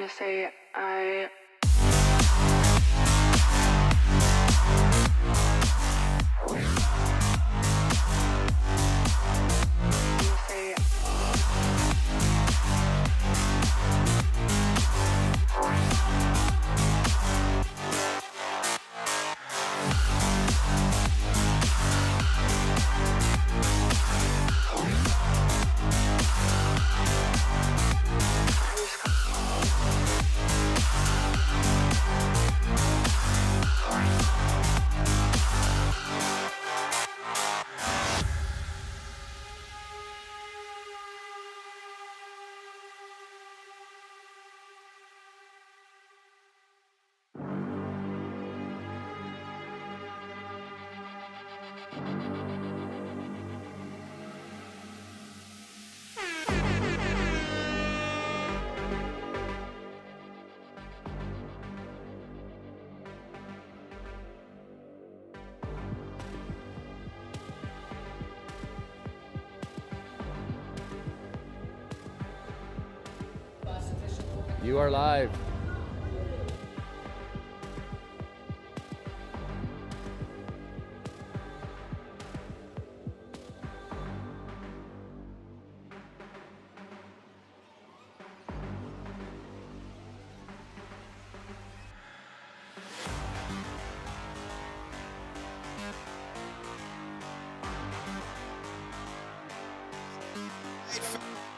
gonna say I You are live.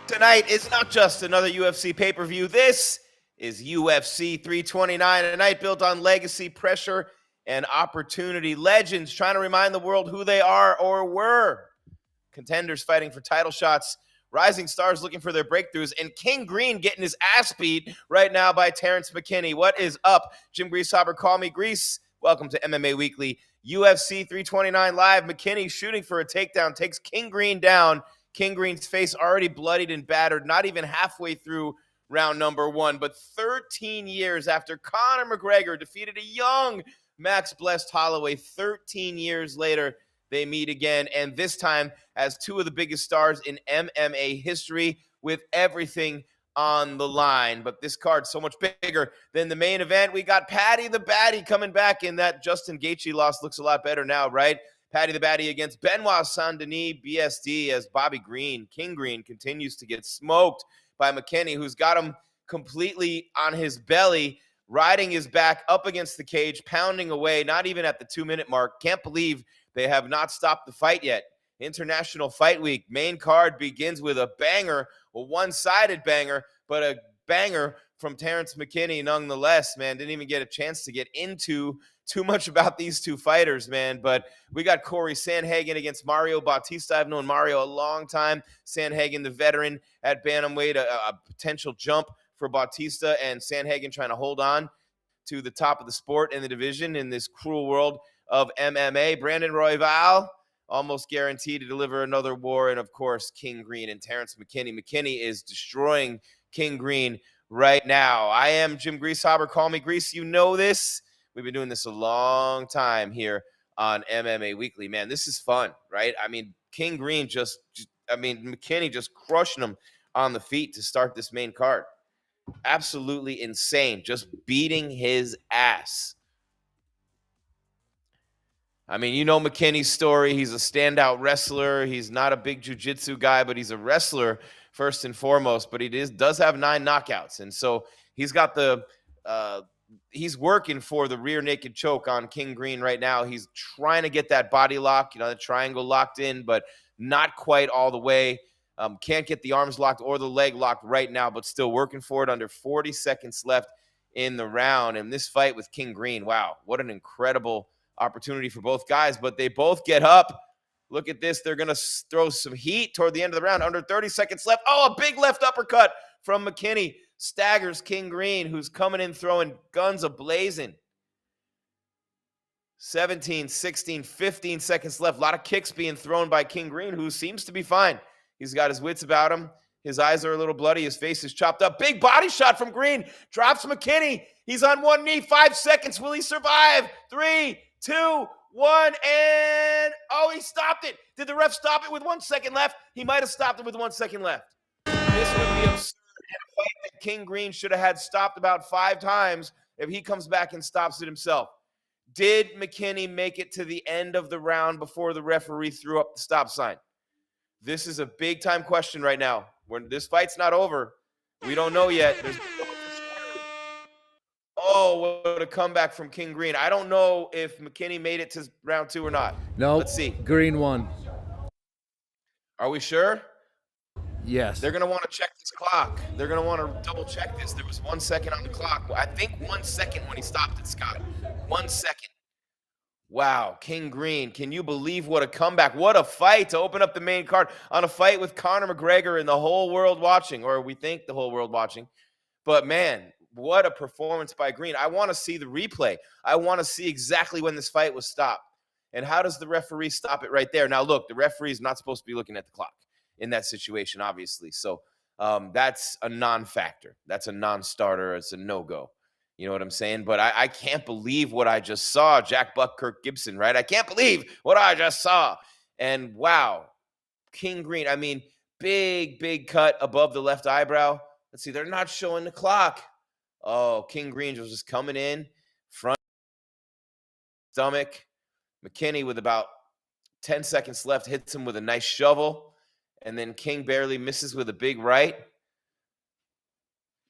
Tonight is not just another UFC pay-per-view. This is UFC 329, a night built on legacy, pressure, and opportunity. Legends trying to remind the world who they are or were. Contenders fighting for title shots. Rising stars looking for their breakthroughs. And King Green getting his ass beat right now by Terrence McKinney. What is up? Jim Greasehaber, call me Grease. Welcome to MMA Weekly. UFC 329 live. McKinney shooting for a takedown. Takes King Green down. King Green's face already bloodied and battered, not even halfway through round number one. But 13 years after Conor McGregor defeated a young Max Blessed Holloway, 13 years later, they meet again, and this time as two of the biggest stars in MMA history with everything on the line. But this card's so much bigger than the main event. We got Paddy the Baddy coming back, and that Justin Gaethje loss looks a lot better now, right? Paddy the Baddy against Benoit Saint-Denis, BSD, as Bobby Green, King Green, continues to get smoked by McKinney, who's got him completely on his belly, riding his back up against the cage, pounding away, not even at the 2-minute mark. Can't believe they have not stopped the fight yet. International Fight Week, main card begins with a banger, a one-sided banger, but a banger from Terrence McKinney nonetheless, man. Didn't even get a chance to get into too much about these two fighters, man. But we got Corey Sandhagen against Mario Bautista. I've known Mario a long time. Sandhagen, the veteran at bantamweight, a potential jump for Bautista, and Sandhagen trying to hold on to the top of the sport and the division in this cruel world of MMA. Brandon Royval, almost guaranteed to deliver another war. And, of course, King Green and Terrence McKinney. McKinney is destroying King Green right now. I am Jim Greasehaber. Call me Grease. You know this. We've been doing this a long time here on MMA Weekly. Man, this is fun, right? I mean, King Green McKinney just crushing him on the feet to start this main card. Absolutely insane. Just beating his ass. I mean, you know McKinney's story. He's a standout wrestler. He's not a big jiu-jitsu guy, but he's a wrestler first and foremost. But he does have 9 knockouts. And so he's got he's working for the rear naked choke on King Green right now. He's trying to get that body lock, the triangle locked in, but not quite all the way. Can't get the arms locked or the leg locked right now, but still working for it. Under 40 seconds left in the round. And this fight with King Green, wow, what an incredible opportunity for both guys. But they both get up. Look at this. They're going to throw some heat toward the end of the round. Under 30 seconds left. Oh, a big left uppercut from McKinney. Staggers King Green, who's coming in throwing guns a-blazing. 17, 16, 15 seconds left. A lot of kicks being thrown by King Green, who seems to be fine. He's got his wits about him. His eyes are a little bloody. His face is chopped up. Big body shot from Green. Drops McKinney. He's on one knee. 5 seconds. Will he survive? 3, 2, 1, and he stopped it. Did the ref stop it with 1 second left? He might have stopped it with 1 second left. This would be absurd. a fight that King Green should have had stopped about 5 times if he comes back and stops it himself. Did McKinney make it to the end of the round before the referee threw up the stop sign? This is a big time question right now. When this fight's not over, we don't know yet. Oh, what a comeback from King Green. I don't know if McKinney made it to round 2 or not. No. Let's see. Green won. Are we sure? Yes. They're going to want to check this clock. They're going to want to double check this. There was 1 second on the clock. I think 1 second when he stopped it, Scott. 1 second. Wow, King Green. Can you believe what a comeback? What a fight to open up the main card on a fight with Conor McGregor and the whole world watching, or we think the whole world watching. But man, what a performance by Green. I want to see the replay. I want to see exactly when this fight was stopped. And how does the referee stop it right there? Now, look, the referee is not supposed to be looking at the clock in that situation, obviously. So that's a non-factor. That's a non-starter. It's a no-go. You know what I'm saying? But I can't believe what I just saw. Jack Buck, Kirk Gibson, right? I can't believe what I just saw. And wow, King Green. I mean, big cut above the left eyebrow. Let's see. They're not showing the clock. Oh, King Green was just coming in, front stomach. McKinney with about 10 seconds left hits him with a nice shovel. And then King barely misses with a big right.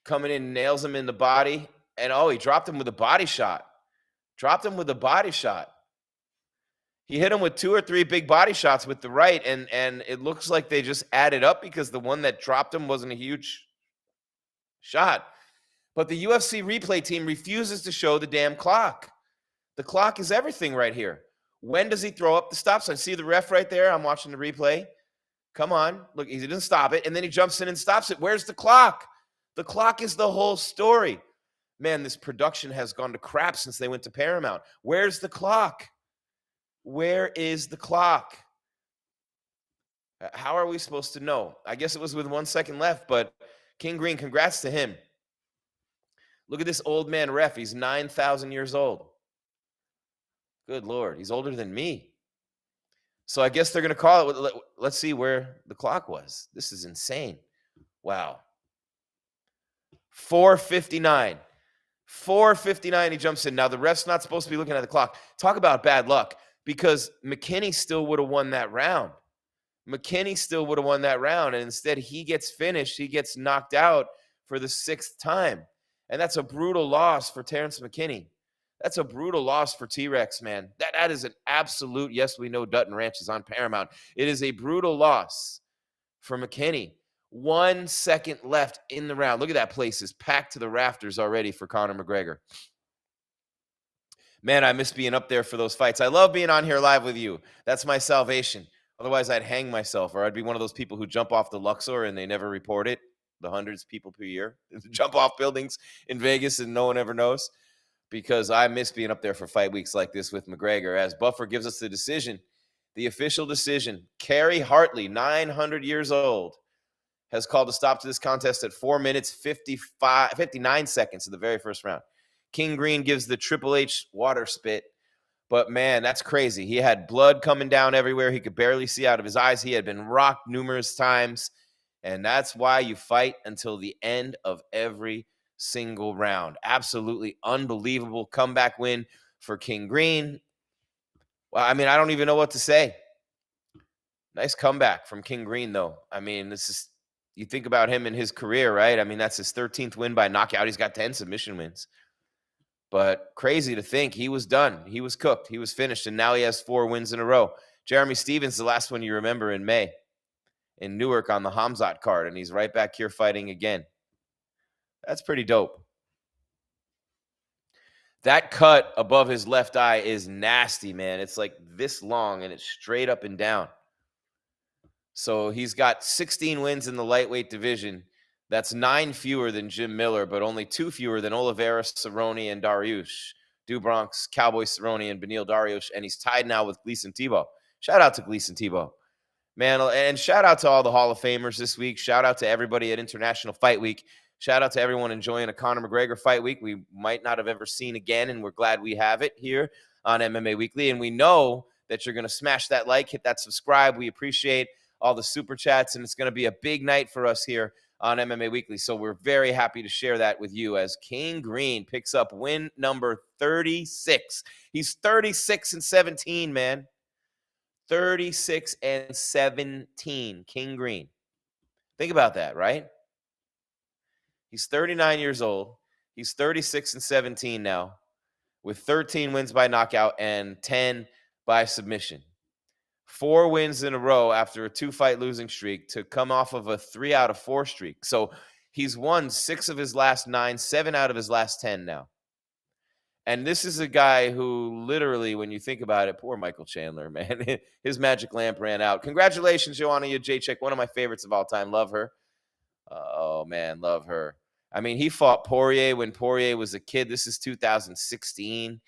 Coming in, nails him in the body. And, oh, he dropped him with a body shot. He hit him with 2 or 3 big body shots with the right, and it looks like they just added up because the one that dropped him wasn't a huge shot. But the UFC replay team refuses to show the damn clock. The clock is everything right here. When does he throw up the stop sign? See the ref right there? I'm watching the replay. Come on. Look, he didn't stop it, and then he jumps in and stops it. Where's the clock? The clock is the whole story. Man, this production has gone to crap since they went to Paramount. Where's the clock? Where is the clock? How are we supposed to know? I guess it was with 1 second left, but King Green, congrats to him. Look at this old man ref. He's 9,000 years old. Good Lord. He's older than me. So I guess they're going to call it. Let's see where the clock was. This is insane. Wow. 4:59. 4:59, he jumps in. Now, the ref's not supposed to be looking at the clock. Talk about bad luck, because McKinney still would have won that round. And instead he gets finished. He gets knocked out for the 6th time. And that's a brutal loss for Terrence McKinney. That's a brutal loss for T-Rex, man. That is an absolute, yes, we know Dutton Ranch is on Paramount. It is a brutal loss for McKinney. 1 second left in the round. Look at that place is packed to the rafters already for Conor McGregor. Man, I miss being up there for those fights. I love being on here live with you. That's my salvation. Otherwise, I'd hang myself, or I'd be one of those people who jump off the Luxor and they never report it. The hundreds of people per year jump off buildings in Vegas and no one ever knows, because I miss being up there for fight weeks like this with McGregor. As Buffer gives us the decision, the official decision, Kerry Hartley, 900 years old, has called a stop to this contest at 4 minutes, 59 seconds of the very first round. King Green gives the Triple H water spit. But, man, that's crazy. He had blood coming down everywhere. He could barely see out of his eyes. He had been rocked numerous times. And that's why you fight until the end of every single round. Absolutely unbelievable comeback win for King Green. Well, I mean, I don't even know what to say. Nice comeback from King Green, though. I mean, this is, you think about him in his career, right? I mean, that's his 13th win by knockout. He's got 10 submission wins. But crazy to think he was done. He was cooked. He was finished. And now he has 4 wins in a row. Jeremy Stevens, the last one you remember in May in Newark on the Hamzat card. And he's right back here fighting again. That's pretty dope. That cut above his left eye is nasty, man. It's like this long and it's straight up and down. So he's got 16 wins in the lightweight division. That's 9 fewer than Jim Miller, but only 2 fewer than Oliveira, Cerrone, and Dariush. Dubronx, Cowboy Cerrone, and Beneil Dariush. And he's tied now with Gleason Tebow. Shout out to Gleason Tebow. Man, and shout out to all the Hall of Famers this week. Shout out to everybody at International Fight Week. Shout out to everyone enjoying a Conor McGregor fight week we might not have ever seen again, and we're glad we have it here on MMA Weekly. And we know that you're going to smash that like, hit that subscribe. We appreciate all the super chats, and it's going to be a big night for us here on MMA Weekly. So we're very happy to share that with you as King Green picks up win number 36. He's 36-17, man. 36-17, King Green. Think about that, right? He's 39 years old. He's 36-17 now, with 13 wins by knockout and 10 by submission. 4 wins in a row after a 2-fight losing streak to come off of a 3 out of 4 streak. So he's won 6 of his last 9, 7 out of his last 10 now. And this is a guy who literally, when you think about it, poor Michael Chandler, man, his magic lamp ran out. Congratulations, Joanna Jacek, one of my favorites of all time. Love her. Oh, man, love her. I mean, he fought Poirier when Poirier was a kid. This is 2016.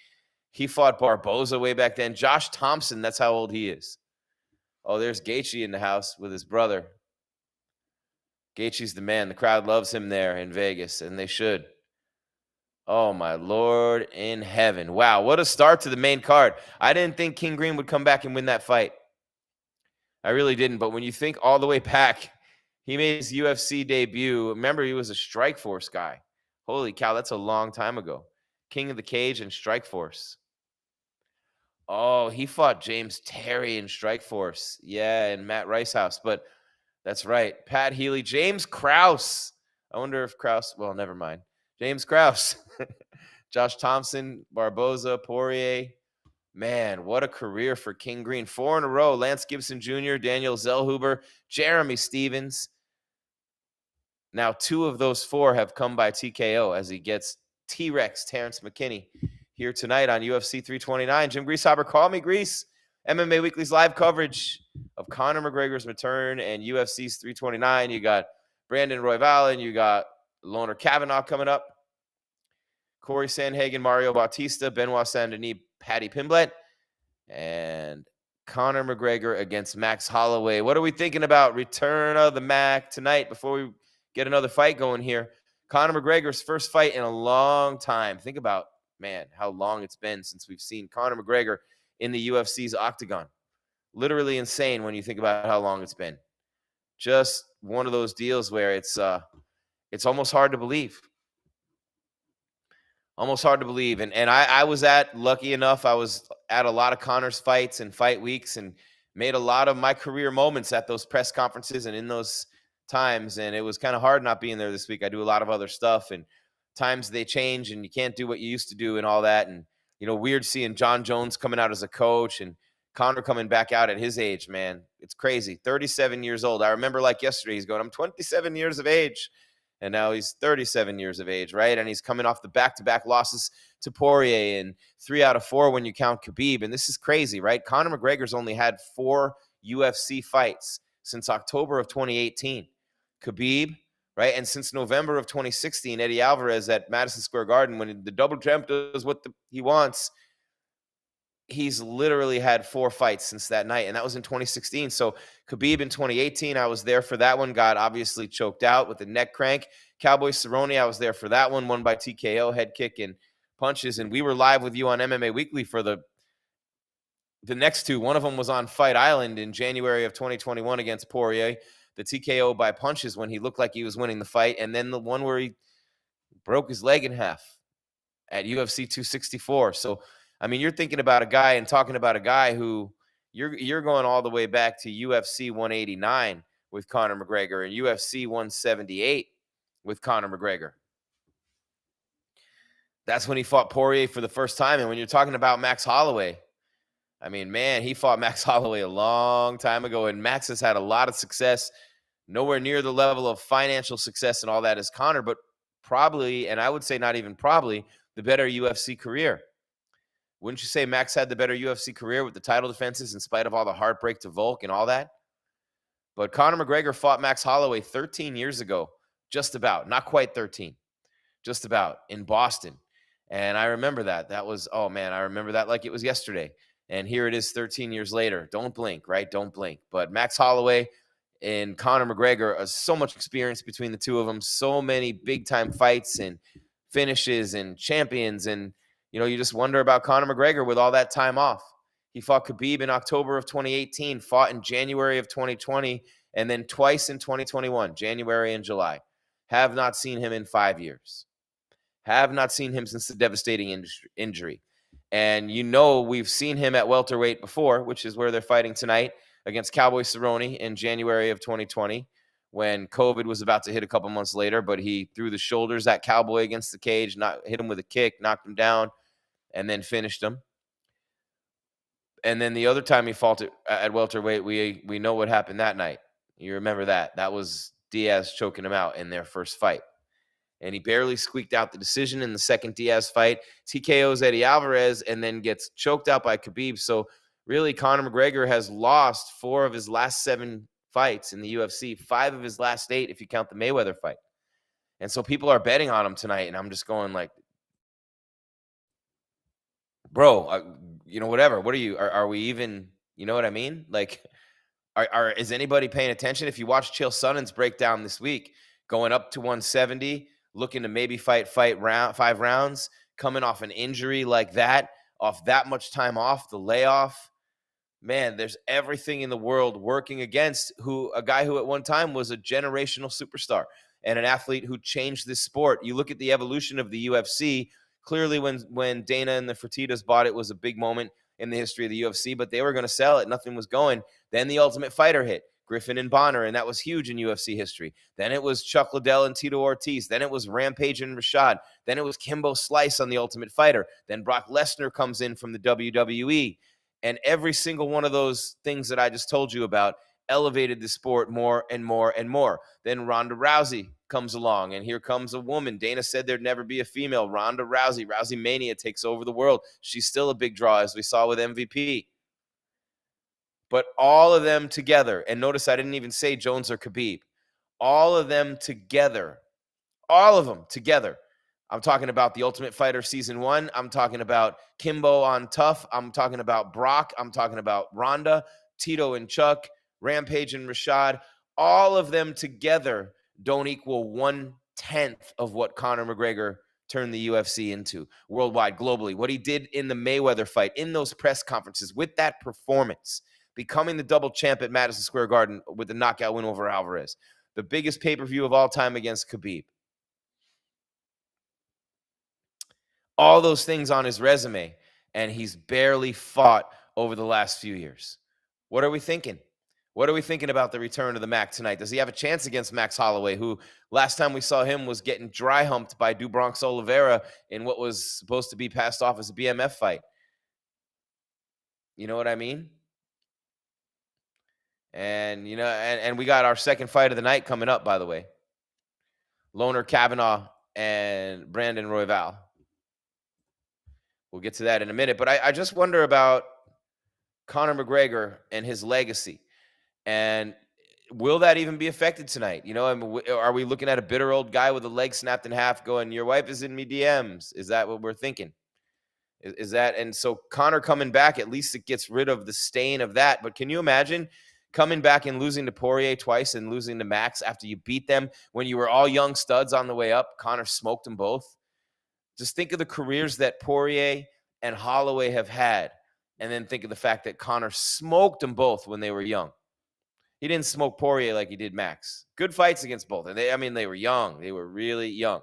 He fought Barboza way back then. Josh Thompson, that's how old he is. Oh, there's Gaethje in the house with his brother. Gaethje's the man. The crowd loves him there in Vegas, and they should. Oh, my Lord in heaven. Wow, what a start to the main card. I didn't think King Green would come back and win that fight. I really didn't, but when you think all the way back, he made his UFC debut. Remember, he was a Strikeforce guy. Holy cow, that's a long time ago. King of the Cage and Strikeforce. Oh, he fought James Terry in Strikeforce. Yeah, and Matt Ricehouse. But that's right. Pat Healy, James Krause. I wonder if Krause, well, never mind. James Krause. Josh Thompson, Barboza, Poirier. Man, what a career for King Green. 4 in a row. Lance Gibson Jr., Daniel Zellhuber, Jeremy Stevens. Now, 2 of those 4 have come by TKO as he gets T-Rex Terrence McKinney here tonight on UFC 329. Jim Greasehaber, call me Grease. MMA Weekly's live coverage of Conor McGregor's return and UFC's 329. You got Brandon Royval and you got Loner Kavanaugh coming up. Corey Sandhagen, Mario Bautista, Benoit Saint-Denis, Paddy Pimblett, and Conor McGregor against Max Holloway. What are we thinking about return of the Mac tonight before we get another fight going here? Conor McGregor's first fight in a long time. Think about, man, how long it's been since we've seen Conor McGregor in the UFC's octagon. Literally insane when you think about how long it's been. Just one of those deals where it's almost hard to believe. Almost hard to believe. And I was lucky enough, I was at a lot of Conor's fights and fight weeks and made a lot of my career moments at those press conferences and in those times. And it was kind of hard not being there this week. I do a lot of other stuff and times they change and you can't do what you used to do and all that. And, you know, weird seeing John Jones coming out as a coach and Conor coming back out at his age, man. It's crazy. 37 years old. I remember like yesterday, he's going, I'm 27 years of age. And now he's 37 years of age, right? And he's coming off the back-to-back losses to Poirier and 3 out of 4 when you count Khabib. And this is crazy, right? Conor McGregor's only had 4 UFC fights since October of 2018. Khabib, right? And since November of 2016, Eddie Alvarez at Madison Square Garden, when the double champ does what he wants, he's literally had 4 fights since that night, and that was in 2016. So Khabib in 2018, I was there for that one, got obviously choked out with the neck crank. Cowboy Cerrone, I was there for that one, won by TKO, head kick and punches, and we were live with you on MMA Weekly for the next 2. One of them was on Fight Island in January of 2021 against Poirier, the TKO by punches when he looked like he was winning the fight, and then the one where he broke his leg in half at UFC 264. So I mean, you're thinking about a guy and talking about a guy who you're going all the way back to UFC 189 with Conor McGregor and UFC 178 with Conor McGregor. That's when he fought Poirier for the first time. And when you're talking about Max Holloway, I mean, man, he fought Max Holloway a long time ago. And Max has had a lot of success, nowhere near the level of financial success and all that as Conor, but probably, and I would say not even probably, the better UFC career. Wouldn't you say Max had the better UFC career with the title defenses in spite of all the heartbreak to Volk and all that? But Conor McGregor fought Max Holloway 13 years ago, just about, not quite 13, just about, in Boston. And I remember that. That was, oh man, I remember that like it was yesterday. And here it is 13 years later. Don't blink, right? Don't blink. But Max Holloway and Conor McGregor, so much experience between the two of them, so many big-time fights and finishes and champions. And you know, you just wonder about Conor McGregor with all that time off. He fought Khabib in October of 2018, fought in January of 2020, and then twice in 2021, January and July. Have not seen him in 5 years. Have not seen him since the devastating injury. And we've seen him at welterweight before, which is where they're fighting tonight against Cowboy Cerrone in January of 2020 when COVID was about to hit a couple months later, but he threw the shoulders at Cowboy against the cage, hit him with a kick, knocked him down, and then finished him. And then the other time he fought at welterweight, we know what happened that night. You remember that. That was Diaz choking him out in their first fight. And he barely squeaked out the decision in the second Diaz fight. TKOs Eddie Alvarez and then gets choked out by Khabib. So really, Conor McGregor has lost 4 of his last 7 fights in the UFC, 5 of his last 8 if you count the Mayweather fight. And so people are betting on him tonight, and I'm just going like, bro, whatever. What are you? Are we even? You know what I mean? Like, is anybody paying attention? If you watch Chael Sonnen's breakdown this week, going up to 170, looking to maybe fight 5 rounds, coming off an injury like that, off that much time off, the layoff. Man, there's everything in the world working against a guy who at one time was a generational superstar and an athlete who changed this sport. You look at the evolution of the UFC. Clearly, when Dana and the Fertittas bought it was a big moment in the history of the UFC, but they were going to sell it. Nothing was going. Then the Ultimate Fighter hit, Griffin and Bonner, and that was huge in UFC history. Then it was Chuck Liddell and Tito Ortiz. Then it was Rampage and Rashad. Then it was Kimbo Slice on the Ultimate Fighter. Then Brock Lesnar comes in from the WWE. And every single one of those things that I just told you about elevated the sport more and more and more. Then Ronda Rousey comes along, and here comes a woman. Dana said there'd never be a female. Ronda Rousey. Rousey Mania takes over the world. She's still a big draw, as we saw with MVP. But all of them together, and notice I didn't even say Jones or Khabib, all of them together, I'm talking about the Ultimate Fighter Season 1. I'm talking about Kimbo on Tough. I'm talking about Brock. I'm talking about Ronda, Tito and Chuck, Rampage and Rashad. All of them together don't equal 1/10 of what Conor McGregor turned the UFC into worldwide, globally. What he did in the Mayweather fight, in those press conferences, with that performance, becoming the double champ at Madison Square Garden with the knockout win over Alvarez, the biggest pay-per-view of all time against Khabib. All those things on his resume, and he's barely fought over the last few years. What are we thinking? What are we thinking about the return of the Mac tonight? Does he have a chance against Max Holloway, who last time we saw him was getting dry humped by DuBronx Oliveira in what was supposed to be passed off as a BMF fight? You know what I mean? And, and we got our second fight of the night coming up, by the way. Loner Kavanaugh and Brandon Royval. We'll get to that in a minute. But I just wonder about Conor McGregor and his legacy. And will that even be affected tonight? Are we looking at a bitter old guy with a leg snapped in half going, your wife is in me DMs? Is that what we're thinking? Is that? And so Conor coming back, at least it gets rid of the stain of that. But can you imagine coming back and losing to Poirier twice and losing to Max after you beat them when you were all young studs on the way up? Conor smoked them both. Just think of the careers that Poirier and Holloway have had, and then think of the fact that Conor smoked them both when they were young. He didn't smoke Poirier like he did Max. Good fights against both. And they were young. They were really young.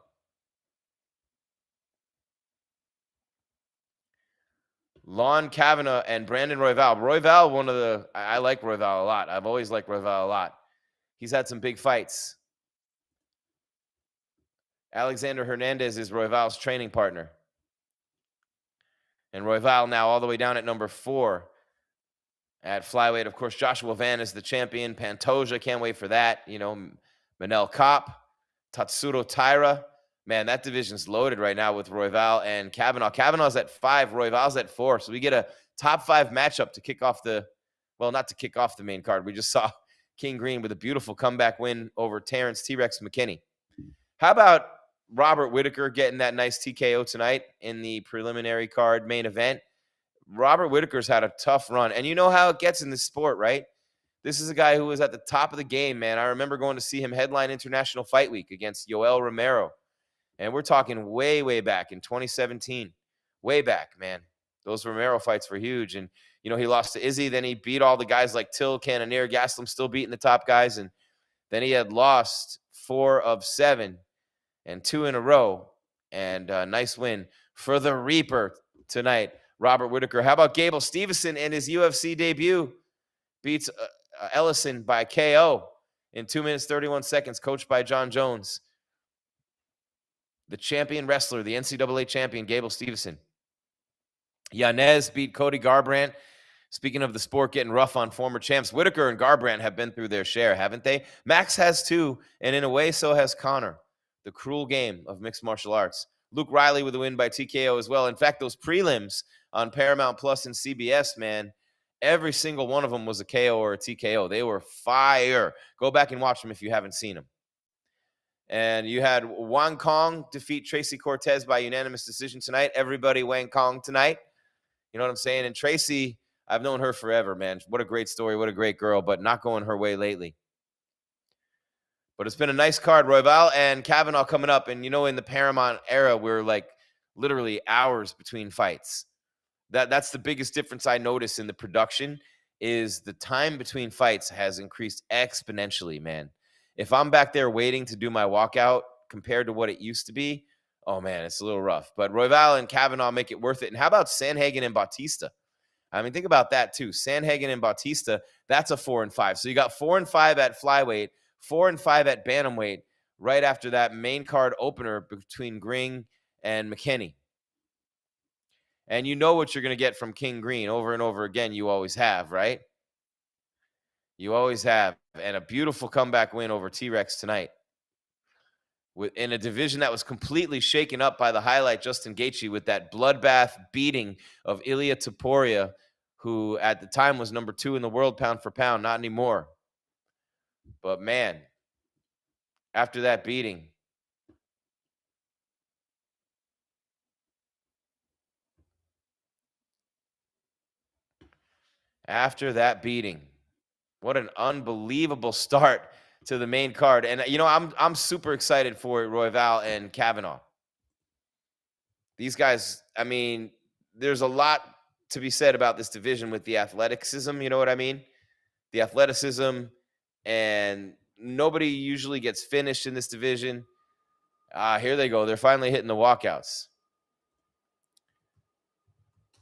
Lon Kavanaugh and Brandon Royval. Royval, I like Royval a lot. I've always liked Royval a lot. He's had some big fights. Alexander Hernandez is Royval's training partner. And Royval now all the way down at number 4 at flyweight. Of course, Joshua Van is the champion. Pantoja, can't wait for that. Manel Kopp, Tatsuro Taira. Man, that division's loaded right now with Royval and Kavanaugh. Kavanaugh's at 5, Royval's at 4. So we get a top 5 matchup to kick off not to kick off the main card. We just saw King Green with a beautiful comeback win over Terrence T-Rex McKinney. How about Robert Whittaker getting that nice TKO tonight in the preliminary card main event? Robert Whittaker's had a tough run. And you know how it gets in this sport, right? This is a guy who was at the top of the game, man. I remember going to see him headline International Fight Week against Yoel Romero. And we're talking way, way back in 2017. Way back, man. Those Romero fights were huge. And, you know, he lost to Izzy. Then he beat all the guys like Till, Cannonier, Gastelum, still beating the top guys. And then he had lost 4 of 7 and 2 in a row. And a nice win for the Reaper tonight, Robert Whittaker. How about Gable Stevenson in his UFC debut? Beats Ellison by KO in 2 minutes, 31 seconds, coached by John Jones. The champion wrestler, the NCAA champion, Gable Stevenson. Yanez beat Cody Garbrandt. Speaking of the sport getting rough on former champs, Whittaker and Garbrandt have been through their share, haven't they? Max has too, and in a way, so has Conor. The cruel game of mixed martial arts. Luke Riley with a win by TKO as well. In fact, those prelims on Paramount Plus and CBS, man, every single one of them was a KO or a TKO. They were fire. Go back and watch them if you haven't seen them. And you had Wang Kong defeat Tracy Cortez by unanimous decision tonight. Everybody Wang Kong tonight. You know what I'm saying? And Tracy, I've known her forever, man. What a great story. What a great girl, but not going her way lately. But it's been a nice card. Royval and Kavanaugh coming up. And, you know, in the Paramount era, we're like literally hours between fights. That's the biggest difference I notice in the production is the time between fights has increased exponentially, man. If I'm back there waiting to do my walkout compared to what it used to be, oh, man, it's a little rough. But Royval and Kavanaugh make it worth it. And how about Sandhagen and Bautista? I mean, think about that, too. Sandhagen and Bautista, that's a 4 and 5. So you got 4 and 5 at flyweight, 4 and 5 at bantamweight, right after that main card opener between Gring and McKinney. And you know what you're going to get from King Green over and over again. You always have, right? You always have. And a beautiful comeback win over T-Rex tonight. In a division that was completely shaken up by the highlight Justin Gaethje with that bloodbath beating of Ilia Topuria, who at the time was number 2 in the world pound for pound. Not anymore. But, man, after that beating, what an unbelievable start to the main card. And, you know, I'm super excited for Royval and Kavanaugh. These guys, I mean, there's a lot to be said about this division with the athleticism, you know what I mean? The athleticism, and nobody usually gets finished in this division. Here they go. They're finally hitting the walkouts.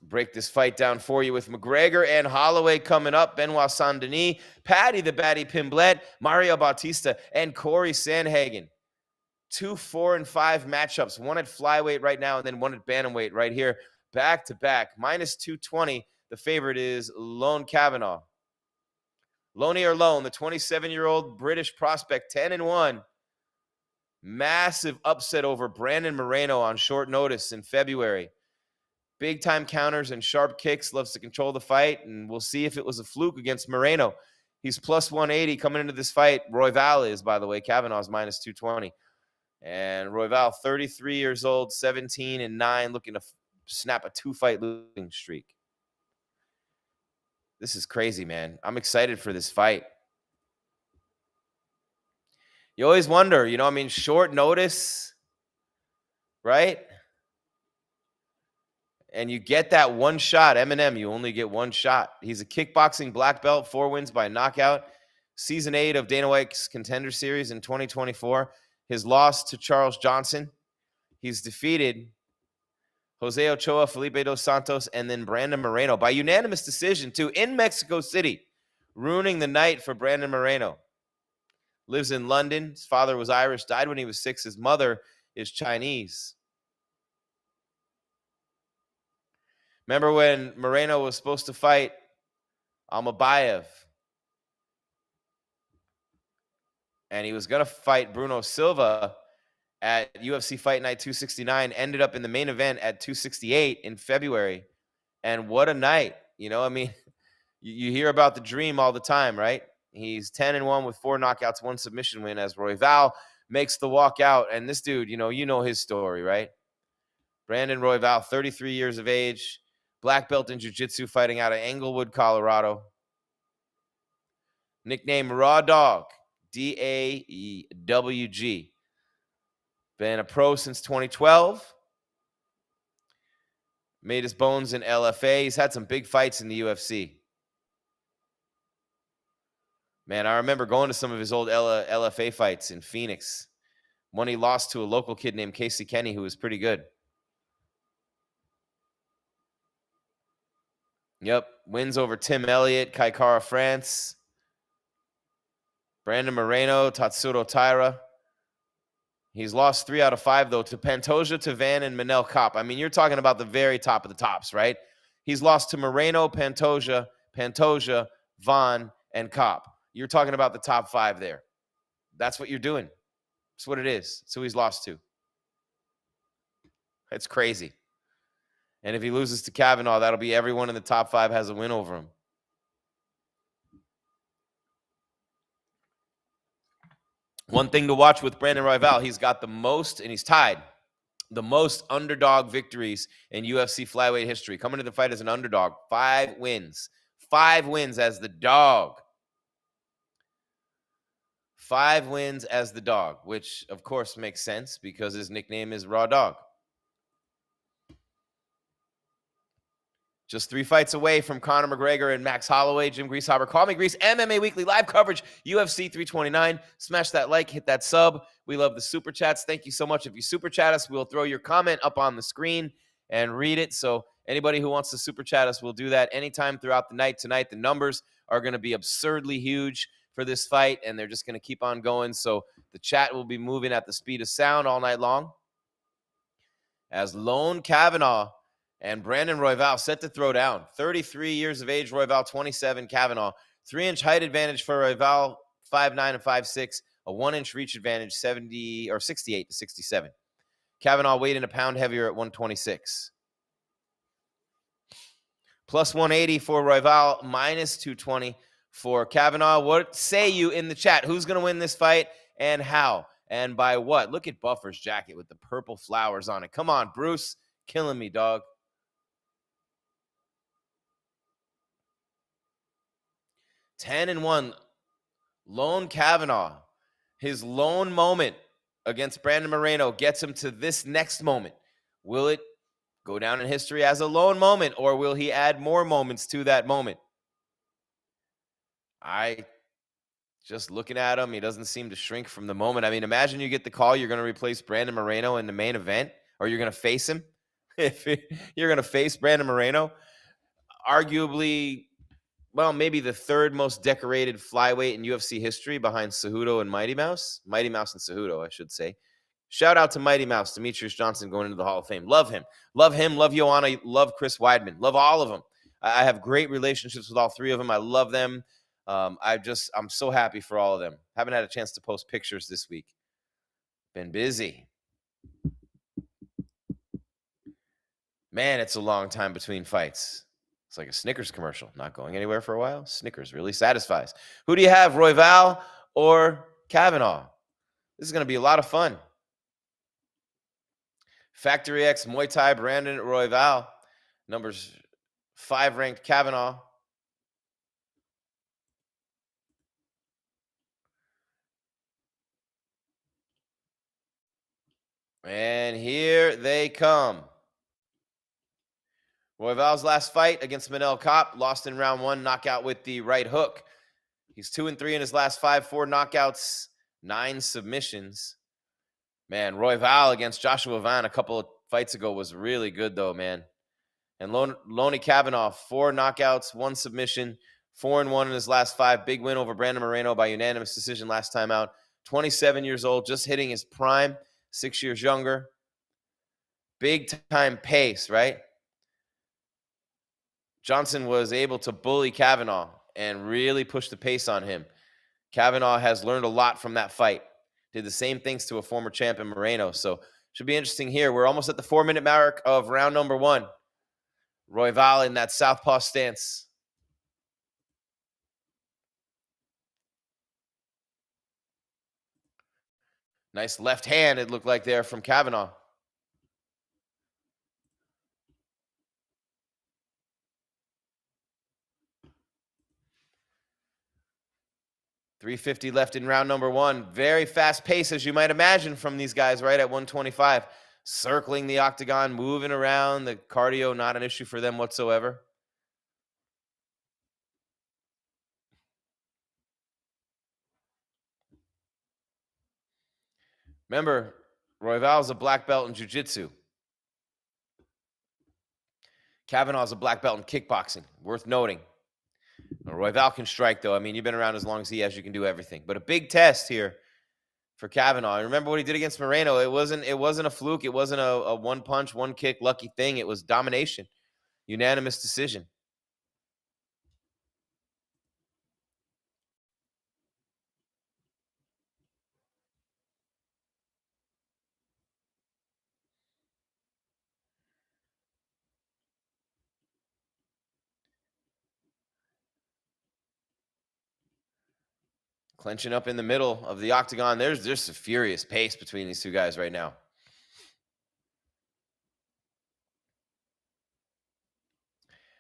Break this fight down for you with McGregor and Holloway coming up. Benoit Saint-Denis, Paddy the Paddy Pimblett, Mario Bautista, and Corey Sandhagen. 2 4 and 5 matchups. One at flyweight right now, and then one at bantamweight right here. Back to back. Minus 220. The favorite is Lone Kavanaugh. Loney or Lone, the 27-year-old British prospect, 10 and 1. Massive upset over Brandon Moreno on short notice in February. Big time counters and sharp kicks, loves to control the fight, and we'll see if it was a fluke against Moreno. He's plus 180 coming into this fight. Royval is, by the way. Kavanaugh's minus 220. And Royval, 33 years old, 17 and 9, looking to snap a 2-fight losing streak. This is crazy, man. I'm excited for this fight. You always wonder, you know, I mean, short notice, right? And you get that one shot. Eminem, you only get one shot. He's a kickboxing black belt, 4 wins by knockout. Season 8 of Dana White's Contender Series in 2024. His loss to Charles Johnson. He's defeated Jose Ochoa, Felipe Dos Santos, and then Brandon Moreno by unanimous decision, too, in Mexico City, ruining the night for Brandon Moreno. Lives in London. His father was Irish, died when he was 6. His mother is Chinese. Remember when Moreno was supposed to fight Almabayev? And he was going to fight Bruno Silva at UFC Fight Night 269, ended up in the main event at 268 in February. And what a night. You know, I mean, you hear about the dream all the time, right? He's 10 and 1 with 4 knockouts, 1 submission win as Royval makes the walkout. And this dude, you know his story, right? Brandon Royval, 33 years of age, black belt in jiu-jitsu, fighting out of Englewood, Colorado. Nickname Raw Dog, DAWG. Been a pro since 2012. Made his bones in LFA. He's had some big fights in the UFC. Man, I remember going to some of his old LFA fights in Phoenix. One he lost to a local kid named Casey Kenny, who was pretty good. Yep. Wins over Tim Elliott, Kaikara France, Brandon Moreno, Tatsuro Taira. He's lost 3 out of 5, though, to Pantoja, Tavan, and Manel Kopp. I mean, you're talking about the very top of the tops, right? He's lost to Moreno, Pantoja, Vaughn, and Kopp. You're talking about the top 5 there. That's what you're doing. That's what it is. That's who he's lost to. It's crazy. And if he loses to Kavanaugh, that'll be everyone in the top 5 has a win over him. One thing to watch with Brandon Royval, he's got the most, and he's tied, the most underdog victories in UFC flyweight history. Coming to the fight as an underdog, 5 wins. 5 wins as the dog. 5 wins as the dog, which, of course, makes sense because his nickname is Raw Dog. Just 3 fights away from Conor McGregor and Max Holloway. Jim Greasehaber, call me Grease. MMA Weekly live coverage, UFC 329. Smash that like, hit that sub. We love the super chats. Thank you so much. If you super chat us, we'll throw your comment up on the screen and read it. So anybody who wants to super chat us, we'll do that anytime throughout the night. Tonight, the numbers are going to be absurdly huge for this fight, and they're just going to keep on going. So the chat will be moving at the speed of sound all night long. As Lone Kavanaugh and Brandon Royval set to throw down. 33 years of age, Royval 27, Kavanaugh. 3-inch height advantage for Royval, 5'9" and 5'6", a 1-inch reach advantage, 68 to 67. Kavanaugh weighed in a pound heavier at 126. Plus 180 for Royval, minus 220 for Kavanaugh. What say you in the chat? Who's going to win this fight and how? And by what? Look at Buffer's jacket with the purple flowers on it. Come on, Bruce. Killing me, dog. 10-1. Lone Kavanaugh. His lone moment against Brandon Moreno gets him to this next moment. Will it go down in history as a lone moment, or will he add more moments to that moment? Just looking at him, he doesn't seem to shrink from the moment. I mean, imagine you get the call, you're going to replace Brandon Moreno in the main event, or you're going to face him. If you're going to face Brandon Moreno, arguably, well, maybe the 3rd most decorated flyweight in UFC history behind Cejudo and Mighty Mouse. Mighty Mouse and Cejudo, I should say. Shout out to Mighty Mouse, Demetrius Johnson going into the Hall of Fame. Love him. Love him. Love Joanna. Love Chris Weidman. Love all of them. I have great relationships with all 3 of them. I love them. I'm so happy for all of them. Haven't had a chance to post pictures this week. Been busy. Man, it's a long time between fights. It's like a Snickers commercial. Not going anywhere for a while. Snickers really satisfies. Who do you have, Royval or Kavanaugh? This is going to be a lot of fun. Factory X Muay Thai Brandon Royval. Numbers 5 ranked Kavanaugh. And here they come. Royval's last fight against Manel Kopp, lost in round 1, knockout with the right hook. He's 2-3 in his last 5, 4 knockouts, 9 submissions. Man, Royval against Joshua Van a couple of fights ago was really good, though, man. And Lonnie Kavanaugh, 4 knockouts, 1 submission, 4-1 in his last 5. Big win over Brandon Moreno by unanimous decision last time out. 27 years old, just hitting his prime, 6 years younger. Big time pace, right? Johnson was able to bully Kavanaugh and really push the pace on him. Kavanaugh has learned a lot from that fight. Did the same things to a former champ in Moreno. So should be interesting here. We're almost at the 4-minute mark of round number 1. Royval in that southpaw stance. Nice left hand, it looked like there from Kavanaugh. .350 left in round number 1. Very fast pace, as you might imagine from these guys, right at 125. circling the octagon, moving around. The cardio, not an issue for them whatsoever. Remember, Royval's a black belt in jiu-jitsu. Kavanaugh's a black belt in kickboxing. Worth noting. Royval can strike, though. I mean, you've been around as long as he has. You can do everything. But a big test here for Kavanagh. And remember what he did against Moreno. It wasn't a fluke. It wasn't a one punch, one kick, lucky thing. It was domination. Unanimous decision. Clenching up in the middle of the octagon. There's just a furious pace between these two guys right now.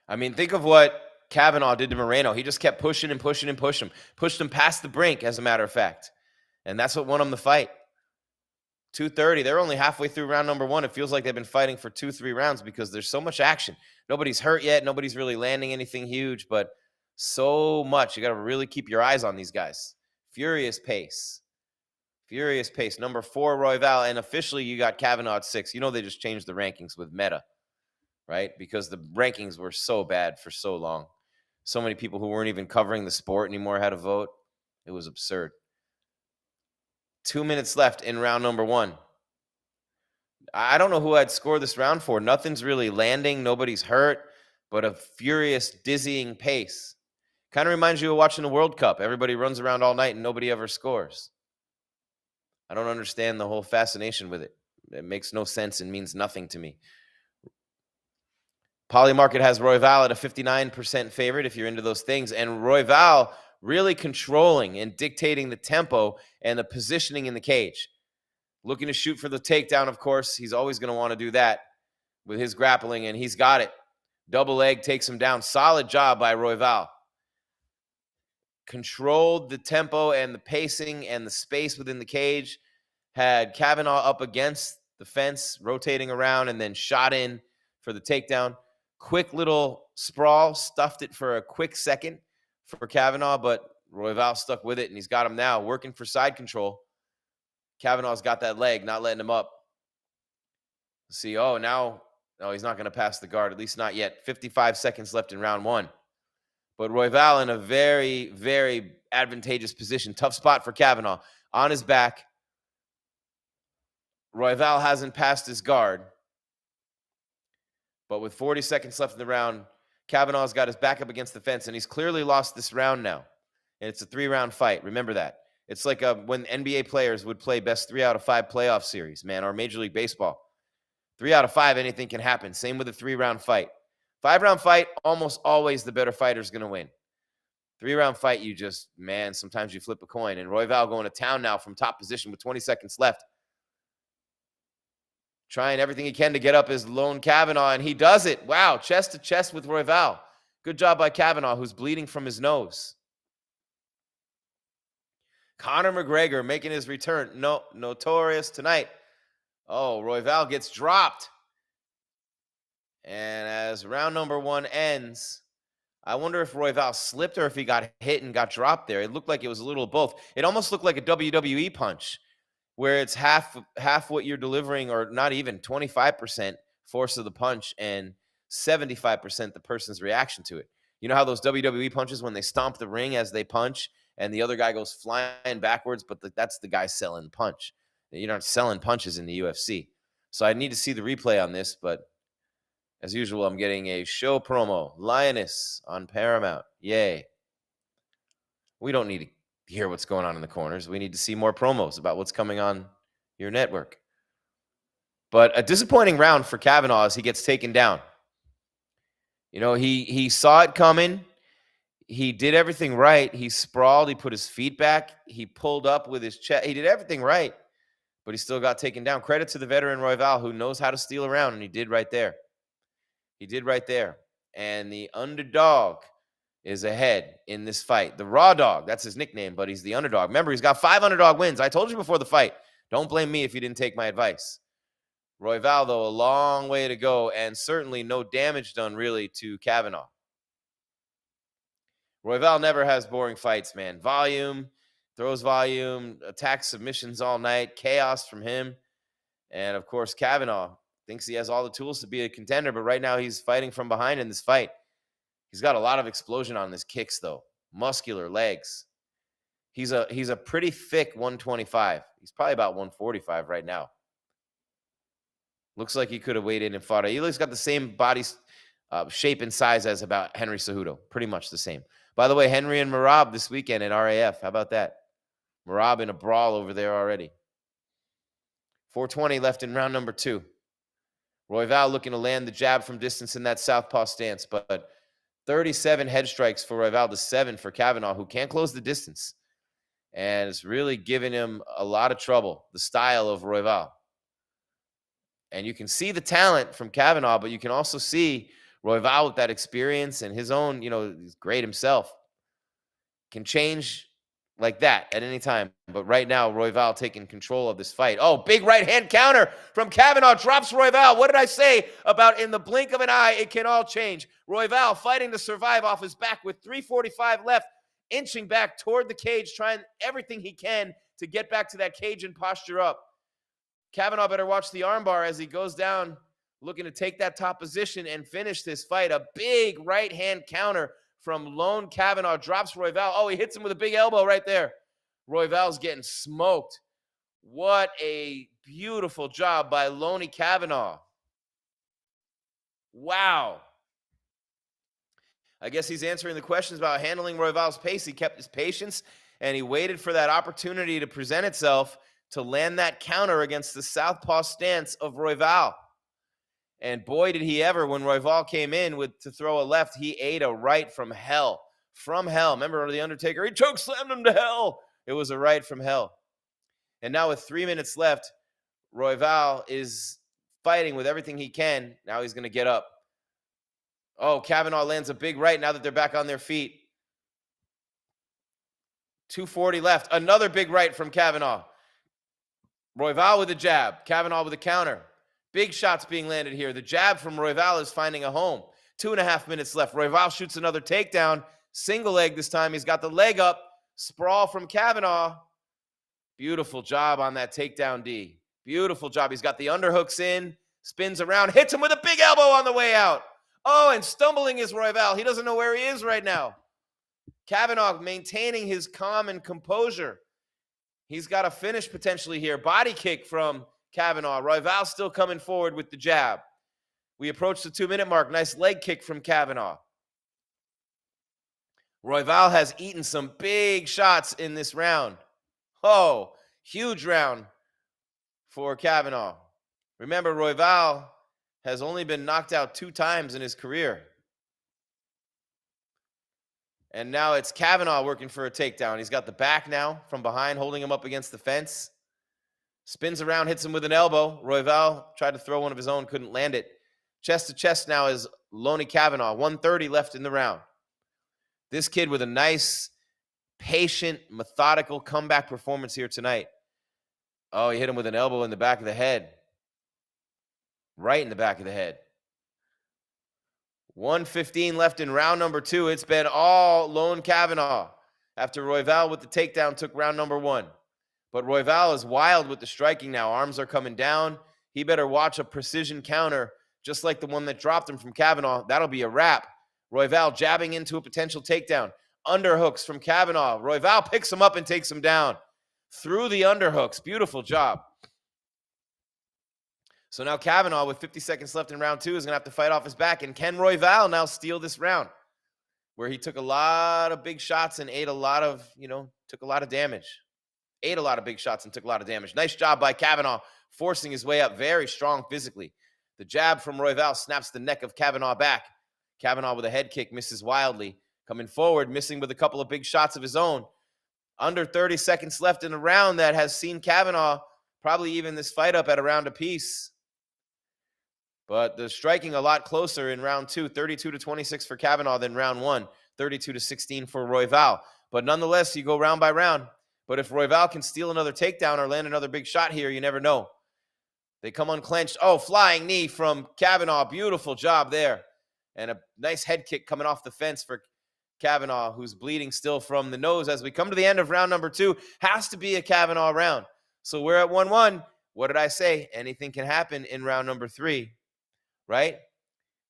I mean, think of what Kavanagh did to Moreno. He just kept pushing and pushing and pushing him. Pushed him past the brink, as a matter of fact. And that's what won him the fight. 2:30. They're only halfway through round number 1. It feels like they've been fighting for 2-3 rounds because there's so much action. Nobody's hurt yet. Nobody's really landing anything huge, but so much. You got to really keep your eyes on these guys. Furious pace. Furious pace. Number 4, Royval. And officially, you got Kavanagh at 6. You know they just changed the rankings with Meta, right? Because the rankings were so bad for so long. So many people who weren't even covering the sport anymore had a vote. It was absurd. 2 minutes left in round number 1. I don't know who I'd score this round for. Nothing's really landing. Nobody's hurt, but a furious, dizzying pace. Kind of reminds you of watching the World Cup. Everybody runs around all night and nobody ever scores. I don't understand the whole fascination with it. It makes no sense and means nothing to me. Polymarket has Royval at a 59% favorite if you're into those things. And Royval really controlling and dictating the tempo and the positioning in the cage. Looking to shoot for the takedown, of course. He's always going to want to do that with his grappling, and he's got it. Double leg takes him down. Solid job by Royval. Controlled the tempo and the pacing and the space within the cage. Had Kavanagh up against the fence, rotating around, and then shot in for the takedown. Quick little sprawl, stuffed it for a quick second for Kavanagh, but Royval stuck with it, and he's got him now, working for side control. Kavanagh's got that leg, not letting him up. See, no, he's not going to pass the guard, at least not yet. 55 seconds left in round 1. But Royval in a very, very advantageous position. Tough spot for Kavanagh. On his back. Royval hasn't passed his guard. But with 40 seconds left in the round, Kavanagh's got his back up against the fence, and he's clearly lost this round now. And it's a 3-round fight. Remember that. It's like when NBA players would play best 3 out of 5 playoff series, man, or Major League Baseball. 3 out of 5, anything can happen. Same with a 3-round fight. 5-round fight, almost always the better fighter's going to win. 3-round fight, sometimes you flip a coin. And Royval going to town now from top position with 20 seconds left. Trying everything he can to get up his lone Kavanagh, and he does it. Wow, chest to chest with Royval. Good job by Kavanagh, who's bleeding from his nose. Conor McGregor making his return. No, notorious tonight. Oh, Royval gets dropped. And as round number 1 ends, I wonder if Royval slipped or if he got hit and got dropped there. It looked like it was a little of both. It almost looked like a WWE punch, where it's half what you're delivering, or not even 25% force of the punch and 75% the person's reaction to it. You know how those WWE punches, when they stomp the ring as they punch and the other guy goes flying backwards, but that's the guy selling the punch. You're not selling punches in the UFC. So I need to see the replay on this, but as usual, I'm getting a show promo. Lioness on Paramount. Yay. We don't need to hear what's going on in the corners. We need to see more promos about what's coming on your network. But a disappointing round for Kavanagh as he gets taken down. You know, he saw it coming. He did everything right. He sprawled. He put his feet back. He pulled up with his chest. He did everything right, but he still got taken down. Credit to the veteran Royval, who knows how to steal around, and he did right there. He did right there. And the underdog is ahead in this fight. The Raw Dog, that's his nickname, but he's the underdog. Remember, he's got 5 underdog wins. I told you before the fight. Don't blame me if you didn't take my advice. Royval, though, a long way to go, and certainly no damage done, really, to Kavanaugh. Royval never has boring fights, man. Volume, throws volume, attacks submissions all night, chaos from him. And, of course, Kavanaugh thinks he has all the tools to be a contender, but right now he's fighting from behind in this fight. He's got a lot of explosion on his kicks, though. Muscular legs. He's a pretty thick 125. He's probably about 145 right now. Looks like he could have weighed in and fought. He's got the same body shape and size as about Henry Cejudo. Pretty much the same. By the way, Henry and Merab this weekend at RAF. How about that? Merab in a brawl over there already. 4:20 left in round number 2. Royval looking to land the jab from distance in that southpaw stance, but 37 head strikes for Royval to 7 for Kavanaugh, who can't close the distance. And it's really giving him a lot of trouble, the style of Royval. And you can see the talent from Kavanaugh, but you can also see Royval with that experience and his own, he's great himself, can change like that at any time. But right now, Royval taking control of this fight. Oh, big right hand counter from Kavanaugh, drops Royval. What did I say about in the blink of an eye, it can all change? Royval fighting to survive off his back with 3:45 left, inching back toward the cage, trying everything he can to get back to that cage and posture up. Kavanaugh better watch the armbar as he goes down, looking to take that top position and finish this fight. A big right hand counter from Lone Kavanaugh, drops Royval. Oh, he hits him with a big elbow right there. Royval's getting smoked. What a beautiful job by Loney Kavanaugh. Wow. I guess he's answering the questions about handling Royval's pace. He kept his patience, and he waited for that opportunity to present itself to land that counter against the southpaw stance of Royval. And boy, did he ever, when Royval came in to throw a left, he ate a right from hell. From hell. Remember The Undertaker? He chokeslammed him to hell. It was a right from hell. And now with 3 minutes left, Royval is fighting with everything he can. Now he's going to get up. Oh, Kavanaugh lands a big right now that they're back on their feet. 2:40 left. Another big right from Kavanaugh. Royval with a jab. Kavanaugh with a counter. Big shots being landed here. The jab from Royval is finding a home. 2.5 minutes left. Royval shoots another takedown. Single leg this time. He's got the leg up. Sprawl from Kavanaugh. Beautiful job on that takedown D. Beautiful job. He's got the underhooks in. Spins around. Hits him with a big elbow on the way out. Oh, and stumbling is Royval. He doesn't know where he is right now. Kavanaugh maintaining his calm and composure. He's got a finish potentially here. Body kick from Kavanaugh. Royval still coming forward with the jab. We approach the 2-minute mark. Nice leg kick from Kavanaugh. Royval has eaten some big shots in this round. Oh, huge round for Kavanaugh. Remember, Royval has only been knocked out 2 times in his career. And now it's Kavanaugh working for a takedown. He's got the back now from behind, holding him up against the fence. Spins around, hits him with an elbow. Royval tried to throw one of his own, couldn't land it. Chest to chest now is Loney Kavanaugh. 1:30 left in the round. This kid with a nice, patient, methodical comeback performance here tonight. Oh, he hit him with an elbow in the back of the head. Right in the back of the head. 1:15 left in round number 2. It's been all Lone Kavanaugh after Royval with the takedown took round number 1. But Royval is wild with the striking now. Arms are coming down. He better watch a precision counter just like the one that dropped him from Kavanaugh. That'll be a wrap. Royval jabbing into a potential takedown. Underhooks from Kavanaugh. Royval picks him up and takes him down. Through the underhooks. Beautiful job. So now Kavanaugh, with 50 seconds left in round 2, is going to have to fight off his back. And can Royval now steal this round? Where he took a lot of big shots and ate a lot of, took a lot of damage. Ate a lot of big shots and took a lot of damage. Nice job by Kavanaugh, forcing his way up. Very strong physically. The jab from Royval snaps the neck of Kavanaugh back. Kavanaugh with a head kick misses wildly. Coming forward, missing with a couple of big shots of his own. Under 30 seconds left in a round that has seen Kavanaugh probably even this fight up at a round apiece. But the striking a lot closer in round 2, 32-26 for Kavanaugh than round 1, 32-16 for Royval. But nonetheless, you go round by round. But if Royval can steal another takedown or land another big shot here, you never know. They come unclenched. Oh, flying knee from Kavanaugh. Beautiful job there. And a nice head kick coming off the fence for Kavanaugh, who's bleeding still from the nose. As we come to the end of round number 2, has to be a Kavanaugh round. So we're at 1-1. What did I say? Anything can happen in round number 3, right?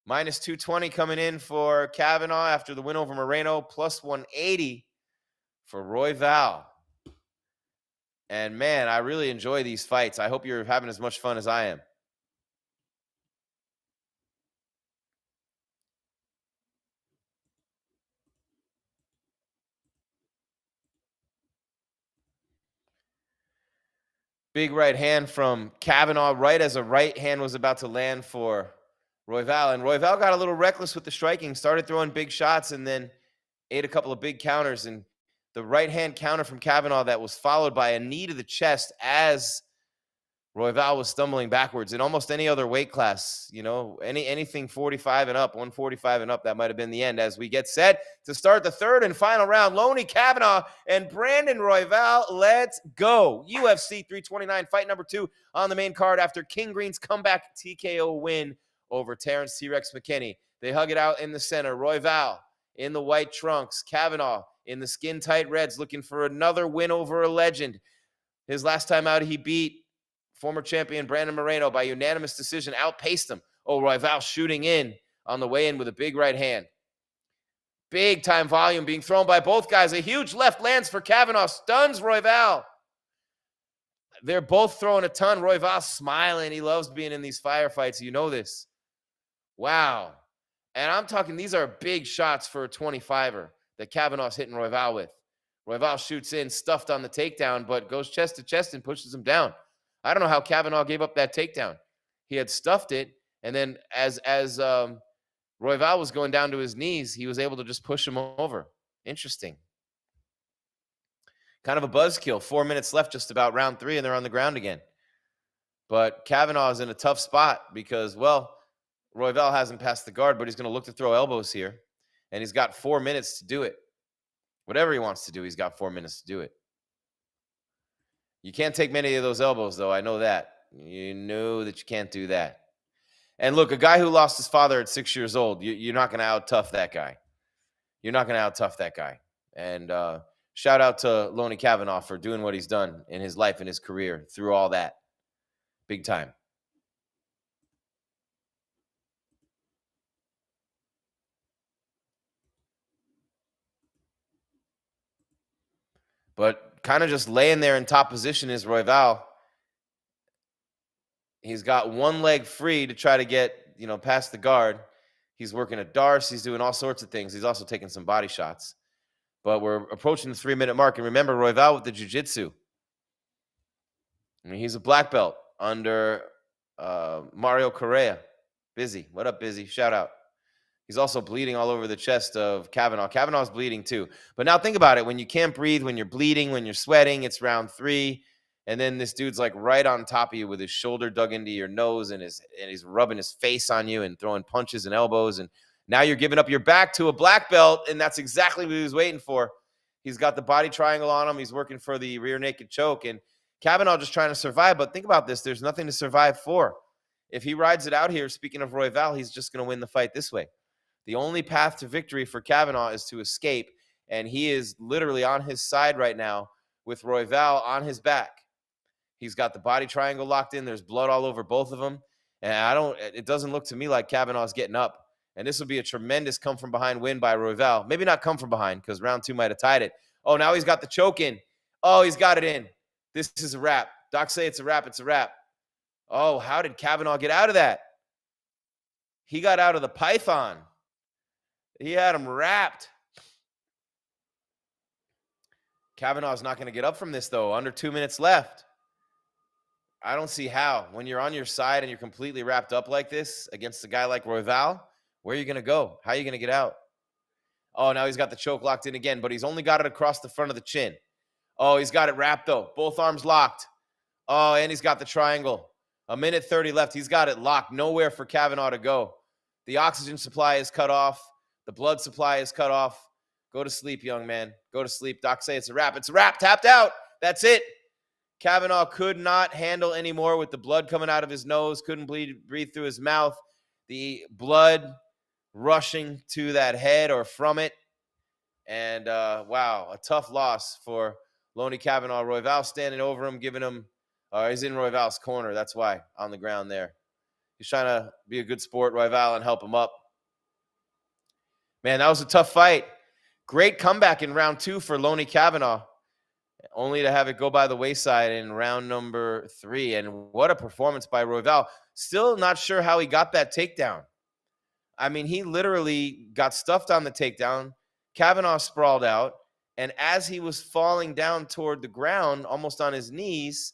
Minus 220 coming in for Kavanaugh after the win over Moreno. Plus 180 for Royval. And man, I really enjoy these fights. I hope you're having as much fun as I am. Big right hand from Kavanaugh, right as a right hand was about to land for Royval. And Royval got a little reckless with the striking, started throwing big shots, and then ate a couple of big counters. And the right hand counter from Kavanaugh that was followed by a knee to the chest as Royval was stumbling backwards. In almost any other weight class, anything 45 and up, 145 and up, that might have been the end. As we get set to start the third and final round, Loney Kavanaugh and Brandon Royval, let's go. UFC 329, fight number 2 on the main card after King Green's comeback TKO win over Terrence T-Rex McKinney. They hug it out in the center. Royval in the white trunks. Kavanaugh in the skin-tight reds, looking for another win over a legend. His last time out, he beat former champion Brandon Moreno by unanimous decision, outpaced him. Oh, Royval shooting in on the way in with a big right hand. Big time volume being thrown by both guys. A huge left lands for Kavanaugh, stuns Royval. They're both throwing a ton. Royval smiling. He loves being in these firefights. You know this. Wow. And I'm talking, these are big shots for a 25er that Kavanaugh's hitting Royval with. Royval shoots in, stuffed on the takedown, but goes chest to chest and pushes him down. I don't know how Kavanaugh gave up that takedown. He had stuffed it, and then as Royval was going down to his knees, he was able to just push him over. Interesting. Kind of a buzzkill. 4 minutes left, just about round 3, and they're on the ground again. But Kavanaugh is in a tough spot because, well, Royval hasn't passed the guard, but he's going to look to throw elbows here, and he's got 4 minutes to do it. Whatever he wants to do, he's got 4 minutes to do it. You can't take many of those elbows, though. I know that. You know that you can't do that. And look, a guy who lost his father at 6 years old, you're not going to out-tough that guy. You're not going to out-tough that guy. And shout out to Loney Kavanaugh for doing what he's done in his life and his career through all that. Big time. But kind of just laying there in top position is Royval. He's got one leg free to try to get, past the guard. He's working a Darce. He's doing all sorts of things. He's also taking some body shots. But we're approaching the 3-minute mark. And remember, Royval with the jiu-jitsu. I mean, he's a black belt under Mario Correa. Busy. What up, Busy? Shout out. He's also bleeding all over the chest of Kavanaugh. Kavanaugh's bleeding too. But now think about it. When you can't breathe, when you're bleeding, when you're sweating, it's round 3. And then this dude's like right on top of you with his shoulder dug into your nose and he's rubbing his face on you and throwing punches and elbows. And now you're giving up your back to a black belt. And that's exactly what he was waiting for. He's got the body triangle on him. He's working for the rear naked choke. And Kavanaugh just trying to survive. But think about this. There's nothing to survive for. If he rides it out here, speaking of Royval, he's just going to win the fight this way. The only path to victory for Kavanaugh is to escape, and he is literally on his side right now with Royval on his back. He's got the body triangle locked in. There's blood all over both of them, and it doesn't look to me like Kavanaugh's getting up. And this will be a tremendous come-from-behind win by Royval. Maybe not come from behind because round 2 might have tied it. Oh, now he's got the choke in. Oh, he's got it in. This is a wrap. Docs say it's a wrap. It's a wrap. Oh, how did Kavanaugh get out of that? He got out of the python. He had him wrapped. Kavanaugh's not going to get up from this, though. Under 2 minutes left. I don't see how. When you're on your side and you're completely wrapped up like this against a guy like Royval, where are you going to go? How are you going to get out? Oh, now he's got the choke locked in again, but he's only got it across the front of the chin. Oh, he's got it wrapped, though. Both arms locked. Oh, and he's got the triangle. 1:30 left. He's got it locked. Nowhere for Kavanaugh to go. The oxygen supply is cut off. The blood supply is cut off. Go to sleep, young man. Go to sleep. Doc say it's a wrap. It's a wrap. Tapped out. That's it. Kavanaugh could not handle anymore with the blood coming out of his nose, couldn't breathe through his mouth, the blood rushing to that head or from it. And wow, a tough loss for Loney Kavanaugh. Royval standing over him, giving him, he's in Royval's corner. That's why, on the ground there. He's trying to be a good sport, Royval, and help him up. Man, that was a tough fight. Great comeback in round 2 for Loney Kavanaugh, only to have it go by the wayside in round number 3. And what a performance by Royval. Still not sure how he got that takedown. I mean, he literally got stuffed on the takedown. Kavanaugh sprawled out. And as he was falling down toward the ground, almost on his knees,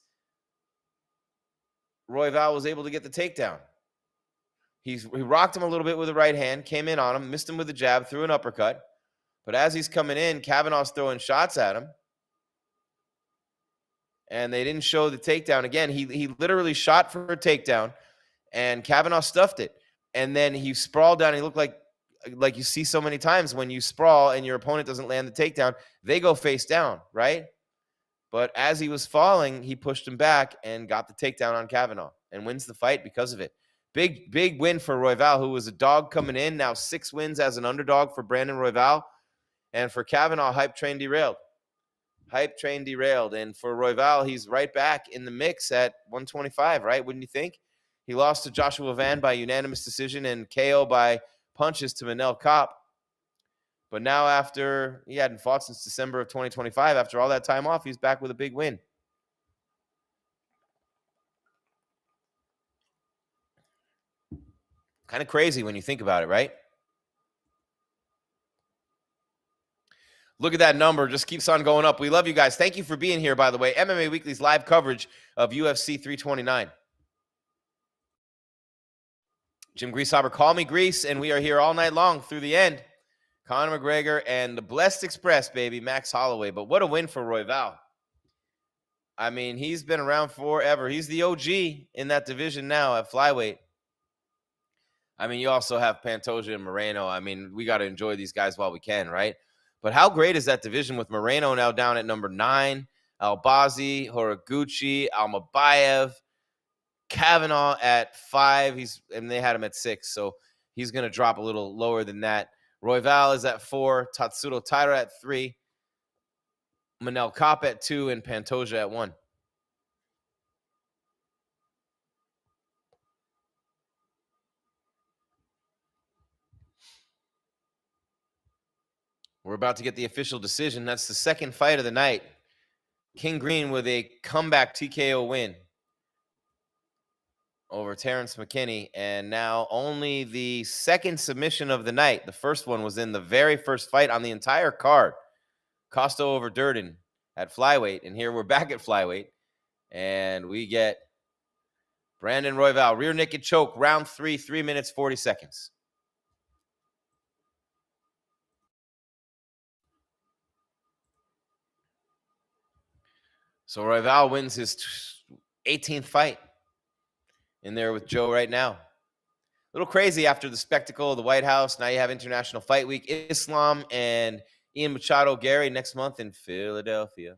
Royval was able to get the takedown. He rocked him a little bit with the right hand, came in on him, missed him with a jab, threw an uppercut. But as he's coming in, Kavanaugh's throwing shots at him. And they didn't show the takedown. Again, he literally shot for a takedown, and Kavanaugh stuffed it. And then he sprawled down. He looked like you see so many times when you sprawl and your opponent doesn't land the takedown, they go face down, right? But as he was falling, he pushed him back and got the takedown on Kavanaugh and wins the fight because of it. Big win for Royval, who was a dog coming in. Now 6 wins as an underdog for Brandon Royval. And for Kavanaugh, hype train derailed. Hype train derailed. And for Royval, he's right back in the mix at 125, right? Wouldn't you think? He lost to Joshua Van by unanimous decision and KO by punches to Manel Kopp. But now after he hadn't fought since December of 2025, after all that time off, he's back with a big win. Kind of crazy when you think about it, right? Look at that number. Just keeps on going up. We love you guys. Thank you for being here, by the way. MMA Weekly's live coverage of UFC 329. Jim Greasehaber, call me Grease, and we are here all night long through the end. Conor McGregor and the Blessed Express, baby, Max Holloway. But what a win for Royval. I mean, he's been around forever. He's the OG in that division now at flyweight. I mean, you also have Pantoja and Moreno. I mean, we got to enjoy these guys while we can, right? But how great is that division with Moreno now down at number 9, Albazi, Horiguchi, Almabayev, Kavanaugh at 5. And they had him at 6, so he's going to drop a little lower than that. Royval is at 4, Tatsuro Taira at 3, Manel Kopp at 2, and Pantoja at 1. We're about to get the official decision. That's the second fight of the night. King Green with a comeback TKO win over Terrence McKinney. And now only the second submission of the night. The first one was in the very first fight on the entire card. Costa over Durden at flyweight. And here we're back at flyweight. And we get Brandon Royval, rear naked choke, round 3, 3 minutes, 40 seconds. So Royval wins his 18th fight in there with Joe right now. A little crazy after the spectacle of the White House. Now you have International Fight Week. Islam and Ian Machado Gary next month in Philadelphia.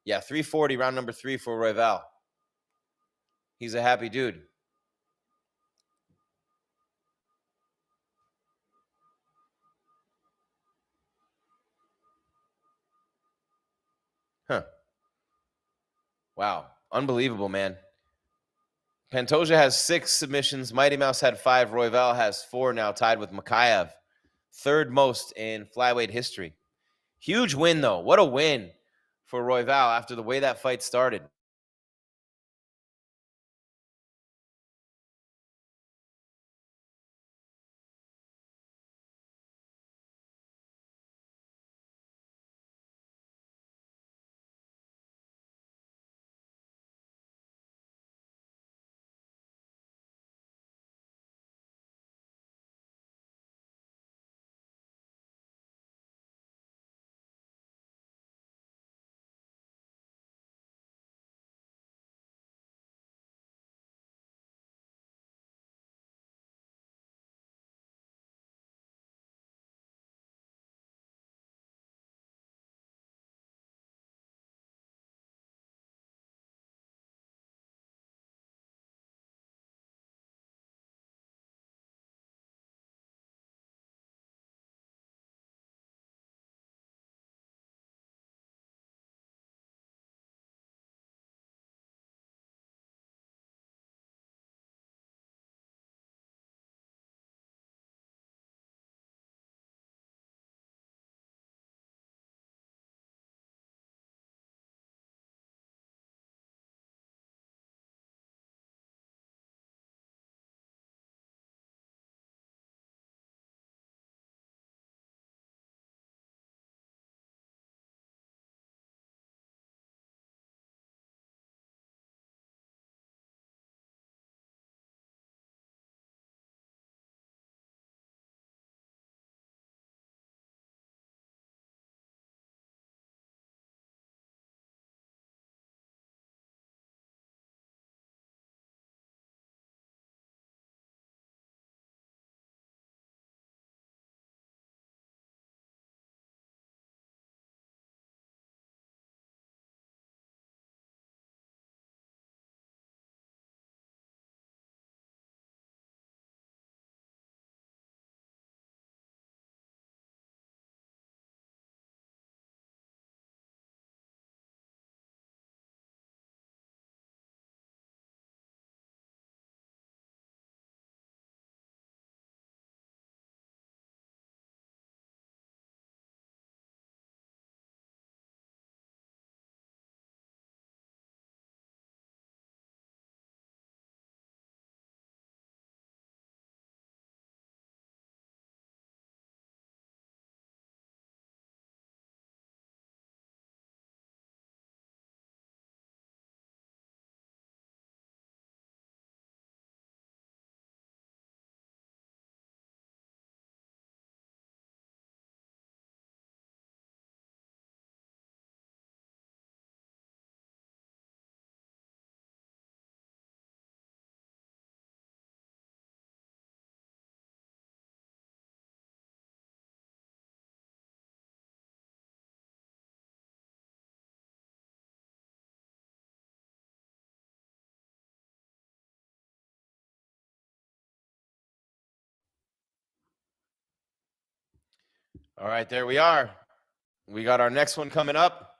Yeah, 340, round number 3 for Royval. He's a happy dude. Huh. Wow. Unbelievable, man. Pantoja has 6 submissions. Mighty Mouse had 5. Royval has 4 now, tied with Makayev. Third most in flyweight history. Huge win, though. What a win for Royval after the way that fight started. All right, there we are. We got our next one coming up.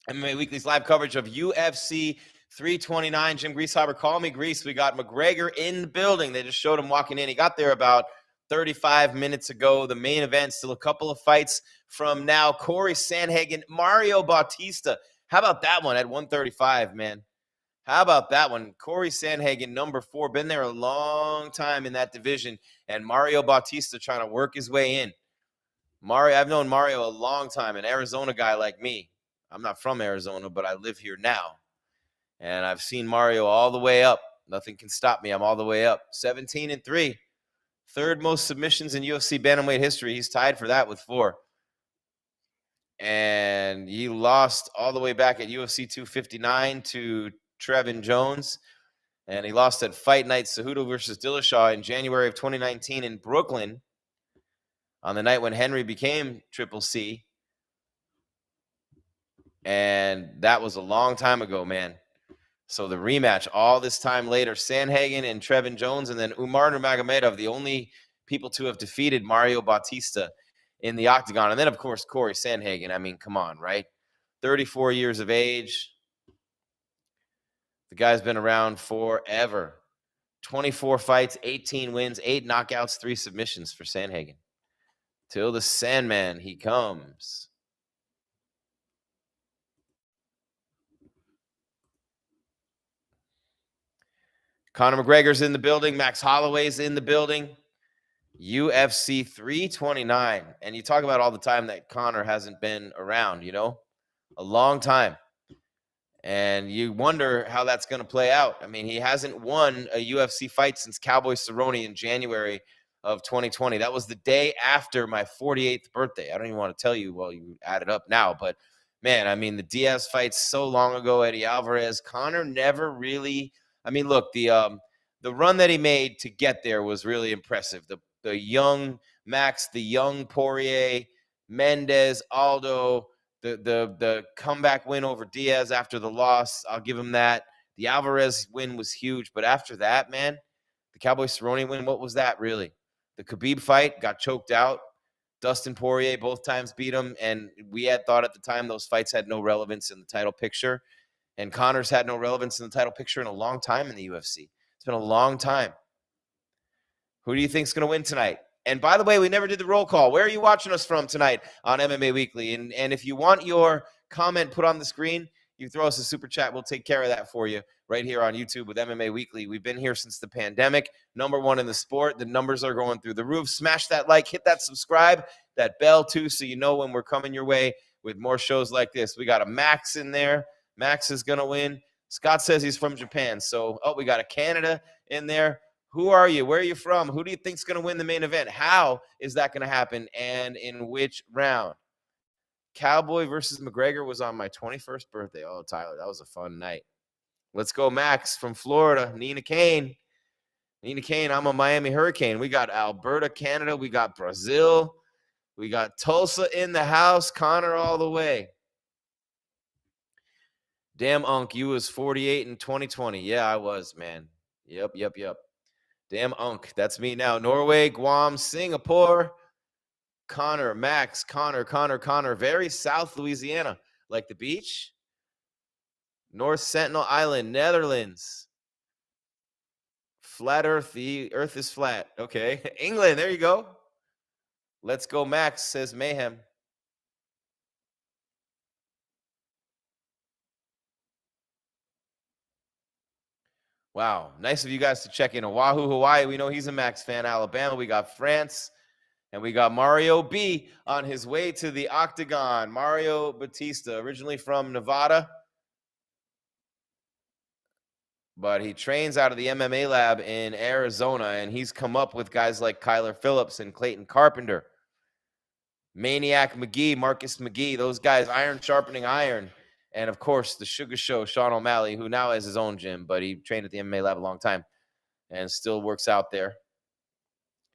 MMA Weekly's live coverage of UFC 329. Jim Greasehaber, call me Grease. We got McGregor in the building. They just showed him walking in. He got there about 35 minutes ago. The main event, still a couple of fights from now. Corey Sandhagen, Mario Bautista. How about that one at 135, man? How about that one? Corey Sandhagen, number 4, been there a long time in that division, and Mario Bautista trying to work his way in. I've known Mario a long time, an Arizona guy like me. I'm not from Arizona, but I live here now. And I've seen Mario all the way up. Nothing can stop me. I'm all the way up. 17-3. Third most submissions in UFC bantamweight history. He's tied for that with 4. And he lost all the way back at UFC 259 to Trevin Jones. And he lost at Fight Night Cejudo versus Dillashaw in January of 2019 in Brooklyn on the night when Henry became Triple C. And that was a long time ago, man. So the rematch all this time later, Sandhagen and Trevin Jones, and then Umar Nurmagomedov, the only people to have defeated Mario Bautista in the octagon. And then, of course, Corey Sandhagen. I mean, come on, right? 34 years of age. The guy's been around forever. 24 fights, 18 wins, 8 knockouts, 3 submissions for Sandhagen. Till the Sandman, he comes. Conor McGregor's in the building. Max Holloway's in the building. UFC 329. And you talk about all the time that Conor hasn't been around, you know, a long time. And you wonder how that's going to play out. I mean, he hasn't won a UFC fight since Cowboy Cerrone in January of 2020. That was the day after my 48th birthday. I don't even want to tell you, well, you add it up now. But, man, I mean, the Diaz fight's so long ago, Eddie Alvarez. Conor never really – I mean, look, the run that he made to get there was really impressive. The young Max, the young Poirier, Mendez, Aldo – the comeback win over Diaz after the loss, I'll give him that. The Alvarez win was huge, but after that, man, the Cowboy Cerrone win, what was that really? The Khabib fight got choked out. Dustin Poirier both times beat him, and we had thought at the time those fights had no relevance in the title picture, and Conor's had no relevance in the title picture in a long time in the UFC. It's been a long time. Who do you think's going to win tonight? And by the way, we never did the roll call. Where are you watching us from tonight on MMA Weekly? And if you want your comment put on the screen, you throw us a super chat. We'll take care of that for you right here on YouTube with MMA Weekly. We've been here since the pandemic. #1 in the sport. The numbers are going through the roof. Smash that like, hit that subscribe, that bell too, so you know when we're coming your way with more shows like this. We got a Max in there. Max is going to win. Scott says he's from Japan. So, we got a Canada in there. Who are you? Where are you from? Who do you think's going to win the main event? How is that going to happen? And in which round? Cowboy versus McGregor was on my 21st birthday. Oh, Tyler, that was a fun night. Let's go, Max from Florida. Nina Kane. Nina Kane, I'm a Miami Hurricane. We got Alberta, Canada. We got Brazil. We got Tulsa in the house. Conor all the way. Damn, Unc, you was 48 in 2020. Yeah, I was, man. Yep. Damn, Unc. That's me now. Norway, Guam, Singapore. Conor, Max, Conor. Very South Louisiana. Like the beach. North Sentinel Island, Netherlands. Flat Earth. The Earth is flat. Okay. England. There you go. Let's go, Max, says Mayhem. Wow. Nice of you guys to check in. Oahu, Hawaii. We know he's a Max fan. Alabama. We got France. And we got Mario B on his way to the octagon. Mario Bautista, originally from Nevada. But he trains out of the MMA lab in Arizona. And he's come up with guys like Kyler Phillips and Clayton Carpenter. Maniac McGee, Marcus McGee. Those guys, iron sharpening iron. And, of course, the Sugar Show, Sean O'Malley, who now has his own gym, but he trained at the MMA lab a long time and still works out there.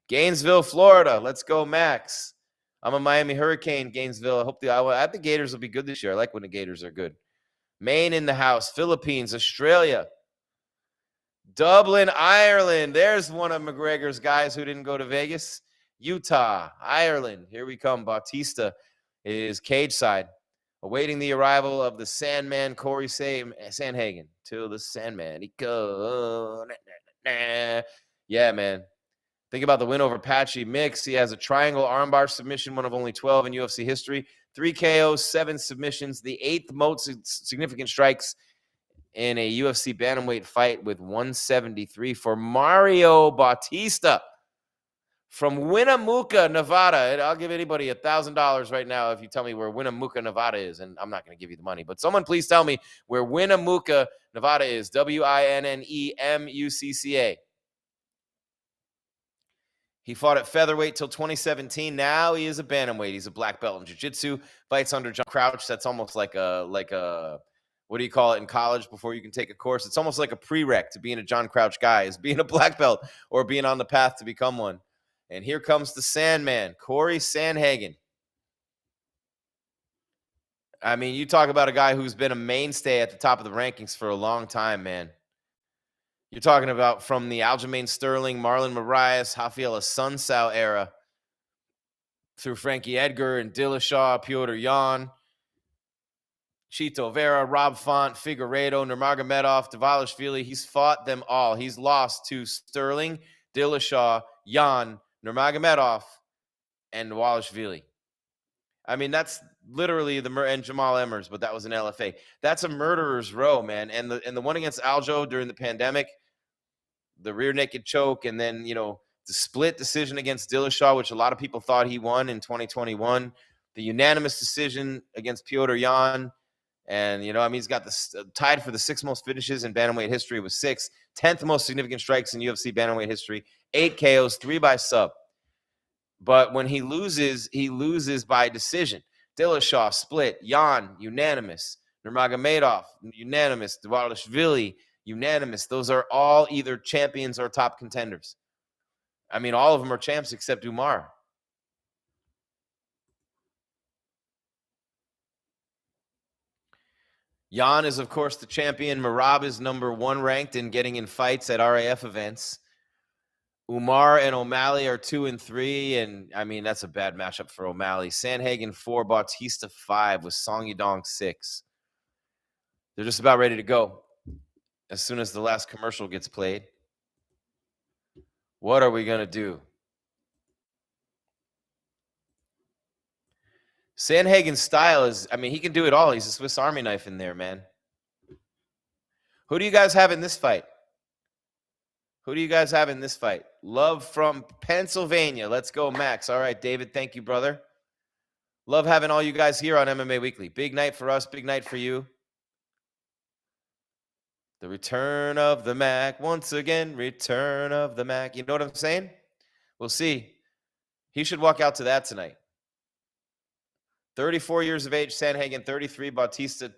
Gainesville, Florida. Let's go, Max. I'm a Miami Hurricane, Gainesville. I hope the Gators will be good this year. I like when the Gators are good. Maine in the house. Philippines, Australia. Dublin, Ireland. There's one of McGregor's guys who didn't go to Vegas. Utah, Ireland. Here we come. Bautista is cage side, awaiting the arrival of the Sandman, Corey Sandhagen. Till the Sandman, he goes. Yeah, man. Think about the win over Patchy Mix. He has a triangle armbar submission, one of only 12 in UFC history. 3 KOs, 7 submissions, the 8th most significant strikes in a UFC bantamweight fight with 173 for Mario Bautista from Winnemucca, Nevada. I'll give anybody $1,000 right now if you tell me where Winnemucca, Nevada is, and I'm not going to give you the money, but someone please tell me where Winnemucca, Nevada is. Winnemucca. He fought at featherweight till 2017. Now he is a bantamweight. He's a black belt in jiu-jitsu. Fights under John Crouch. That's almost like a what do you call it in college before you can take a course? It's almost like a prereq to being a John Crouch guy, is being a black belt or being on the path to become one. And here comes the Sandman, Corey Sandhagen. I mean, you talk about a guy who's been a mainstay at the top of the rankings for a long time, man. You're talking about from the Aljamain Sterling, Marlon Moraes, Rafael Assunção era through Frankie Edgar and Dillashaw, Piotr Jan, Chito Vera, Rob Font, Figueiredo, Nurmagomedov, Dvalishvili. He's fought them all. He's lost to Sterling, Dillashaw, Jan, Nurmagomedov, and Dvalishvili. I mean, that's literally and Jamal Emmers, but that was an LFA. That's a murderer's row, man. And the one against Aljo during the pandemic, the rear naked choke, and then, the split decision against Dillashaw, which a lot of people thought he won in 2021, the unanimous decision against Piotr Jan, and, he's got tied for the 6th most finishes in bantamweight history with 6, 10th most significant strikes in UFC bantamweight history, 8 KOs, 3 by sub. But when he loses by decision. Dillashaw, split. Jan, unanimous. Nurmagomedov, unanimous. Dvalishvili, unanimous. Those are all either champions or top contenders. I mean, all of them are champs except Umar. Jan is, of course, the champion. Merab is number 1 ranked in getting in fights at RAF events. Umar and O'Malley are 2 and 3, and I mean, that's a bad matchup for O'Malley. Sandhagen 4, Bautista 5 with Song Yadong 6. They're just about ready to go as soon as the last commercial gets played. What are we going to do? Sandhagen's style is, I mean, he can do it all. He's a Swiss Army knife in there, man. Who do you guys have in this fight? Love from Pennsylvania. Let's go, Max. All right, David, thank you, brother. Love having all you guys here on MMA Weekly. Big night for us, big night for you. The return of the Mac. Once again, return of the Mac. You know what I'm saying? We'll see. He should walk out to that tonight. 34 years of age, Sandhagen, 33, Bautista,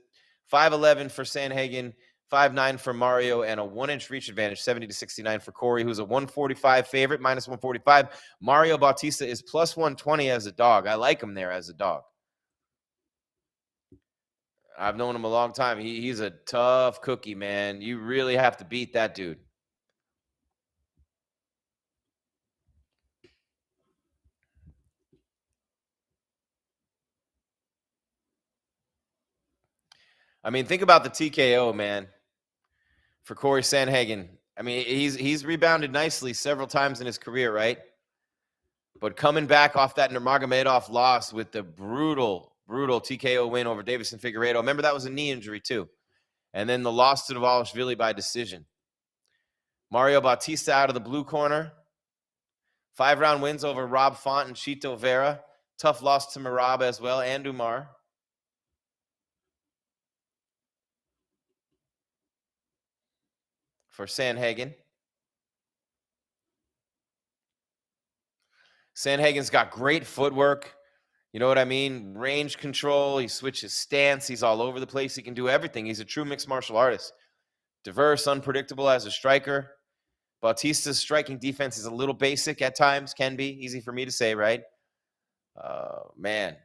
5'11" for Sandhagen, 5'9" for Mario, and a 1-inch reach advantage, 70-69 for Corey, who's a 145 favorite, minus 145. Mario Bautista is plus 120 as a dog. I like him there as a dog. I've known him a long time. He's a tough cookie, man. You really have to beat that dude. I mean, think about the TKO, man, for Corey Sandhagen. I mean, he's rebounded nicely several times in his career, right? But coming back off that Nurmagomedov loss with the brutal TKO win over Davison Figueiredo. Remember, that was a knee injury, too. And then the loss to Dvalishvili by decision. Mario Bautista out of the blue corner. 5-round wins over Rob Font and Chito Vera. Tough loss to Merab as well, and Umar. For Sandhagen. Sandhagen's got great footwork. You know what I mean? Range control. He switches stance. He's all over the place. He can do everything. He's a true mixed martial artist. Diverse, unpredictable as a striker. Bautista's striking defense is a little basic at times. Can be. Easy for me to say, right? Man.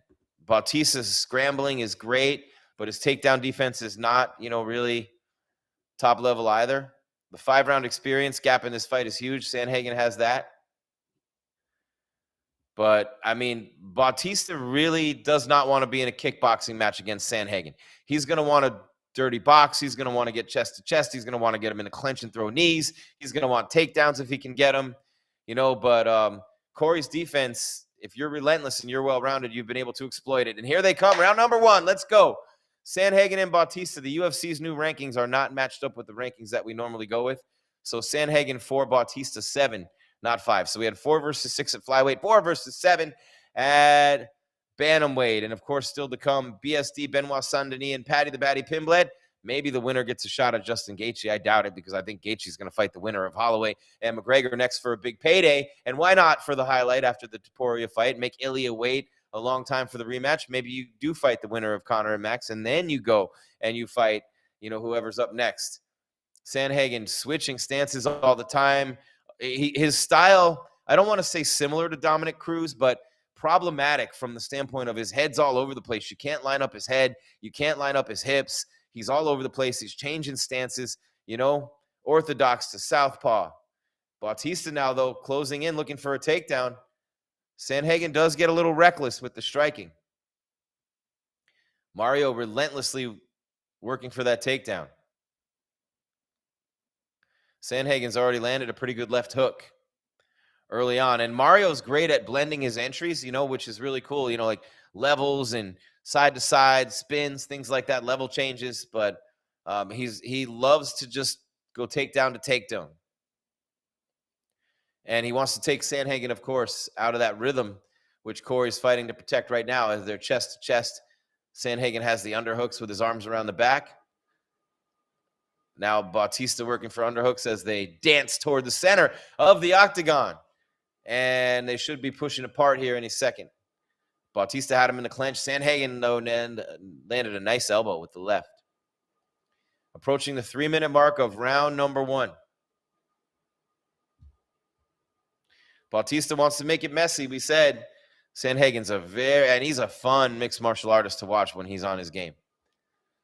Bautista's scrambling is great, but his takedown defense is not, really top level either. The 5-round experience gap in this fight is huge. Sandhagen has that. But, I mean, Bautista really does not want to be in a kickboxing match against Sandhagen. He's going to want to dirty box. He's going to want to get chest to chest. He's going to want to get him in a clinch and throw knees. He's going to want takedowns if he can get them. But Corey's defense, if you're relentless and you're well-rounded, you've been able to exploit it. And here they come. Round number 1. Let's go. Sandhagen and Bautista. The UFC's new rankings are not matched up with the rankings that we normally go with. So Sandhagen 4, Bautista 7. Not 5. So we had 4 versus 6 at flyweight, 4 versus 7 at bantamweight. And, of course, still to come, BSD, Benoit Saint-Denis, and Paddy Pimblett. Maybe the winner gets a shot at Justin Gaethje. I doubt it, because I think Gaethje's going to fight the winner of Holloway and McGregor next for a big payday. And why not for the highlight after the Topuria fight? Make Ilya wait a long time for the rematch. Maybe you do fight the winner of Conor and Max, and then you go and you fight, whoever's up next. Sandhagen switching stances all the time. His style, I don't want to say similar to Dominic Cruz, but problematic from the standpoint of his head's all over the place. You can't line up his head. You can't line up his hips. He's all over the place. He's changing stances, orthodox to southpaw. Bautista now, though, closing in, looking for a takedown. Sandhagen does get a little reckless with the striking. Mario relentlessly working for that takedown. Sandhagen's already landed a pretty good left hook early on. And Mario's great at blending his entries, which is really cool, like levels and side-to-side spins, things like that, level changes. But he loves to just go takedown to takedown. And he wants to take Sandhagen, of course, out of that rhythm, which Corey's fighting to protect right now as they're chest to chest. Sandhagen has the underhooks with his arms around the back. Now Bautista working for underhooks as they dance toward the center of the octagon. And they should be pushing apart here any second. Bautista had him in the clinch. Sandhagen, though, landed a nice elbow with the left. Approaching the 3-minute mark of round number 1. Bautista wants to make it messy. We said Sandhagen's he's a fun mixed martial artist to watch when he's on his game.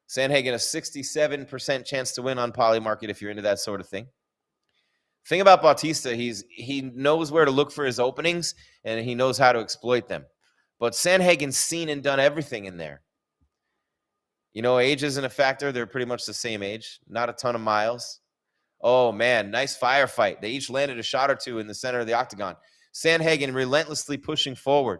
Sandhagen, a 67% chance to win on Polymarket if you're into that sort of thing. Thing about Bautista, he knows where to look for his openings, and he knows how to exploit them. But Sandhagen's seen and done everything in there. Age isn't a factor. They're pretty much the same age. Not a ton of miles. Oh, man, nice firefight. They each landed a shot or two in the center of the octagon. Sandhagen relentlessly pushing forward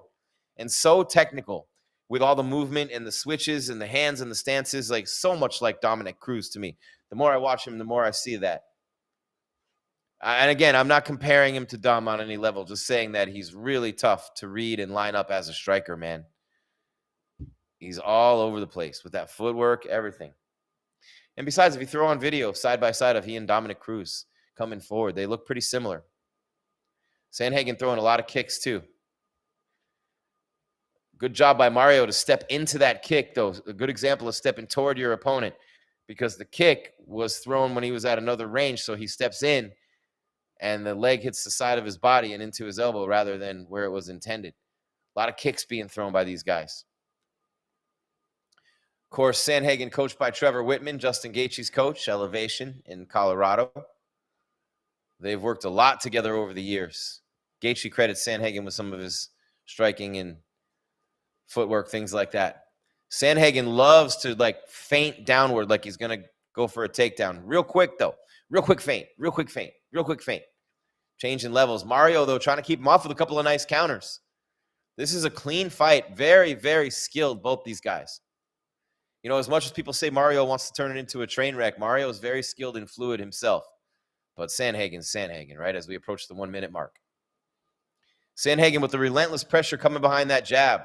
and so technical with all the movement and the switches and the hands and the stances, like so much like Dominic Cruz to me. The more I watch him, the more I see that. And again, I'm not comparing him to Dom on any level, just saying that he's really tough to read and line up as a striker, man. He's all over the place with that footwork, everything. And besides, if you throw on video side by side of he and Dominic Cruz coming forward, they look pretty similar. Sandhagen throwing a lot of kicks too. Good job by Mario to step into that kick, though. A good example of stepping toward your opponent, because the kick was thrown when he was at another range, so he steps in, and the leg hits the side of his body and into his elbow rather than where it was intended. A lot of kicks being thrown by these guys. Of course, Sandhagen coached by Trevor Whitman, Justin Gaethje's coach, Elevation in Colorado. They've worked a lot together over the years. Gaethje credits Sandhagen with some of his striking and footwork, things like that. Sandhagen loves to feint downward like he's going to go for a takedown. Real quick, though. Real quick feint. Real quick feint. Real quick feint. Changing levels. Mario, though, trying to keep him off with a couple of nice counters. This is a clean fight. Very, very skilled, both these guys. As much as people say Mario wants to turn it into a train wreck, Mario is very skilled and fluid himself. But Sandhagen's Sandhagen, right, as we approach the 1-minute mark. Sandhagen with the relentless pressure coming behind that jab.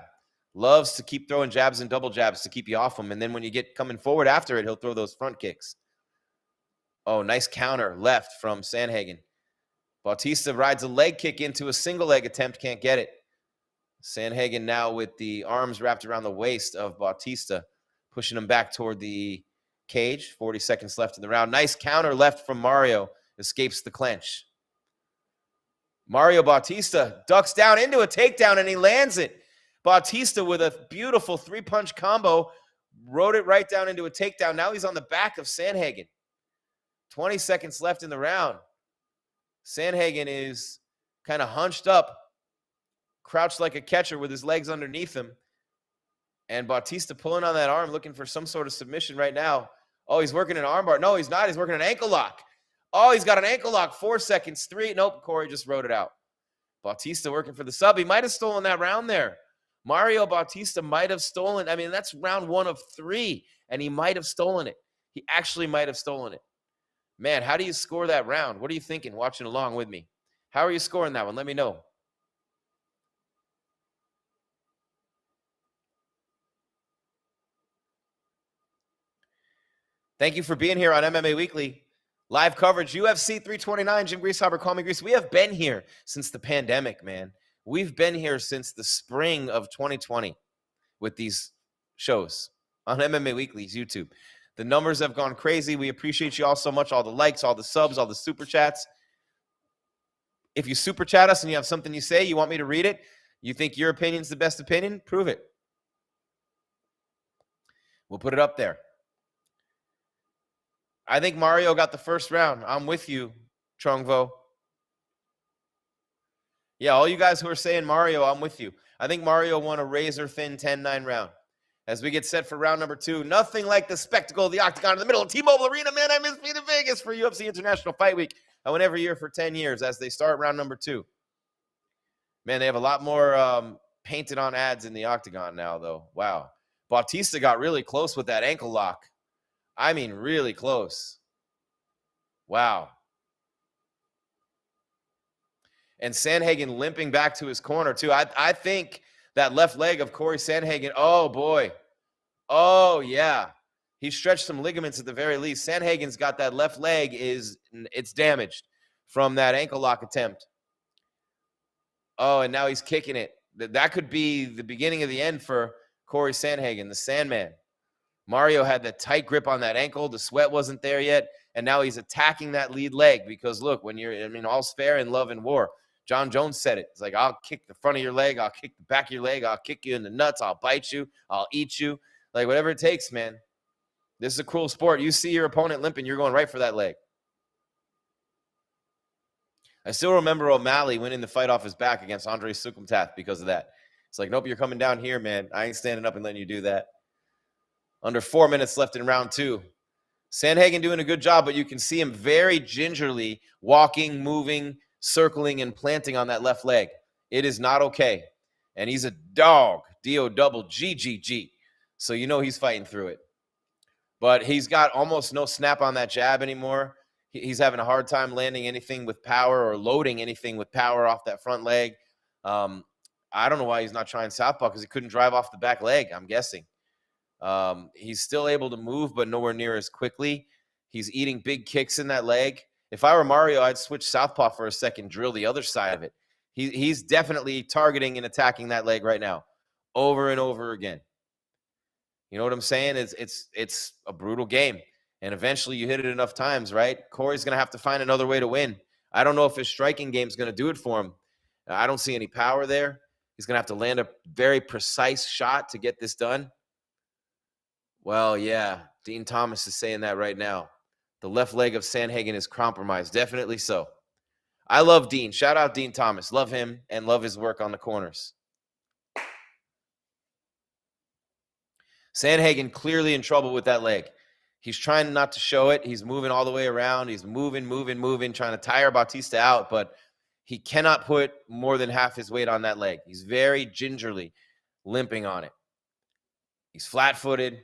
Loves to keep throwing jabs and double jabs to keep you off him. And then when you get coming forward after it, he'll throw those front kicks. Oh, nice counter left from Sandhagen. Bautista rides a leg kick into a single leg attempt. Can't get it. Sandhagen now with the arms wrapped around the waist of Bautista, pushing him back toward the cage. 40 seconds left in the round. Nice counter left from Mario. Escapes the clinch. Mario Bautista ducks down into a takedown, and he lands it. Bautista with a beautiful 3-punch combo, rode it right down into a takedown. Now he's on the back of Sandhagen. 20 seconds left in the round. Sandhagen is kind of hunched up, crouched like a catcher with his legs underneath him. And Bautista pulling on that arm, looking for some sort of submission right now. Oh, he's working an armbar. No, he's not. He's working an ankle lock. Oh, he's got an ankle lock. 4 seconds, 3. Nope, Corey just wrote it out. Bautista working for the sub. He might have stolen that round there. Mario Bautista might have stolen. I mean, that's round 1 of 3, and he might have stolen it. He actually might have stolen it. Man, how do you score that round? What are you thinking watching along with me? How are you scoring that one? Let me know. Thank you for being here on MMA Weekly. Live coverage, UFC 329. Jim Greasehaber, call me Grease. We have been here since the pandemic, man. We've been here since the spring of 2020 with these shows on MMA Weekly's YouTube. The numbers have gone crazy. We appreciate you all so much. All the likes, all the subs, all the super chats. If you super chat us and you have something you say, you want me to read it, you think your opinion's the best opinion, prove it. We'll put it up there. I think Mario got the first round. I'm with you, Trungvo. Yeah, all you guys who are saying Mario, I'm with you. I think Mario won a razor-thin 10-9 round. As we get set for round number 2, nothing like the spectacle of the octagon in the middle of T-Mobile Arena. Man, I miss being in Vegas for UFC International Fight Week. I went every year for 10 years as they start round number 2. Man, they have a lot more painted on ads in the octagon now, though. Wow. Bautista got really close with that ankle lock. I mean, really close. Wow. And Sandhagen limping back to his corner, too. I think that left leg of Corey Sandhagen, oh, boy. Oh, yeah. He stretched some ligaments at the very least. Sandhagen's got that left leg it's damaged from that ankle lock attempt. Oh, and now he's kicking it. That could be the beginning of the end for Corey Sandhagen, the Sandman. Mario had that tight grip on that ankle. The sweat wasn't there yet. And now he's attacking that lead leg because, look, all's fair in love and war. John Jones said it. It's like, I'll kick the front of your leg. I'll kick the back of your leg. I'll kick you in the nuts. I'll bite you. I'll eat you. Like, whatever it takes, man. This is a cruel sport. You see your opponent limping, you're going right for that leg. I still remember O'Malley winning the fight off his back against Andre Sukumtath because of that. It's like, nope, you're coming down here, man. I ain't standing up and letting you do that. Under 4 minutes left in round 2. Sandhagen doing a good job, but you can see him very gingerly walking, moving, circling, and planting on that left leg. It is not okay. And he's a dog, D-O-double-G-G-G. So you know he's fighting through it. But he's got almost no snap on that jab anymore. He's having a hard time landing anything with power or loading anything with power off that front leg. I don't know why he's not trying southpaw because he couldn't drive off the back leg, I'm guessing. He's still able to move, but nowhere near as quickly. He's eating big kicks in that leg. If I were Mario, I'd switch southpaw for a second, drill the other side of it. He's definitely targeting and attacking that leg right now, over and over again. You know what I'm saying? It's a brutal game, and eventually you hit it enough times, right? Corey's going to have to find another way to win. I don't know if his striking game is going to do it for him. I don't see any power there. He's going to have to land a very precise shot to get this done. Well, yeah, Dean Thomas is saying that right now. The left leg of Sandhagen is compromised. Definitely so. I love Dean. Shout out Dean Thomas. Love him and love his work on the corners. Sandhagen clearly in trouble with that leg. He's trying not to show it. He's moving all the way around. He's moving, trying to tire Bautista out, but he cannot put more than half his weight on that leg. He's very gingerly limping on it. He's flat-footed.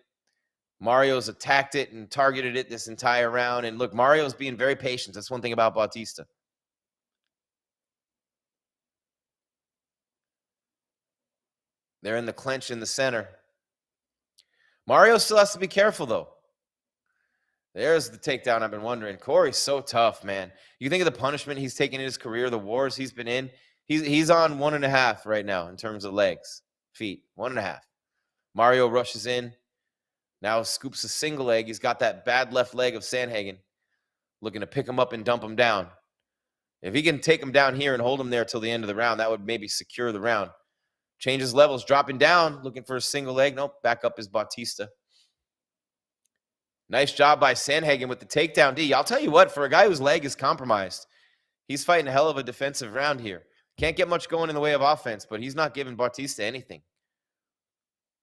Mario's attacked it and targeted it this entire round. And look, Mario's being very patient. That's one thing about Bautista. They're in the clinch in the center. Mario still has to be careful, though. There's the takedown I've been wondering. Corey's so tough, man. You think of the punishment he's taken in his career, the wars he's been in. He's on 1.5 right now in terms of legs, feet, 1.5. Mario rushes in. Now scoops a single leg. He's got that bad left leg of Sandhagen. Looking to pick him up and dump him down. If he can take him down here and hold him there till the end of the round, that would maybe secure the round. Changes levels, dropping down, looking for a single leg. Nope, back up is Bautista. Nice job by Sandhagen with the takedown D. I'll tell you what, for a guy whose leg is compromised, he's fighting a hell of a defensive round here. Can't get much going in the way of offense, but he's not giving Bautista anything.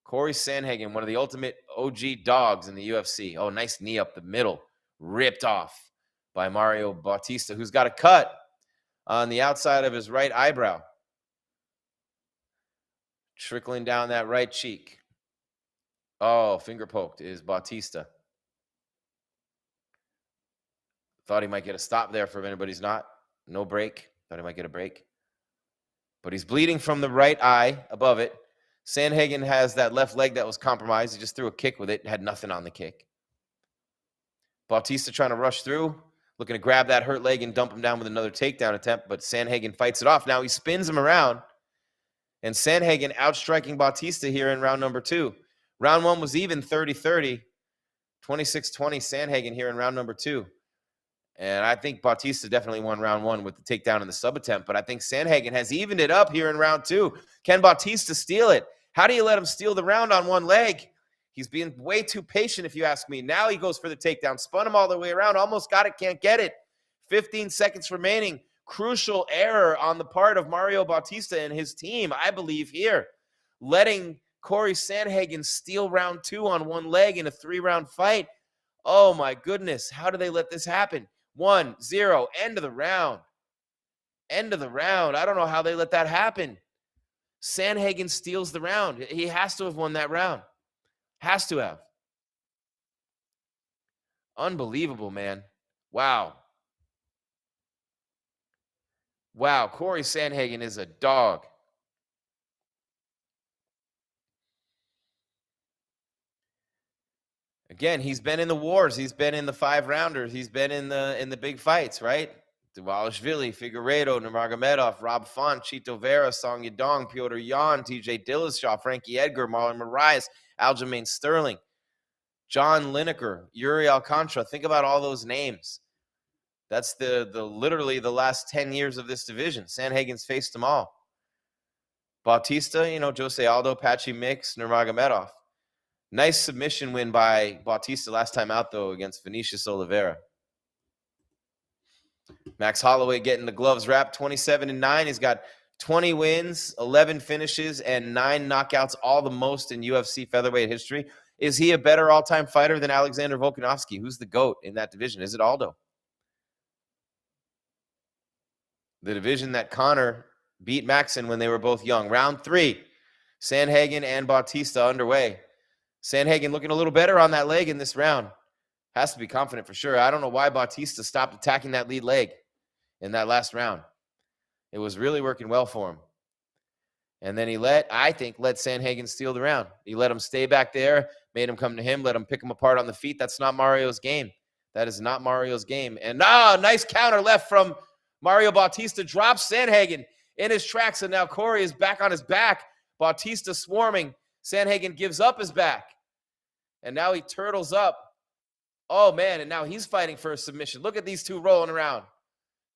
Corey Sandhagen, one of the ultimate OG dogs in the UFC. Oh, nice knee up the middle. Ripped off by Mario Bautista, who's got a cut on the outside of his right eyebrow. Trickling down that right cheek. Oh, finger poked is Bautista. Thought he might get a stop there for a minute, but he's not. No break. Thought he might get a break. But he's bleeding from the right eye above it. Sandhagen has that left leg that was compromised. He just threw a kick with it. Had nothing on the kick. Bautista trying to rush through. Looking to grab that hurt leg and dump him down with another takedown attempt. But Sandhagen fights it off. Now he spins him around. And Sandhagen outstriking Bautista here in round number 2. Round 1 was even 30-30. 26-20 Sandhagen here in round number 2. And I think Bautista definitely won round 1 with the takedown and the sub attempt. But I think Sandhagen has evened it up here in round 2. Can Bautista steal it? How do you let him steal the round on one leg? He's being way too patient, if you ask me. Now he goes for the takedown. Spun him all the way around. Almost got it. Can't get it. 15 seconds remaining. Crucial error on the part of Mario Bautista and his team, I believe, here. Letting Corey Sandhagen steal round 2 on one leg in a 3-round fight. Oh, my goodness. How do they let this happen? 1-0. End of the round. End of the round. I don't know how they let that happen. Sandhagen steals the round. He has to have won that round. Has to have. Unbelievable, man. Wow. Wow. Corey Sandhagen is a dog. Again, he's been in the wars. He's been in the 5-rounders. He's been in the big fights, right? Dvalishvili, Figueiredo, Nurmagomedov, Rob Font, Chito Vera, Song Yadong, Piotr Yan, TJ Dillashaw, Frankie Edgar, Marlon Moraes, Aljamain Sterling, John Lineker, Yuri Alcantara. Think about all those names. That's the literally the last 10 years of this division. Sandhagen's faced them all. Bautista, Jose Aldo, Patchy Mix, Nurmagomedov. Nice submission win by Bautista last time out, though, against Vinicius Oliveira. Max Holloway getting the gloves wrapped, 27-9. He's got 20 wins, 11 finishes, and 9 knockouts, all the most in UFC featherweight history. Is he a better all-time fighter than Alexander Volkanovski? Who's the GOAT in that division? Is it Aldo? The division that Conor beat Max in when they were both young. Round 3, Sandhagen and Bautista underway. Sandhagen looking a little better on that leg in this round. Has to be confident for sure. I don't know why Bautista stopped attacking that lead leg in that last round. It was really working well for him. And then he I think let Sandhagen steal the round. He let him stay back there, made him come to him, let him pick him apart on the feet. That's not Mario's game. That is not Mario's game. And nice counter left from Mario Bautista. Drops Sandhagen in his tracks, and now Corey is back on his back. Bautista swarming. Sandhagen gives up his back. And now he turtles up. Oh, man, and now he's fighting for a submission. Look at these two rolling around.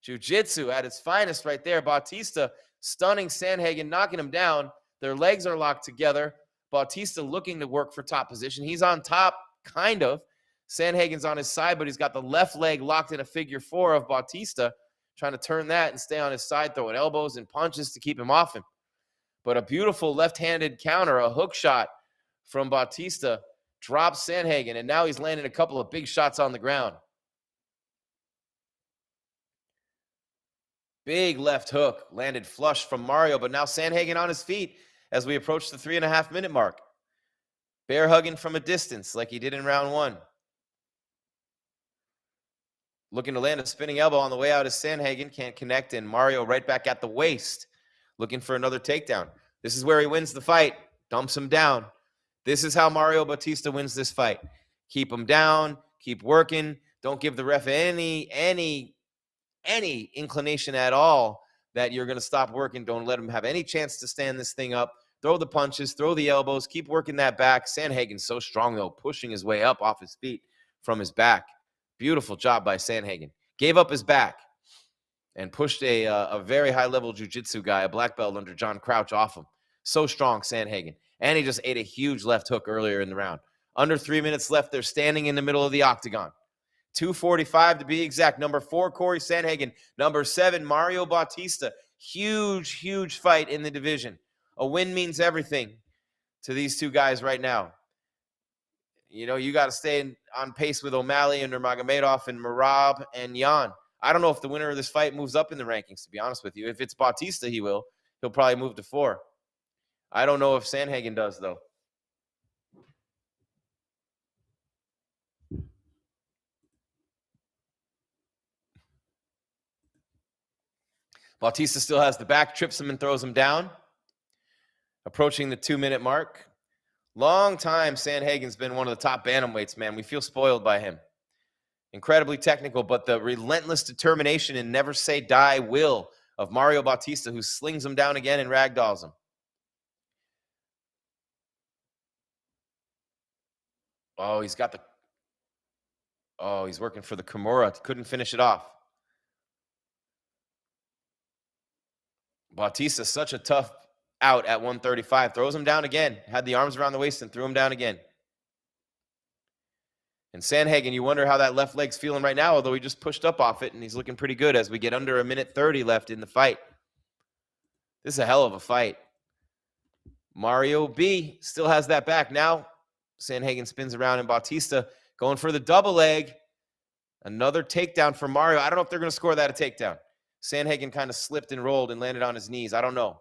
Jiu-jitsu at its finest right there. Bautista stunning Sandhagen, knocking him down. Their legs are locked together. Bautista looking to work for top position. He's on top, kind of. Sandhagen's on his side, but he's got the left leg locked in a figure 4 of Bautista, trying to turn that and stay on his side, throwing elbows and punches to keep him off him. But a beautiful left-handed counter, a hook shot from Bautista, drops Sandhagen, and now he's landing a couple of big shots on the ground. Big left hook landed flush from Mario, but now Sandhagen on his feet as we approach the 3.5-minute mark. Bear hugging from a distance like he did in round 1. Looking to land a spinning elbow on the way out is Sandhagen. Can't connect, and Mario right back at the waist, looking for another takedown. This is where he wins the fight. Dumps him down. This is how Mario Bautista wins this fight. Keep him down. Keep working. Don't give the ref any inclination at all that you're going to stop working. Don't let him have any chance to stand this thing up. Throw the punches. Throw the elbows. Keep working that back. Sandhagen's so strong, though, pushing his way up off his feet from his back. Beautiful job by Sandhagen. Gave up his back and pushed a very high-level jiu-jitsu guy, a black belt under John Crouch, off him. So strong, Sandhagen. And he just ate a huge left hook earlier in the round. Under 3 minutes left. They're standing in the middle of the octagon. 2:45 to be exact. Number 4, Corey Sandhagen. Number 7, Mario Bautista. Huge, huge fight in the division. A win means everything to these two guys right now. You know, you got to stay on pace with O'Malley and Nurmagomedov and Merab and Yan. I don't know if the winner of this fight moves up in the rankings, to be honest with you. If it's Bautista, he will. He'll probably move to 4. I don't know if Sandhagen does, though. Bautista still has the back, trips him and throws him down. Approaching the 2-minute mark. Long time Sandhagen's been one of the top bantamweights, man. We feel spoiled by him. Incredibly technical, but the relentless determination and never say die will of Mario Bautista, who slings him down again and ragdolls him. Oh, he's got the... Oh, he's working for the Kimura. Couldn't finish it off. Bautista, such a tough out at 135. Throws him down again. Had the arms around the waist and threw him down again. And Sandhagen, you wonder how that left leg's feeling right now, although he just pushed up off it, and he's looking pretty good as we get under 1:30 left in the fight. This is a hell of a fight. Mario B still has that back. Now Sandhagen spins around, and Bautista going for the double leg. Another takedown for Mario. I don't know if they're going to score that a takedown. Sandhagen kind of slipped and rolled and landed on his knees. I don't know.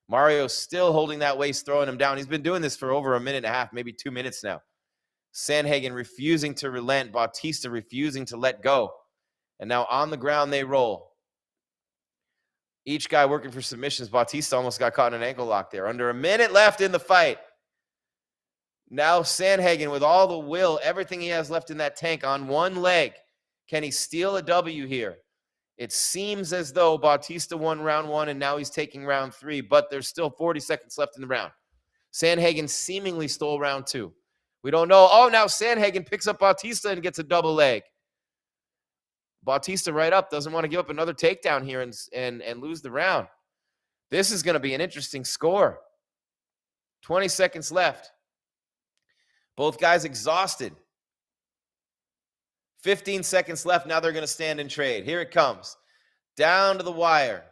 Mario still holding that waist, throwing him down. He's been doing this for over 1.5 minutes, maybe 2 minutes now. Sandhagen refusing to relent. Bautista refusing to let go. And now on the ground they roll. Each guy working for submissions. Bautista almost got caught in an ankle lock there. Under 1 minute left in the fight. Now Sandhagen with all the will, everything he has left in that tank on one leg. Can he steal a W here? It seems as though Bautista won round 1 and now he's taking round 3, but there's still 40 seconds left in the round. Sandhagen seemingly stole round 2. We don't know. Oh, now Sandhagen picks up Bautista and gets a double leg. Bautista right up, doesn't want to give up another takedown here and lose the round. This is going to be an interesting score. 20 seconds left. Both guys exhausted. 15 seconds left. Now they're going to stand and trade. Here it comes. Down to the wire.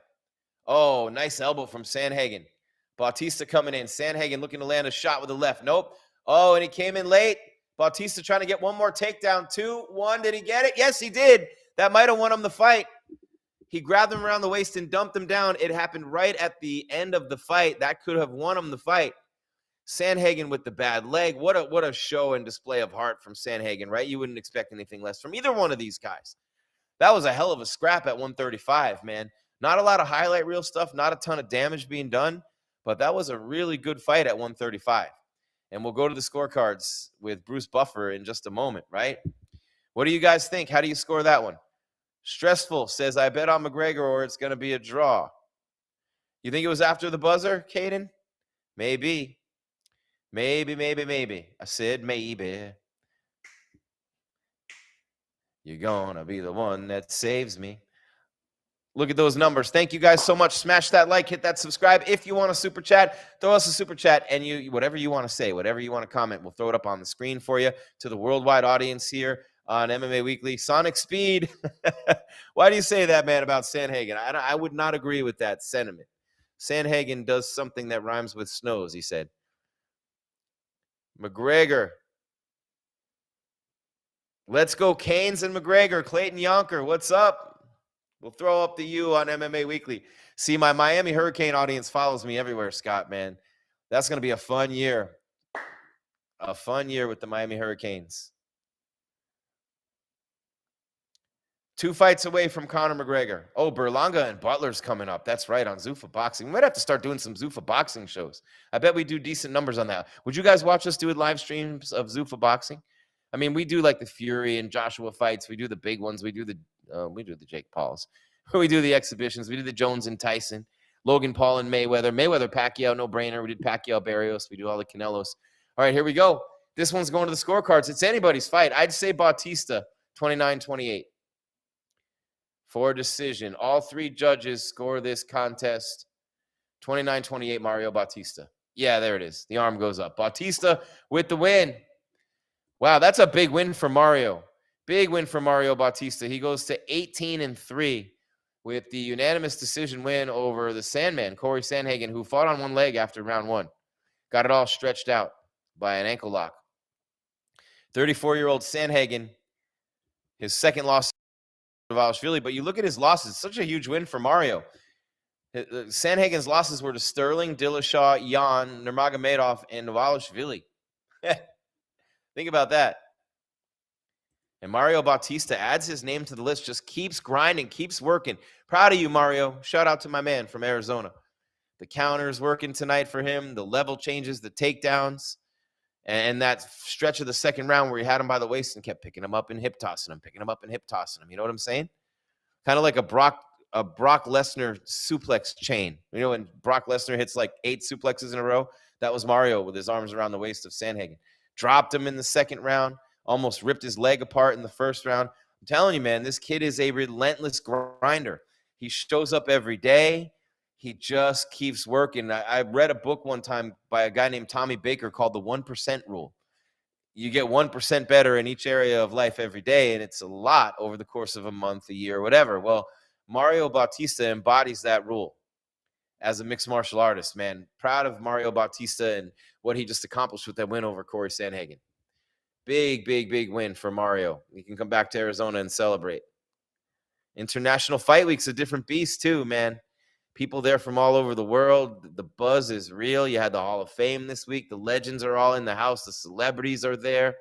Oh, nice elbow from Sandhagen. Bautista coming in. Sandhagen looking to land a shot with the left. Nope. Oh, and he came in late. Bautista trying to get one more takedown. 2, 1. Did he get it? Yes, he did. That might have won him the fight. He grabbed him around the waist and dumped him down. It happened right at the end of the fight. That could have won him the fight. Sandhagen with the bad leg. What a show and display of heart from Sandhagen, right? You wouldn't expect anything less from either one of these guys. That was a hell of a scrap at 135, man. Not a lot of highlight reel stuff, not a ton of damage being done, but that was a really good fight at 135. And we'll go to the scorecards with Bruce Buffer in just a moment, right? What do you guys think? How do you score that one? Stressful says, I bet on McGregor or it's going to be a draw. You think it was after the buzzer, Caden? Maybe. Maybe. I said maybe. You're going to be the one that saves me. Look at those numbers. Thank you guys so much. Smash that like, hit that subscribe. If you want a super chat, throw us a super chat, and you whatever you want to say, whatever you want to comment, we'll throw it up on the screen for you to the worldwide audience here on MMA Weekly. Sonic Speed. Why do you say that, man, about Sandhagen? I would not agree with that sentiment. Sandhagen does something that rhymes with snows, he said. McGregor. Let's go Canes and McGregor. Clayton Yonker, what's up? We'll throw up the U on MMA Weekly. See, my Miami Hurricane audience follows me everywhere, Scott, man. That's going to be a fun year. A fun year with the Miami Hurricanes. 2 fights away from Conor McGregor. Oh, Berlanga and Butler's coming up. That's right, on Zuffa Boxing. We might have to start doing some Zuffa Boxing shows. I bet we do decent numbers on that. Would you guys watch us do live streams of Zuffa Boxing? I mean, we do like the Fury and Joshua fights. We do the big ones. We do the Jake Pauls. We do the exhibitions. We do the Jones and Tyson, Logan Paul and Mayweather. Mayweather, Pacquiao, no brainer. We did Pacquiao, Barrios. We do all the Canelos. All right, here we go. This one's going to the scorecards. It's anybody's fight. I'd say Bautista, 29-28. For decision. All 3 judges score this contest. 29-28, Mario Bautista. Yeah, there it is. The arm goes up. Bautista with the win. Wow, that's a big win for Mario. Big win for Mario Bautista. He goes to 18-3. with the unanimous decision win over the Sandman, Corey Sandhagen, who fought on one leg after round one. Got it all stretched out by an ankle lock. 34-year-old Sandhagen, his second loss to Novalishvili, but you look at his losses, such a huge win for Mario. Sandhagen's losses were to Sterling, Dillashaw, Jan, Nurmagomedov, and Novalishvili. Think about that. And Mario Bautista adds his name to the list, just keeps grinding, keeps working. Proud of you, Mario. Shout out to my man from Arizona. The counter's working tonight for him, the level changes, the takedowns, and that stretch of the second round where he had him by the waist and kept picking him up and hip tossing him, picking him up and hip tossing him. You know what I'm saying? Kind of like a Brock Lesnar suplex chain. You know, when Brock Lesnar hits like 8 suplexes in a row, that was Mario with his arms around the waist of Sandhagen. Dropped him in the second round, almost ripped his leg apart in the first round. I'm telling you, man, this kid is a relentless grinder. He shows up every day. He just keeps working. I read a book one time by a guy named Tommy Baker called the 1% rule. You get 1% better in each area of life every day, and it's a lot over the course of a month, a year, whatever. Well, Mario Bautista embodies that rule as a mixed martial artist, man. Proud of Mario Bautista and what he just accomplished with that win over Corey Sandhagen. Big, big, big win for Mario. He can come back to Arizona and celebrate. International Fight Week's a different beast too, man. People there from all over the world. The buzz is real. You had the Hall of Fame this week. The legends are all in the house. The celebrities are there.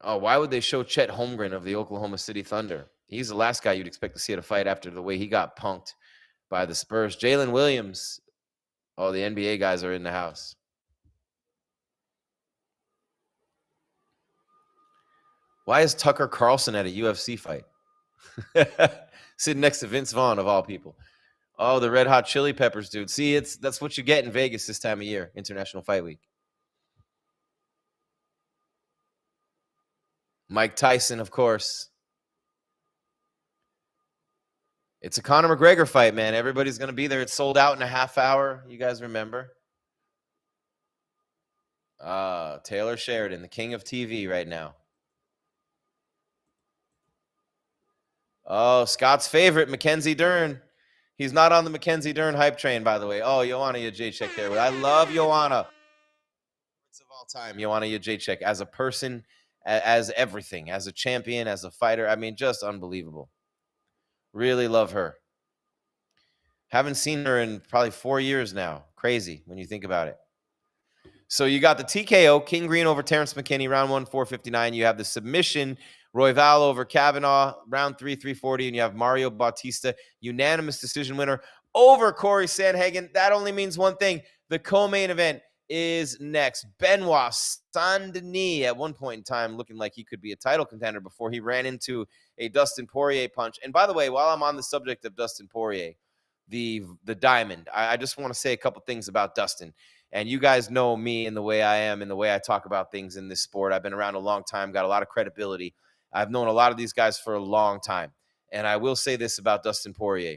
Oh, why would they show Chet Holmgren of the Oklahoma City Thunder? He's the last guy you'd expect to see at a fight after the way he got punked by the Spurs. Jalen Williams. Oh, the NBA guys are in the house. Why is Tucker Carlson at a UFC fight? Sitting next to Vince Vaughn, of all people. Oh, the Red Hot Chili Peppers, dude. See, that's what you get in Vegas this time of year, International Fight Week. Mike Tyson, of course. It's a Conor McGregor fight, man. Everybody's going to be there. It's sold out in a half hour. You guys remember? Taylor Sheridan, the king of TV right now. Oh, Scott's favorite, Mackenzie Dern. He's not on the Mackenzie Dern hype train, by the way. Oh, Joanna Jacek there. I love Joanna. Of all time, Joanna Jacek as a person, as everything, as a champion, as a fighter. I mean, just unbelievable. Really love her. Haven't seen her in probably 4 years now. Crazy when you think about it. So you got the TKO, King Green over Terrence McKinney, round 1, 459. You have the submission, Royval over Kavanaugh, round 3, 340. And you have Mario Bautista, unanimous decision winner over Corey Sandhagen. That only means one thing. The co-main event is next. Benoit Saint-Denis, at one point in time, looking like he could be a title contender before he ran into a Dustin Poirier punch. And by the way, while I'm on the subject of Dustin Poirier, the Diamond, I just want to say a couple things about Dustin. And you guys know me and the way I am and the way I talk about things in this sport. I've been around a long time, got a lot of credibility. I've known a lot of these guys for a long time. And I will say this about Dustin Poirier.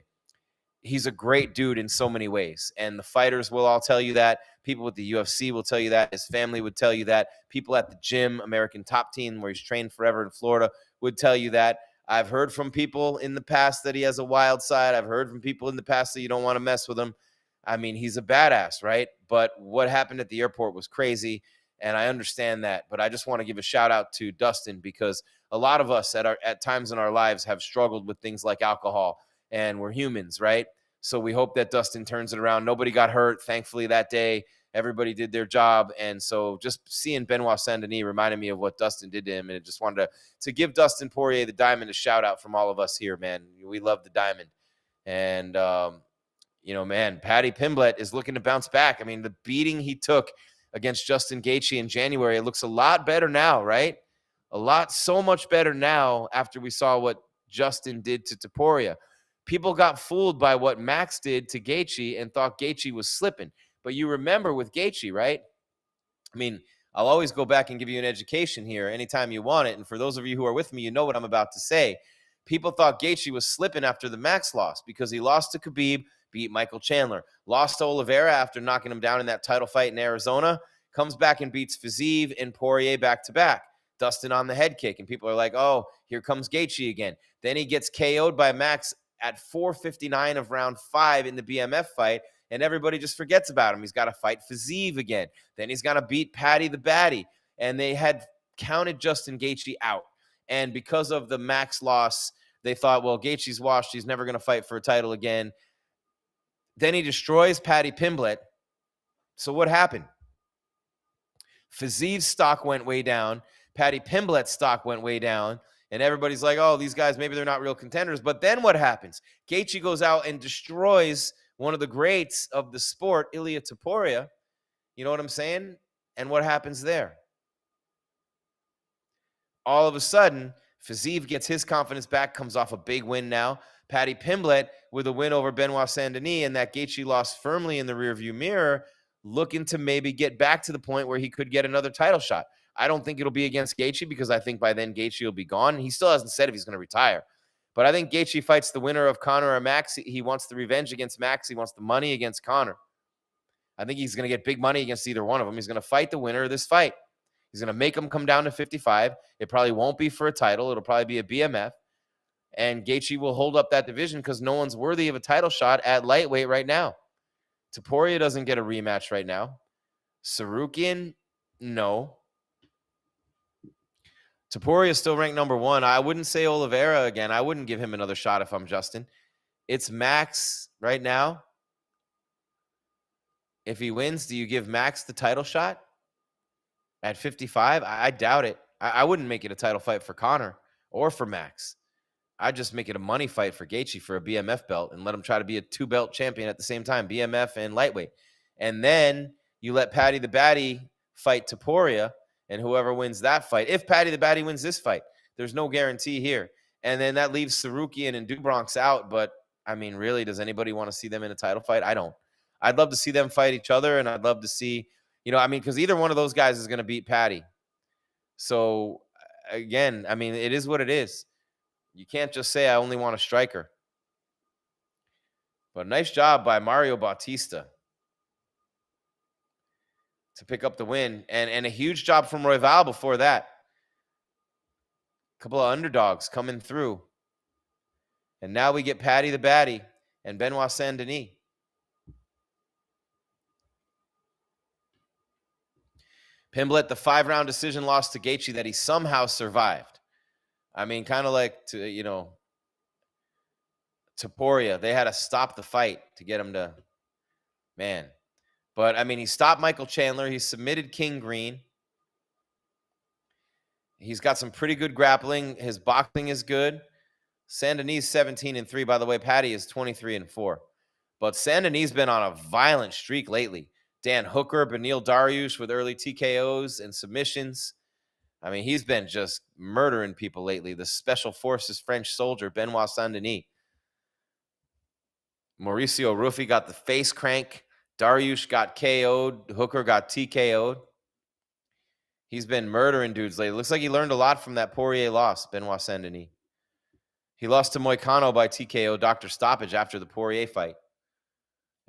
He's a great dude in so many ways. And the fighters will all tell you that. People with the UFC will tell you that. His family would tell you that. People at the gym, American Top Team, where he's trained forever in Florida, would tell you that. I've heard from people in the past that he has a wild side. I've heard from people in the past that you don't want to mess with him. I mean, he's a badass, right? But what happened at the airport was crazy, and I understand that. But I just want to give a shout-out to Dustin because a lot of us at times in our lives have struggled with things like alcohol, and we're humans, right? So we hope that Dustin turns it around. Nobody got hurt, thankfully, that day. Everybody did their job, and so just seeing Benoit Saint-Denis reminded me of what Dustin did to him, and I just wanted to give Dustin Poirier, the Diamond, a shout-out from all of us here, man. We love the Diamond. And, you know, man, Paddy Pimblett is looking to bounce back. I mean, the beating he took against Justin Gaethje in January, it looks a lot better now, right? So much better now after we saw what Justin did to Topuria. People got fooled by what Max did to Gaethje and thought Gaethje was slipping. But you remember with Gaethje, right? I mean, I'll always go back and give you an education here anytime you want it. And for those of you who are with me, you know what I'm about to say. People thought Gaethje was slipping after the Max loss because he lost to Khabib, beat Michael Chandler, lost to Oliveira after knocking him down in that title fight in Arizona, comes back and beats Fiziev and Poirier back-to-back. Dustin on the head kick, and people are like, oh, here comes Gaethje again. Then he gets KO'd by Max at 4:59 of round 5 in the BMF fight, and everybody just forgets about him. He's got to fight Fiziev again. Then he's got to beat Paddy the Baddy, and they had counted Justin Gaethje out. And because of the Max loss, they thought, well, Gaethje's washed. He's never going to fight for a title again. Then he destroys Paddy Pimblett. So what happened? Fiziev's stock went way down. Paddy Pimblett's stock went way down. And everybody's like, oh, these guys, maybe they're not real contenders. But then what happens? Gaethje goes out and destroys one of the greats of the sport, Ilia Topuria. You know what I'm saying? And what happens there? All of a sudden, Fiziev gets his confidence back, comes off a big win now. Paddy Pimblett with a win over Benoit Saint-Denis, and that Gaethje loss firmly in the rearview mirror, looking to maybe get back to the point where he could get another title shot. I don't think it'll be against Gaethje because I think by then Gaethje will be gone. He still hasn't said if he's going to retire. But I think Gaethje fights the winner of Conor or Max. He wants the revenge against Max. He wants the money against Conor. I think he's going to get big money against either one of them. He's going to fight the winner of this fight. He's going to make him come down to 55. It probably won't be for a title. It'll probably be a BMF. And Gaethje will hold up that division because no one's worthy of a title shot at lightweight right now. Topuria doesn't get a rematch right now. Sarukian, no. Topuria is still ranked number 1. I wouldn't say Oliveira again. I wouldn't give him another shot if I'm Justin. It's Max right now. If he wins, do you give Max the title shot at 55? I doubt it. I wouldn't make it a title fight for Conor or for Max. I'd just make it a money fight for Gaethje for a BMF belt and let him try to be a 2-belt champion at the same time, BMF and lightweight. And then you let Paddy the Baddy fight Topuria, and whoever wins that fight, if Paddy the Baddy wins this fight, there's no guarantee here. And then that leaves Sarukian and Dubronx out. But, I mean, really, does anybody want to see them in a title fight? I don't. I'd love to see them fight each other, and I'd love to see, because either one of those guys is going to beat Paddy. So, again, I mean, it is what it is. You can't just say I only want a striker. But nice job by Mario Bautista to pick up the win. And a huge job from Royval before that. A couple of underdogs coming through. And now we get Paddy the Baddy and Benoit Saint-Denis. Pimblett, the 5-round decision loss to Gaethje that he somehow survived. I mean, kind of like, Topuria. They had to stop the fight to get him to, man. But, I mean, he stopped Michael Chandler. He submitted King Green. He's got some pretty good grappling. His boxing is good. Saint-Denis 17-3. By the way, Paddy is 23-4. But Saint-Denis been on a violent streak lately. Dan Hooker, Beneil Dariush with early TKOs and submissions. I mean, he's been just murdering people lately. The Special Forces French soldier, Benoit Saint-Denis. Mauricio Ruffi got the face crank. Dariush got KO'd. Hooker got TKO'd. He's been murdering dudes lately. Looks like he learned a lot from that Poirier loss, Benoit Saint-Denis. He lost to Moicano by TKO, Dr. Stoppage, after the Poirier fight.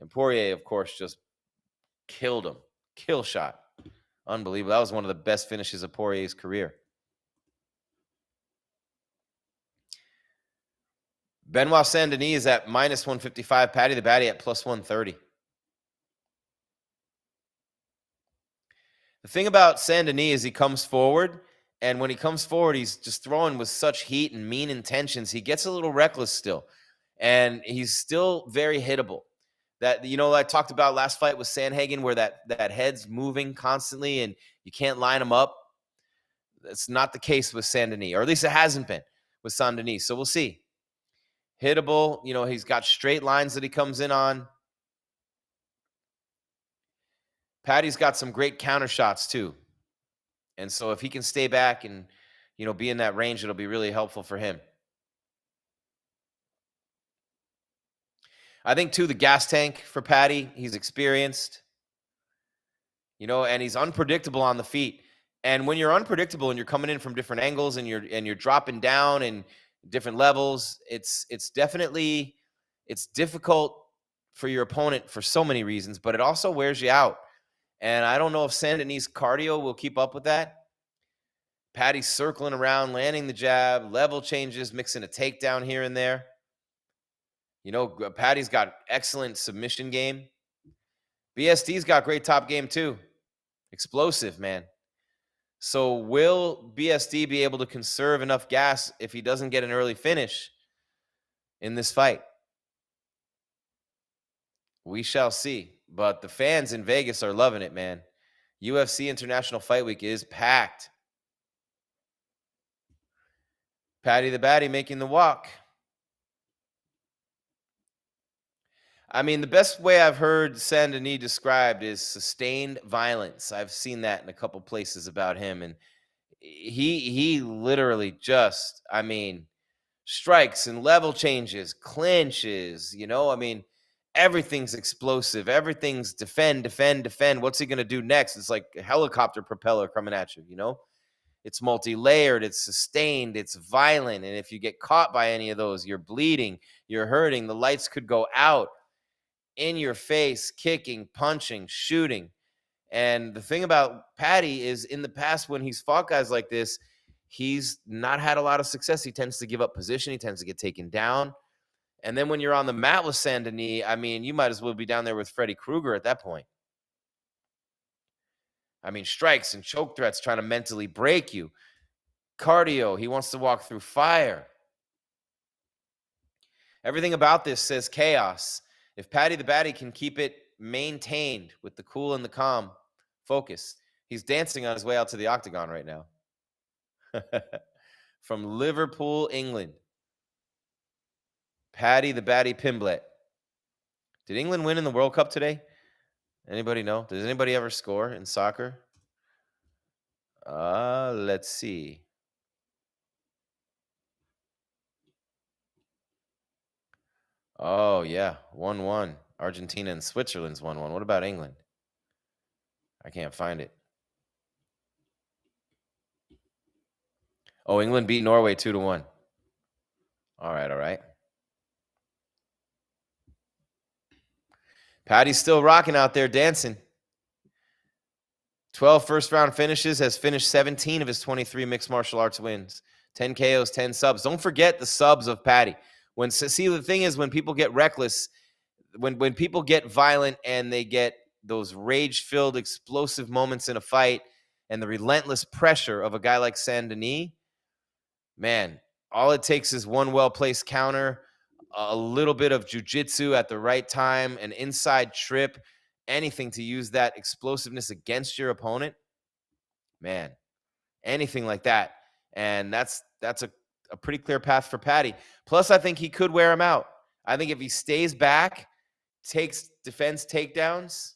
And Poirier, of course, just killed him. Kill shot. Unbelievable. That was one of the best finishes of Poirier's career. Benoit Saint-Denis is at -155. Paddy the Baddy at +130. The thing about Saint-Denis is he comes forward, and when he comes forward, he's just throwing with such heat and mean intentions. He gets a little reckless still, and he's still very hittable. That, I talked about last fight with Sandhagen, where that head's moving constantly and you can't line him up. That's not the case with Saint-Denis, or at least it hasn't been with Saint-Denis. So we'll see. Hittable, he's got straight lines that he comes in on. Paddy's got some great counter shots too. And so if he can stay back and, be in that range, it'll be really helpful for him. I think, too, the gas tank for Paddy, he's experienced, and he's unpredictable on the feet. And when you're unpredictable and you're coming in from different angles and you're dropping down and different levels, it's difficult for your opponent for so many reasons, but it also wears you out. And I don't know if Saint-Denis' cardio will keep up with that. Paddy's circling around, landing the jab, level changes, mixing a takedown here and there. You know, Paddy's got excellent submission game. BSD's got great top game too. Explosive, man. So will BSD be able to conserve enough gas if he doesn't get an early finish in this fight? We shall see. But the fans in Vegas are loving it, man. UFC International Fight Week is packed. Paddy the Baddy making the walk. I mean, the best way I've heard Saint-Denis described is sustained violence. I've seen that in a couple places about him. And he literally just, I mean, strikes and level changes, clinches, you know, I mean, everything's explosive. Everything's defend, defend, defend. What's he going to do next? It's like a helicopter propeller coming at you, you know? It's multi-layered, it's sustained, it's violent. And if you get caught by any of those, you're bleeding, you're hurting, the lights could go out, in your face, kicking, punching, shooting. And the thing about Paddy is in the past when he's fought guys like this, he's not had a lot of success. He tends to give up position. He tends to get taken down. And then when you're on the mat with Saint-Denis, I mean, you might as well be down there with Freddy Krueger at that point. I mean, strikes and choke threats trying to mentally break you. Cardio, he wants to walk through fire. Everything about this says chaos. If Paddy the Baddy can keep it maintained with the cool and the calm focus, he's dancing on his way out to the octagon right now. From Liverpool, England. Paddy the Baddy Pimblett. Did England win in the World Cup today? Anybody know? Does anybody ever score in soccer? Let's see. Oh, yeah. 1-1. Argentina and Switzerland's 1-1. What about England? I can't find it. Oh, England beat Norway 2-1. All right, all right. Paddy's still rocking out there, dancing. 12 first-round finishes, has finished 17 of his 23 mixed martial arts wins. 10 KOs, 10 subs. Don't forget the subs of Paddy. See, the thing is, when people get reckless, when people get violent and they get those rage-filled, explosive moments in a fight and the relentless pressure of a guy like Saint-Denis, man, all it takes is one well-placed counter, a little bit of jiu-jitsu at the right time, an inside trip, anything to use that explosiveness against your opponent. Man, anything like that. And that's a pretty clear path for Paddy. Plus, I think he could wear him out. I think if he stays back, defends takedowns,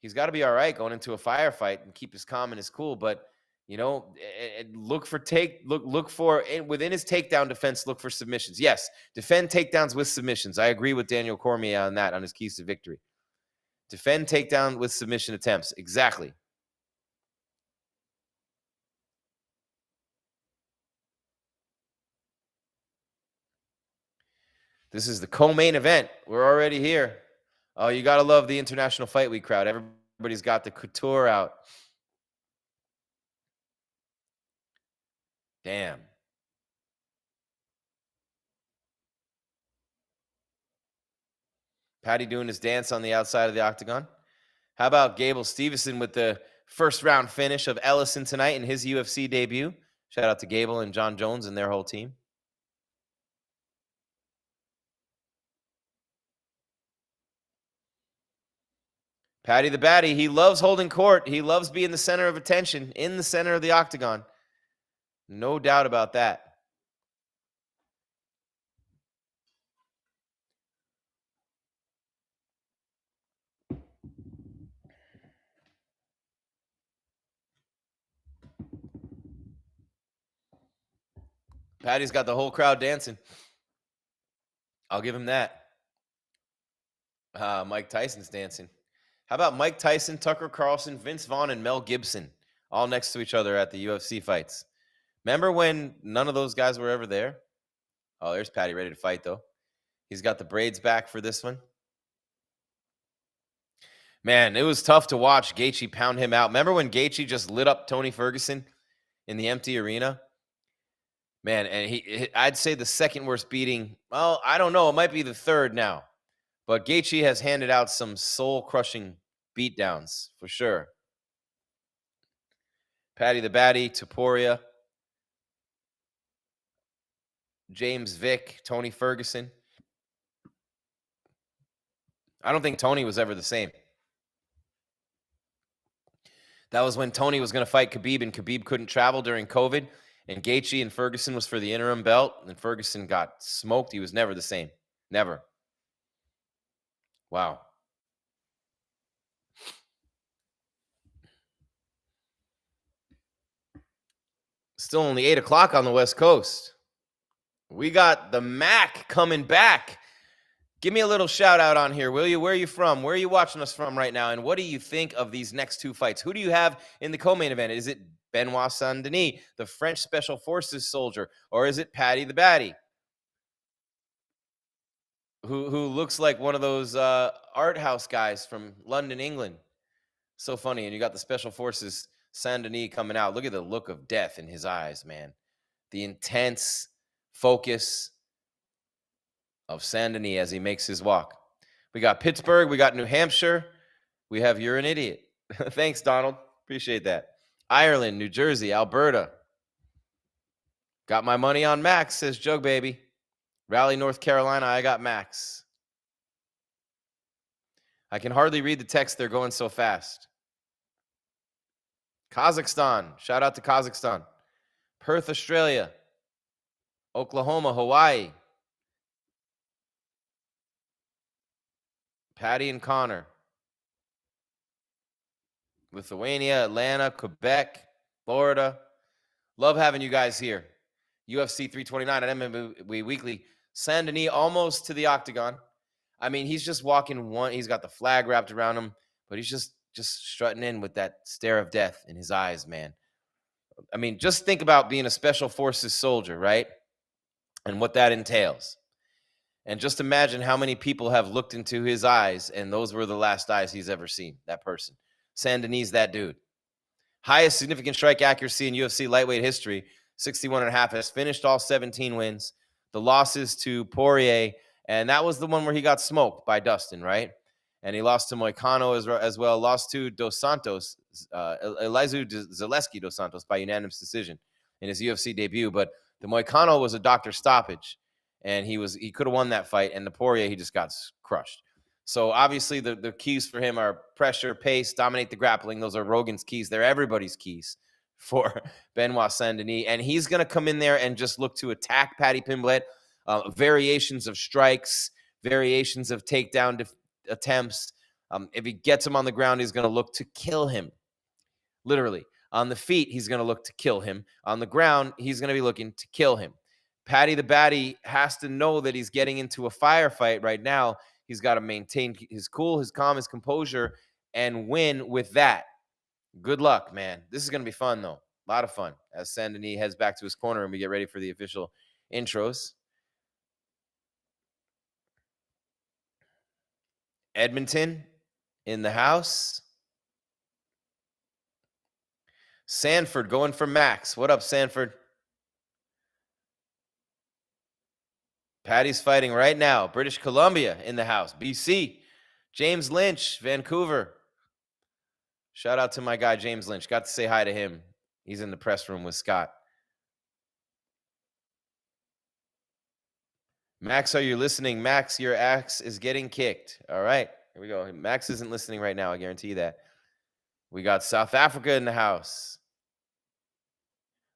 he's got to be all right going into a firefight and keep his calm and his cool. But you know, look for within his takedown defense, look for submissions. Yes, defend takedowns with submissions. I agree with Daniel Cormier on that, on his keys to victory. Defend takedown with submission attempts. Exactly. This is the co-main event. We're already here. Oh, you got to love the International Fight Week crowd. Everybody's got the couture out. Damn. Paddy doing his dance on the outside of the octagon. How about Gable Stevenson with the first round finish of Ellison tonight in his UFC debut? Shout out to Gable and John Jones and their whole team. Paddy the Baddy, he loves holding court. He loves being the center of attention, in the center of the octagon. No doubt about that. Paddy's got the whole crowd dancing. I'll give him that. Mike Tyson's dancing. How about Mike Tyson, Tucker Carlson, Vince Vaughn, and Mel Gibson all next to each other at the UFC fights? Remember when none of those guys were ever there? Oh, there's Paddy ready to fight, though. He's got the braids back for this one. Man, it was tough to watch Gaethje pound him out. Remember when Gaethje just lit up Tony Ferguson in the empty arena. Man, and I'd say the second worst beating. Well, I don't know. It might be the third now. But Gaethje has handed out some soul-crushing beatdowns for sure. Paddy the Baddy, Topuria, James Vick, Tony Ferguson. I don't think Tony was ever the same. That was when Tony was going to fight Khabib, and Khabib couldn't travel during COVID. And Gaethje and Ferguson was for the interim belt, and Ferguson got smoked. He was never the same. Never. Wow. Still only 8 o'clock on the West Coast. We got the Mac coming back. Give me a little shout out on here, will you? Where are you from? Where are you watching us from right now? And what do you think of these next two fights? Who do you have in the co-main event? Is it Benoit Saint-Denis, the French Special Forces soldier, or is it Paddy the Baddy, who looks like one of those art house guys from London, England? So funny. And you got the Special Forces Saint-Denis coming out. Look at the look of death in his eyes, man. The intense focus of Saint-Denis as he makes his walk. We got Pittsburgh. We got New Hampshire. We have You're an Idiot. Thanks, Donald. Appreciate that. Ireland, New Jersey, Alberta. Got my money on Max, says Jug Baby. Raleigh, North Carolina, I got Max. I can hardly read the text. They're going so fast. Kazakhstan. Shout out to Kazakhstan. Perth, Australia. Oklahoma, Hawaii. Paddy and Conor. Lithuania, Atlanta, Quebec, Florida. Love having you guys here. UFC 329 at MMA Weekly. Saint-Denis almost to the octagon. I mean, he's just walking one. He's got the flag wrapped around him, but he's just strutting in with that stare of death in his eyes, man. I mean, just think about being a Special Forces soldier, right? And what that entails. And just imagine how many people have looked into his eyes, and those were the last eyes he's ever seen, that person. Saint-Denis, that dude. Highest significant strike accuracy in UFC lightweight history, 61.5, has finished all 17 wins. The losses to Poirier, and that was the one where he got smoked by Dustin, right? And he lost to Moicano as well, lost to Dos Santos, Elizeu Zaleski Dos Santos by unanimous decision in his UFC debut. But the Moicano was a doctor stoppage, and he could have won that fight. And the Poirier, he just got crushed. So obviously the keys for him are pressure, pace, dominate the grappling. Those are Rogan's keys. They're everybody's keys for Benoit Saint-Denis. And he's going to come in there and just look to attack Paddy Pimblett. Variations of strikes, variations of takedown attempts. If he gets him on the ground, he's going to look to kill him. Literally. On the feet, he's going to look to kill him. On the ground, he's going to be looking to kill him. Paddy the Baddy has to know that he's getting into a firefight right now. He's got to maintain his cool, his calm, his composure, and win with that. Good luck, man. This is going to be fun, though. A lot of fun as Saint-Denis heads back to his corner and we get ready for the official intros. Edmonton in the house. Sanford going for Max. What up, Sanford? Paddy's fighting right now. British Columbia in the house. BC. James Lynch, Vancouver. Shout out to my guy, James Lynch. Got to say hi to him. He's in the press room with Scott. Max, are you listening? Max, your axe is getting kicked. All right, here we go. Max isn't listening right now. I guarantee you that. We got South Africa in the house.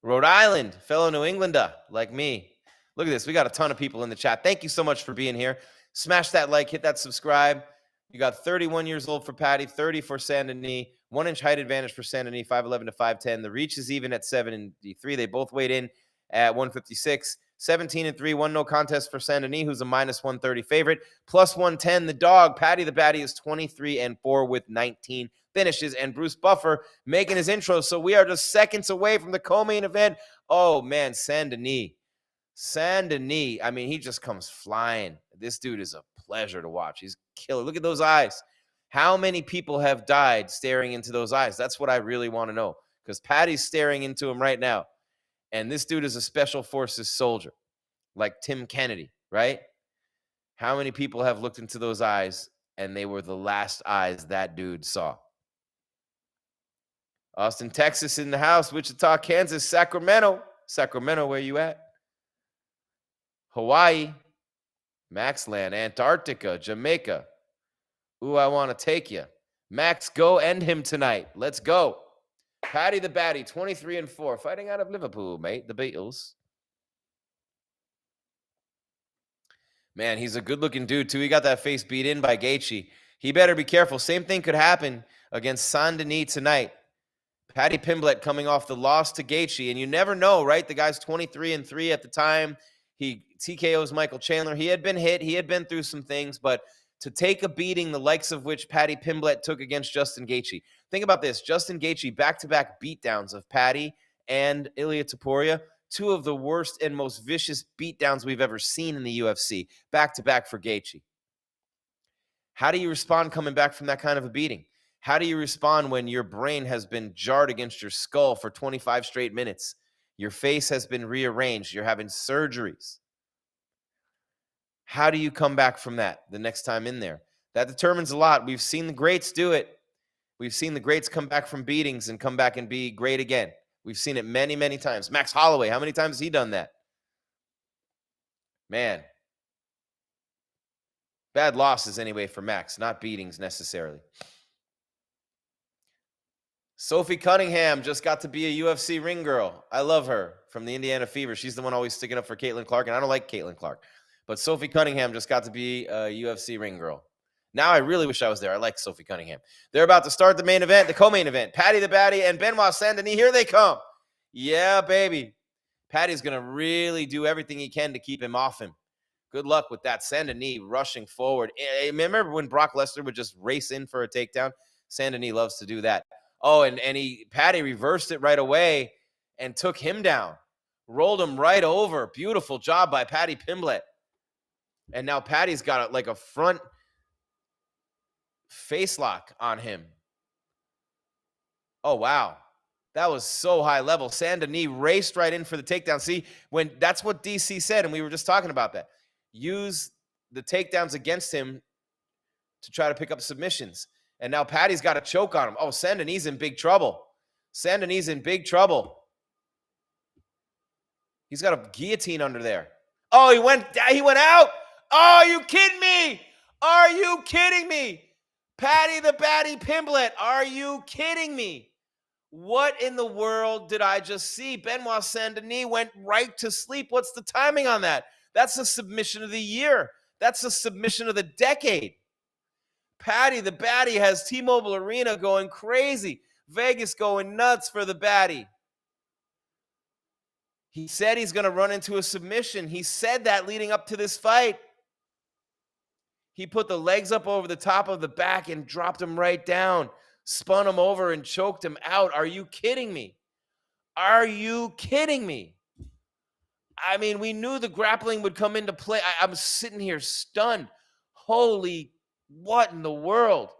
Rhode Island, fellow New Englander like me. Look at this. We got a ton of people in the chat. Thank you so much for being here. Smash that like, hit that subscribe. You got 31 years old for Paddy, 30 for Saint-Denis, 1-inch height advantage for Saint-Denis, 5'11" to 5'10". The reach is even at 73. They both weighed in at 156. 17-3, 1 no contest for Saint-Denis, who's a -130 favorite. Plus 110, the dog, Paddy the Baddy, is 23-4 with 19 finishes. And Bruce Buffer making his intro. So we are just seconds away from the co-main event. Oh, man, Saint-Denis. Saint-Denis, I mean, he just comes flying. This dude is a pleasure to watch. He's killer. Look at those eyes. How many people have died staring into those eyes? That's what I really want to know. because Paddy's staring into him right now. And this dude is a special forces soldier, like Tim Kennedy, right? How many people have looked into those eyes and they were the last eyes that dude saw? Austin, Texas in the house. Wichita, Kansas. Sacramento. Sacramento, where you at? Hawaii. Maxland. Antarctica. Jamaica. Ooh, I want to take you. Max, go end him tonight. Let's go. Paddy the Batty, 23-4. Fighting out of Liverpool, mate. The Beatles. Man, he's a good-looking dude, too. He got that face beat in by Gaethje. He better be careful. Same thing could happen against Saint-Denis tonight. Paddy Pimblett coming off the loss to Gaethje, and you never know, right? The guy's 23-3 at the time. He TKOs Michael Chandler. He had been hit. He had been through some things, but to take a beating the likes of which Paddy Pimblett took against Justin Gaethje. Think about this. Justin Gaethje, back-to-back beatdowns of Paddy and Ilia Topuria. Two of the worst and most vicious beatdowns we've ever seen in the UFC. Back-to-back for Gaethje. How do you respond coming back from that kind of a beating? How do you respond when your brain has been jarred against your skull for 25 straight minutes? Your face has been rearranged. You're having surgeries. How do you come back from that the next time in there? That determines a lot. We've seen the greats do it. We've seen the greats come back from beatings and come back and be great again. We've seen it many, many times. Max Holloway, how many times has he done that? Man. Bad losses anyway for Max, not beatings necessarily. Sophie Cunningham just got to be a UFC ring girl. I love her from the Indiana Fever. She's the one always sticking up for Caitlin Clark, and I don't like Caitlin Clark. But Sophie Cunningham just got to be a UFC ring girl. Now I really wish I was there. I like Sophie Cunningham. They're about to start the main event, the co-main event. Paddy the Batty and Benoit Saint-Denis. Here they come. Yeah, baby. Paddy's going to really do everything he can to keep him off him. Good luck with that. Saint-Denis rushing forward. Remember when Brock Lesnar would just race in for a takedown? Saint-Denis loves to do that. Oh, and Paddy reversed it right away and took him down. Rolled him right over. Beautiful job by Paddy Pimblett. And now Paddy's got like a front face lock on him. Oh, wow. That was so high level. Saint-Denis raced right in for the takedown. See, when that's what DC said, and we were just talking about that. Use the takedowns against him to try to pick up submissions. And now Paddy's got a choke on him. Oh, Saint-Denis in big trouble. Saint-Denis in big trouble. He's got a guillotine under there. Oh, he went out. Oh, are you kidding me? Are you kidding me? Paddy the Batty Pimblett, are you kidding me? What in the world did I just see? Benoit Saint-Denis went right to sleep. What's the timing on that? That's a submission of the year. That's a submission of the decade. Paddy the Batty has T-Mobile Arena going crazy. Vegas going nuts for the Batty. He said he's going to run into a submission. He said that leading up to this fight. He put the legs up over the top of the back and dropped him right down. Spun him over and choked him out. Are you kidding me? Are you kidding me? I mean, we knew the grappling would come into play. I'm sitting here stunned. Holy, what in the world?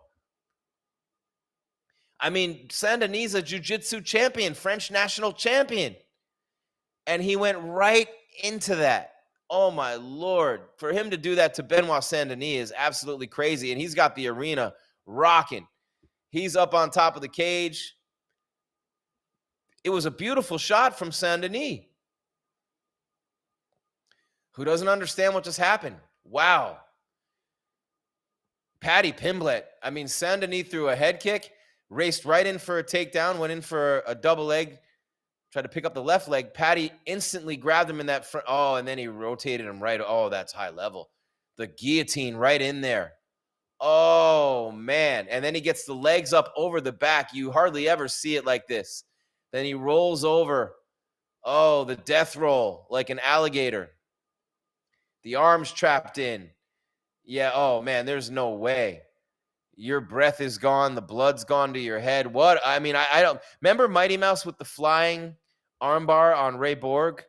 I mean, Saint-Denis, a jiu-jitsu champion, French national champion. And he went right into that. Oh, my Lord. For him to do that to Benoit Saint-Denis is absolutely crazy. And he's got the arena rocking. He's up on top of the cage. It was a beautiful shot from Saint-Denis. Who doesn't understand what just happened? Wow. Paddy Pimblett. I mean, Saint-Denis threw a head kick, raced right in for a takedown, went in for a double leg, tried to pick up the left leg. Paddy instantly grabbed him in that front. Oh, and then he rotated him right. Oh, that's high level. The guillotine right in there. Oh, man. And then he gets the legs up over the back. You hardly ever see it like this. Then he rolls over. Oh, the death roll like an alligator. The arms trapped in. Yeah, oh, man, there's no way. Your breath is gone. The blood's gone to your head. What? I mean, I don't. Remember Mighty Mouse with the flying armbar on Ray Borg?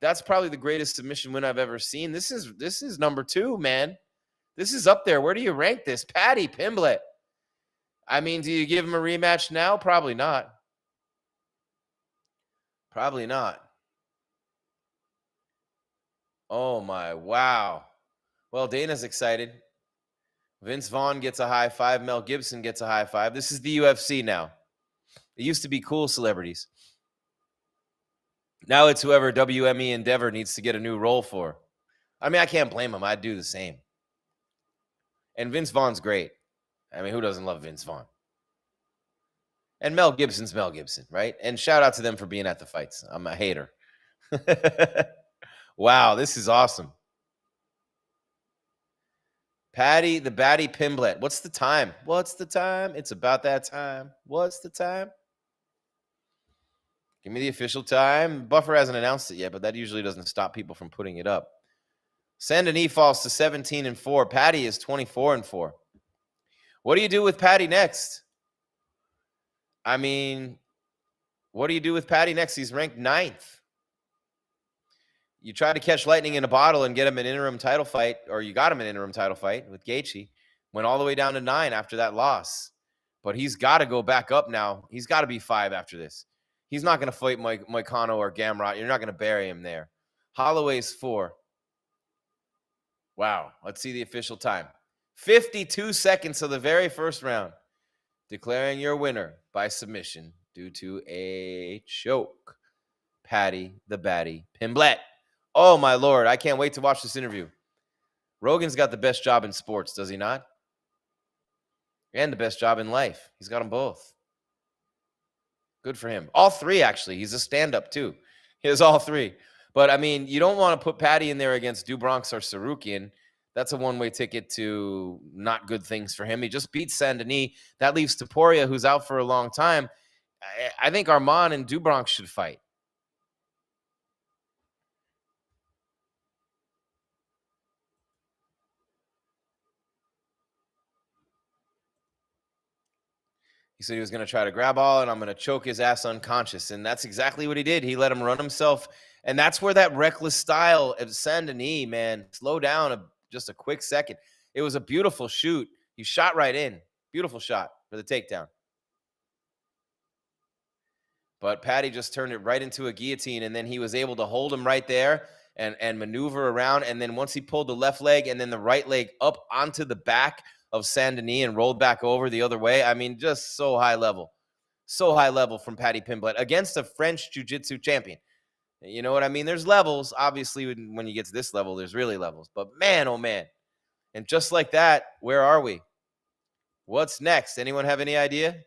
That's probably the greatest submission win I've ever seen. This is number 2, man. This is up there. Where do you rank this? Paddy Pimblett. I mean, do you give him a rematch now? Probably not. Probably not. Oh my, wow. Well, Dana's excited. Vince Vaughn gets a high five. Mel Gibson gets a high five. This is the UFC now. It used to be cool celebrities. Now it's whoever WME Endeavor needs to get a new role for. I mean, I can't blame him. I'd do the same. And Vince Vaughn's great. I mean, who doesn't love Vince Vaughn? And Mel Gibson's Mel Gibson, right? And shout out to them for being at the fights. I'm a hater. Wow, this is awesome. Paddy Pimblett. What's the time? What's the time? It's about that time. What's the time? Give me the official time. Buffer hasn't announced it yet, but that usually doesn't stop people from putting it up. Saint-Denis falls to 17-4. Paddy is 24-4. What do you do with Paddy next? I mean, what do you do with Paddy next? He's ranked 9th. You tried to catch lightning in a bottle and get him an interim title fight, or you got him an interim title fight with Gaethje. Went all the way down to 9 after that loss. But he's got to go back up now. He's got to be 5 after this. He's not going to fight Moicano or Gamrot. You're not going to bury him there. Holloway's 4. Wow. Let's see the official time. 52 seconds of the very first round. Declaring your winner by submission due to a choke. Paddy Pimblett. Oh, my Lord. I can't wait to watch this interview. Rogan's got the best job in sports, does he not? And the best job in life. He's got them both. Good for him. All 3, actually. He's a stand-up, too. He has all 3. But, I mean, you don't want to put Paddy in there against Dubronx or Sarukian. That's a one-way ticket to not good things for him. He just beat Saint-Denis. That leaves Topuria, who's out for a long time. I think Arman and Dubronx should fight. He said he was going to try to grab all, and I'm going to choke his ass unconscious. And that's exactly what he did. He let him run himself. And that's where that reckless style of Saint-Denis, man, slow down just a quick second. It was a beautiful shoot. He shot right in. Beautiful shot for the takedown. But Paddy just turned it right into a guillotine, and then he was able to hold him right there and maneuver around. And then once he pulled the left leg and then the right leg up onto the back of Saint-Denis and rolled back over the other way. I mean, just so high level. So high level from Paddy Pimblett against a French jiu-jitsu champion. You know what I mean? There's levels. Obviously, when you get to this level, there's really levels. But man, oh man. And just like that, where are we? What's next? Anyone have any idea?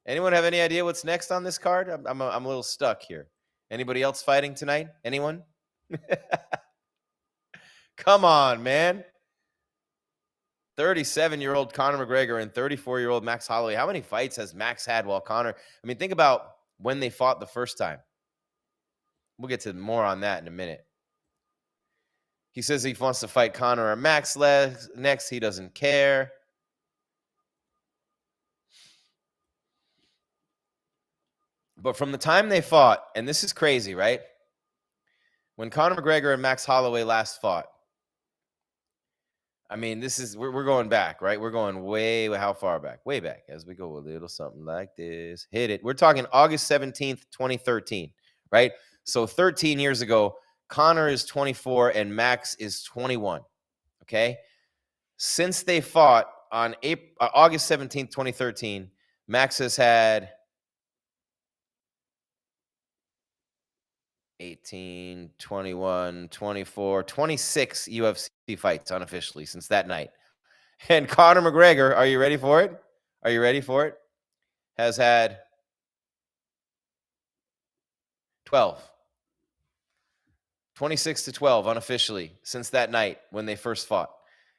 Anyone have any idea what's next on this card? I'm a little stuck here. Anybody else fighting tonight? Anyone? Come on, man. 37-year-old Conor McGregor and 34-year-old Max Holloway. How many fights has Max had while Conor? I mean, think about when they fought the first time. We'll get to more on that in a minute. He says he wants to fight Conor or Max next. He doesn't care. But from the time they fought, and this is crazy, right? When Conor McGregor and Max Holloway last fought, I mean, we're going back, right? We're going how far back? Way back as we go a little something like this. Hit it. We're talking August 17th, 2013, right? So 13 years ago, Conor is 24 and Max is 21, okay? Since they fought on August 17th, 2013, Max has had 18, 21, 24, 26 UFC fights unofficially since that night. And Conor McGregor, are you ready for it? Are you ready for it? Has had 12. 26-12 unofficially since that night when they first fought.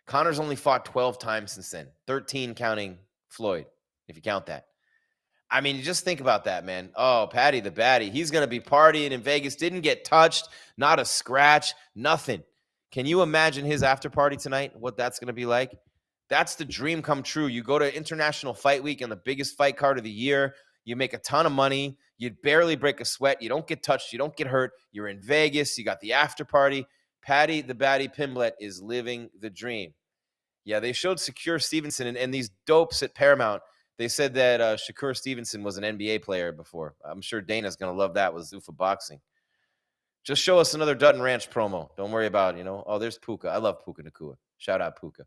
Conor's only fought 12 times since then. 13 counting Floyd, if you count that. I mean, just think about that, man. Oh, Paddy the Baddy. He's going to be partying in Vegas. Didn't get touched. Not a scratch. Nothing. Can you imagine his after party tonight? What that's going to be like? That's the dream come true. You go to International Fight Week and the biggest fight card of the year. You make a ton of money. You barely break a sweat. You don't get touched. You don't get hurt. You're in Vegas. You got the after party. Paddy the Baddy Pimblett is living the dream. Yeah, they showed Secure Stevenson and these dopes at Paramount. They said that Shakur Stevenson was an NBA player before. I'm sure Dana's going to love that with Zuffa Boxing. Just show us another Dutton Ranch promo. Don't worry about, oh, there's Puka. I love Puka Nakua. Shout out Puka.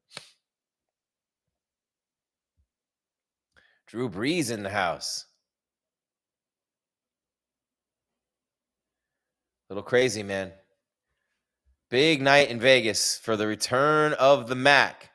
Drew Brees in the house. Little crazy, man. Big night in Vegas for the return of the Mac.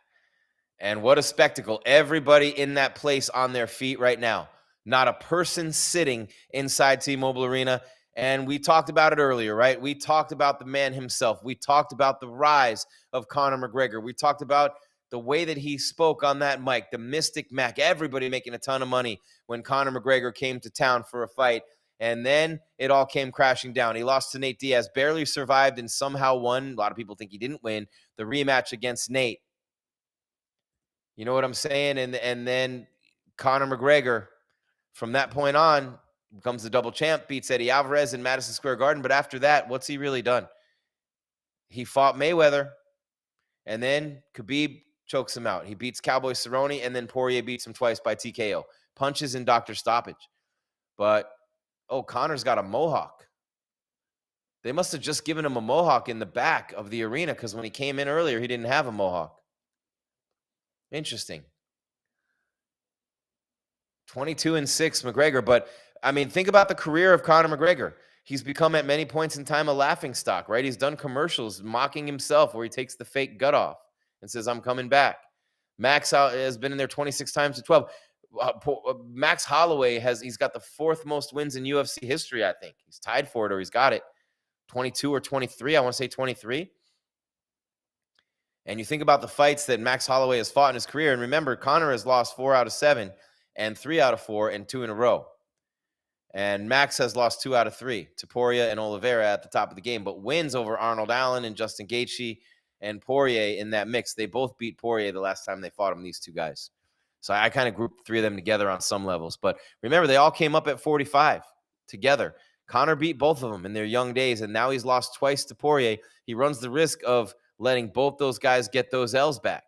And what a spectacle. Everybody in that place on their feet right now. Not a person sitting inside T-Mobile Arena. And we talked about it earlier, right? We talked about the man himself. We talked about the rise of Conor McGregor. We talked about the way that he spoke on that mic, the Mystic Mac, everybody making a ton of money when Conor McGregor came to town for a fight. And then it all came crashing down. He lost to Nate Diaz, barely survived, and somehow won. A lot of people think he didn't win the rematch against Nate. You know what I'm saying? And then Conor McGregor, from that point on, becomes the double champ, beats Eddie Alvarez in Madison Square Garden. But after that, what's he really done? He fought Mayweather, and then Khabib chokes him out. He beats Cowboy Cerrone, and then Poirier beats him twice by TKO. Punches in doctor stoppage. But, Conor's got a mohawk. They must have just given him a mohawk in the back of the arena because when he came in earlier, he didn't have a mohawk. Interesting. 22-6 McGregor. But, I mean, think about the career of Conor McGregor. He's become at many points in time a laughingstock, right? He's done commercials mocking himself where he takes the fake gut off and says, I'm coming back. Max has been in there 26 times to 12. Max Holloway he's got the fourth most wins in UFC history, I think. He's tied for it, or he's got it. 22 or 23. I want to say 23. And you think about the fights that Max Holloway has fought in his career. And remember, Conor has lost 4 out of 7 and 3 out of 4 and 2 in a row. And Max has lost 2 out of 3 to Poirier and Oliveira at the top of the game, but wins over Arnold Allen and Justin Gaethje and Poirier in that mix. They both beat Poirier the last time they fought him, these two guys. So I kind of grouped 3 of them together on some levels. But remember, they all came up at 45 together. Conor beat both of them in their young days, and now he's lost twice to Poirier. He runs the risk of letting both those guys get those L's back.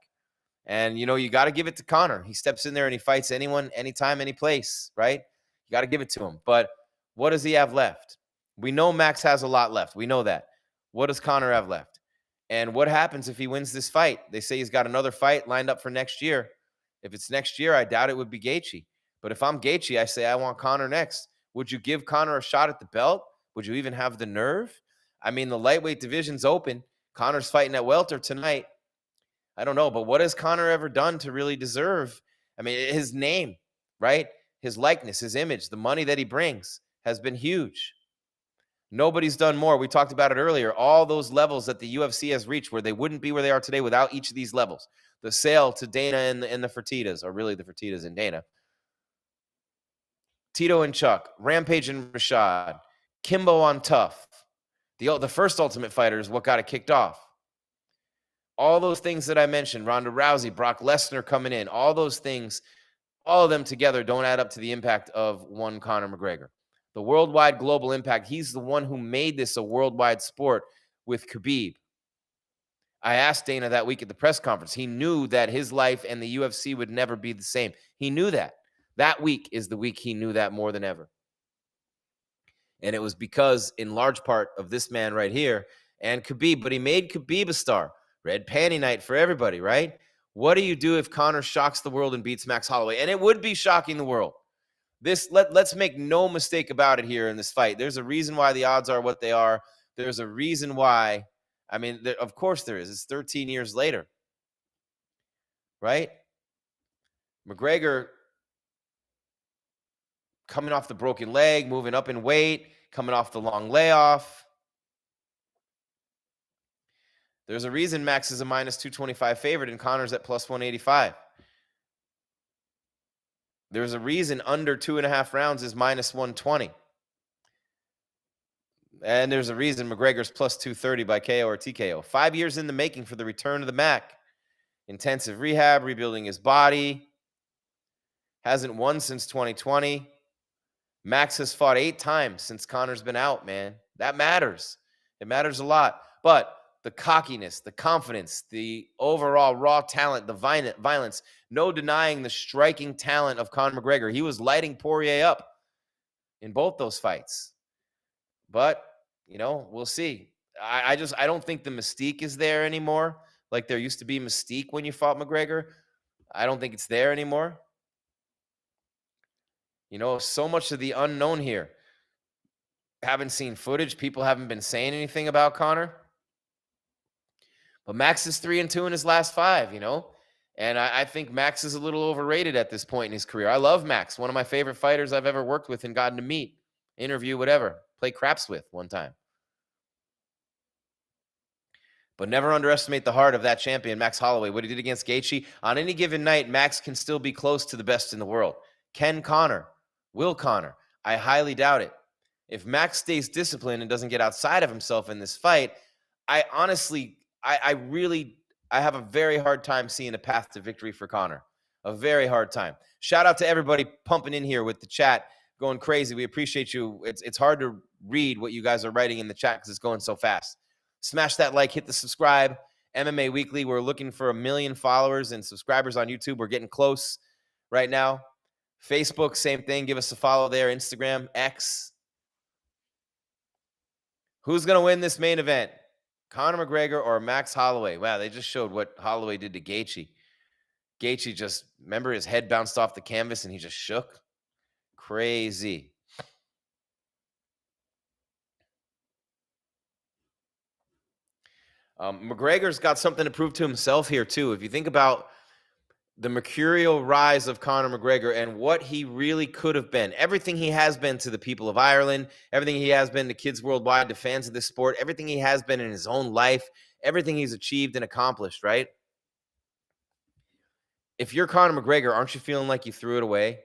And, you got to give it to Conor. He steps in there and he fights anyone, anytime, any place, right? You got to give it to him. But what does he have left? We know Max has a lot left. We know that. What does Conor have left? And what happens if he wins this fight? They say he's got another fight lined up for next year. If it's next year, I doubt it would be Gaethje. But if I'm Gaethje, I say I want Conor next. Would you give Conor a shot at the belt? Would you even have the nerve? I mean, the lightweight division's open. Conor's fighting at welter tonight. I don't know, but what has Conor ever done to really deserve? I mean, his name, right? His likeness, his image, the money that he brings has been huge. Nobody's done more. We talked about it earlier. All those levels that the UFC has reached where they wouldn't be where they are today without each of these levels. The sale to Dana and the Fertittas, or really the Fertittas and Dana. Tito and Chuck, Rampage and Rashad, Kimbo on Tough. The first Ultimate Fighter is what got it kicked off. All those things that I mentioned, Ronda Rousey, Brock Lesnar coming in, all those things, all of them together don't add up to the impact of one Conor McGregor. The worldwide global impact, he's the one who made this a worldwide sport with Khabib. I asked Dana that week at the press conference. He knew that his life and the UFC would never be the same. He knew that. That week is the week he knew that more than ever. And it was because, in large part, of this man right here and Khabib. But he made Khabib a star. Red panty night for everybody, right? What do you do if Conor shocks the world and beats Max Holloway? And it would be shocking the world. Let's make no mistake about it here in this fight. There's a reason why the odds are what they are. There's a reason why. I mean, of course there is. It's 13 years later, right? McGregor coming off the broken leg, moving up in weight, coming off the long layoff. There's a reason Max is a minus 225 favorite and Conor's at plus 185. There's a reason under 2.5 rounds is minus 120. And there's a reason McGregor's plus 230 by KO or TKO. 5 years in the making for the return of the Mac. Intensive rehab, rebuilding his body. Hasn't won since 2020. Max has fought 8 times since Conor's been out, man. That matters. It matters a lot. But the cockiness, the confidence, the overall raw talent, the violence No denying the striking talent of Conor McGregor. He was lighting Poirier up in both those fights. But, we'll see. I don't think the mystique is there anymore. Like there used to be mystique when you fought McGregor. I don't think it's there anymore. So much of the unknown here. Haven't seen footage. People haven't been saying anything about Conor. But Max is 3-2 in his last 5, And I think Max is a little overrated at this point in his career. I love Max, one of my favorite fighters I've ever worked with and gotten to meet, interview, whatever, play craps with one time. But never underestimate the heart of that champion, Max Holloway. What he did against Gaethje. On any given night, Max can still be close to the best in the world. Can Conor? Will Conor? I highly doubt it. If Max stays disciplined and doesn't get outside of himself in this fight, I honestly, I have a very hard time seeing a path to victory for Conor. A very hard time. Shout out to everybody pumping in here with the chat, going crazy. We appreciate you. It's hard to read what you guys are writing in the chat because it's going so fast. Smash that like, hit the subscribe. MMA Weekly, we're looking for 1 million followers and subscribers on YouTube. We're getting close right now. Facebook, same thing. Give us a follow there. Instagram, X. Who's going to win this main event? Conor McGregor or Max Holloway? Wow, they just showed what Holloway did to Gaethje. Gaethje just, remember his head bounced off the canvas and he just shook? Crazy. McGregor's got something to prove to himself here, too. If you think about the mercurial rise of Conor McGregor and what he really could have been, everything he has been to the people of Ireland, everything he has been to kids worldwide, to fans of this sport, everything he has been in his own life, everything he's achieved and accomplished, right? If you're Conor McGregor, aren't you feeling like you threw it away?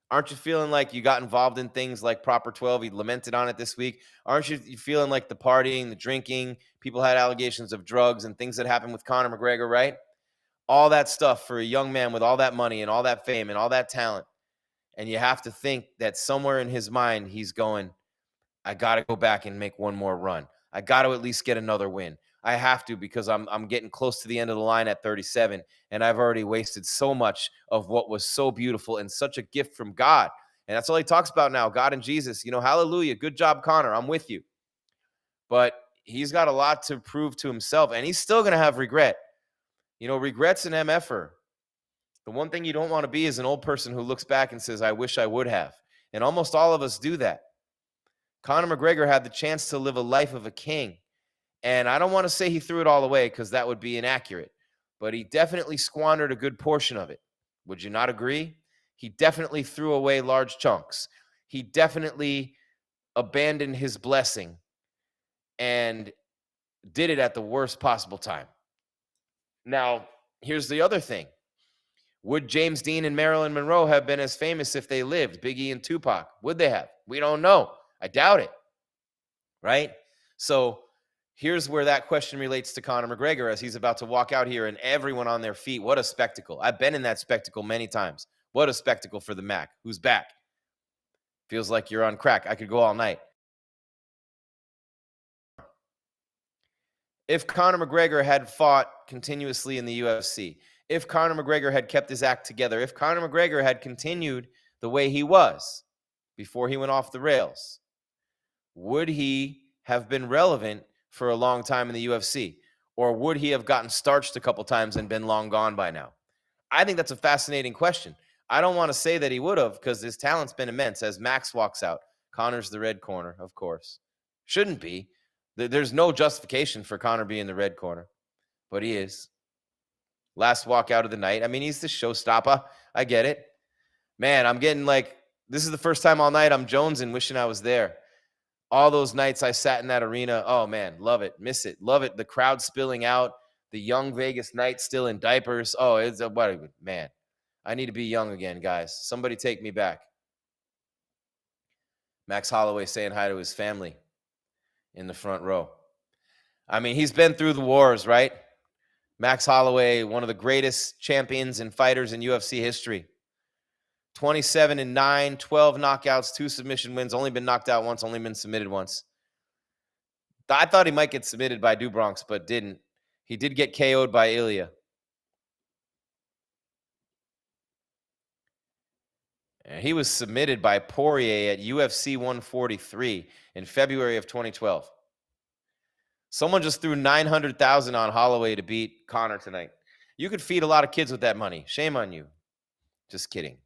Aren't you feeling like you got involved in things like Proper 12? He lamented on it this week. Aren't you feeling like the partying, the drinking, people had allegations of drugs and things that happened with Conor McGregor, right? All that stuff for a young man with all that money and all that fame and all that talent. And you have to think that somewhere in his mind, he's going, I got to go back and make one more run. I got to at least get another win. I have to because I'm getting close to the end of the line at 37, and I've already wasted so much of what was so beautiful and such a gift from God. And that's all he talks about now, God and Jesus. Hallelujah. Good job, Conor. I'm with you. But he's got a lot to prove to himself, and he's still going to have regret. Regret's an MFer. The one thing you don't want to be is an old person who looks back and says, I wish I would have. And almost all of us do that. Conor McGregor had the chance to live a life of a king. And I don't want to say he threw it all away because that would be inaccurate. But he definitely squandered a good portion of it. Would you not agree? He definitely threw away large chunks. He definitely abandoned his blessing and did it at the worst possible time. Now, here's the other thing. Would James Dean and Marilyn Monroe have been as famous if they lived? Biggie and Tupac. Would they have? We don't know. I doubt it. Right? So here's where that question relates to Conor McGregor as he's about to walk out here and everyone on their feet. What a spectacle. I've been in that spectacle many times. What a spectacle for the Mac. Who's back? Feels like you're on crack. I could go all night. If Conor McGregor had fought continuously in the UFC, if Conor McGregor had kept his act together, if Conor McGregor had continued the way he was before he went off the rails, would he have been relevant for a long time in the UFC? Or would he have gotten starched a couple times and been long gone by now? I think that's a fascinating question. I don't want to say that he would have because his talent's been immense. As Max walks out, Conor's the red corner, of course. Shouldn't be. There's no justification for Conor being the red corner, but he is. Last walkout of the night. I mean, he's the showstopper. I get it. Man, I'm getting like, this is the first time all night I'm jonesing, wishing I was there. All those nights I sat in that arena. Oh, man, love it. Miss it. Love it. The crowd spilling out. The young Vegas Knights still in diapers. Oh, it's a man. I need to be young again, guys. Somebody take me back. Max Holloway saying hi to his family in the front row. I mean, he's been through the wars, right? Max Holloway, one of the greatest champions and fighters in UFC history. 27-9, 12 knockouts, 2 submission wins, only been knocked out once, only been submitted once. I thought he might get submitted by Dubronx, but didn't. He did get KO'd by Ilya. And he was submitted by Poirier at UFC 143 in February of 2012. Someone just threw $900,000 on Holloway to beat Conor tonight. You could feed a lot of kids with that money. Shame on you. Just kidding.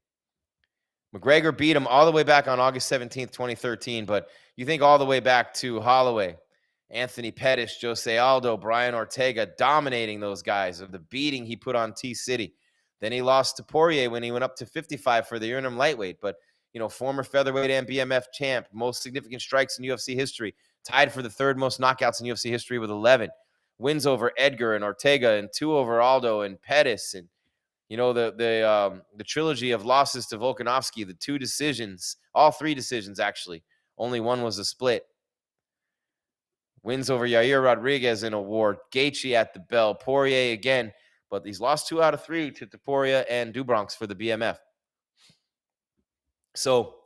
McGregor beat him all the way back on August 17th, 2013. But you think all the way back to Holloway, Anthony Pettis, Jose Aldo, Brian Ortega, dominating those guys of the beating he put on T-City. Then he lost to Poirier when he went up to 55 for the interim lightweight. But, former featherweight and BMF champ, most significant strikes in UFC history, tied for the third most knockouts in UFC history with 11. Wins over Edgar and Ortega and 2 over Aldo and Pettis. And, the trilogy of losses to Volkanovski, the 2 decisions, all 3 decisions, actually. Only one was a split. Wins over Yair Rodriguez in a war. Gaethje at the bell. Poirier again. But he's lost 2 out of 3 to Topuria and Dubronx for the BMF. So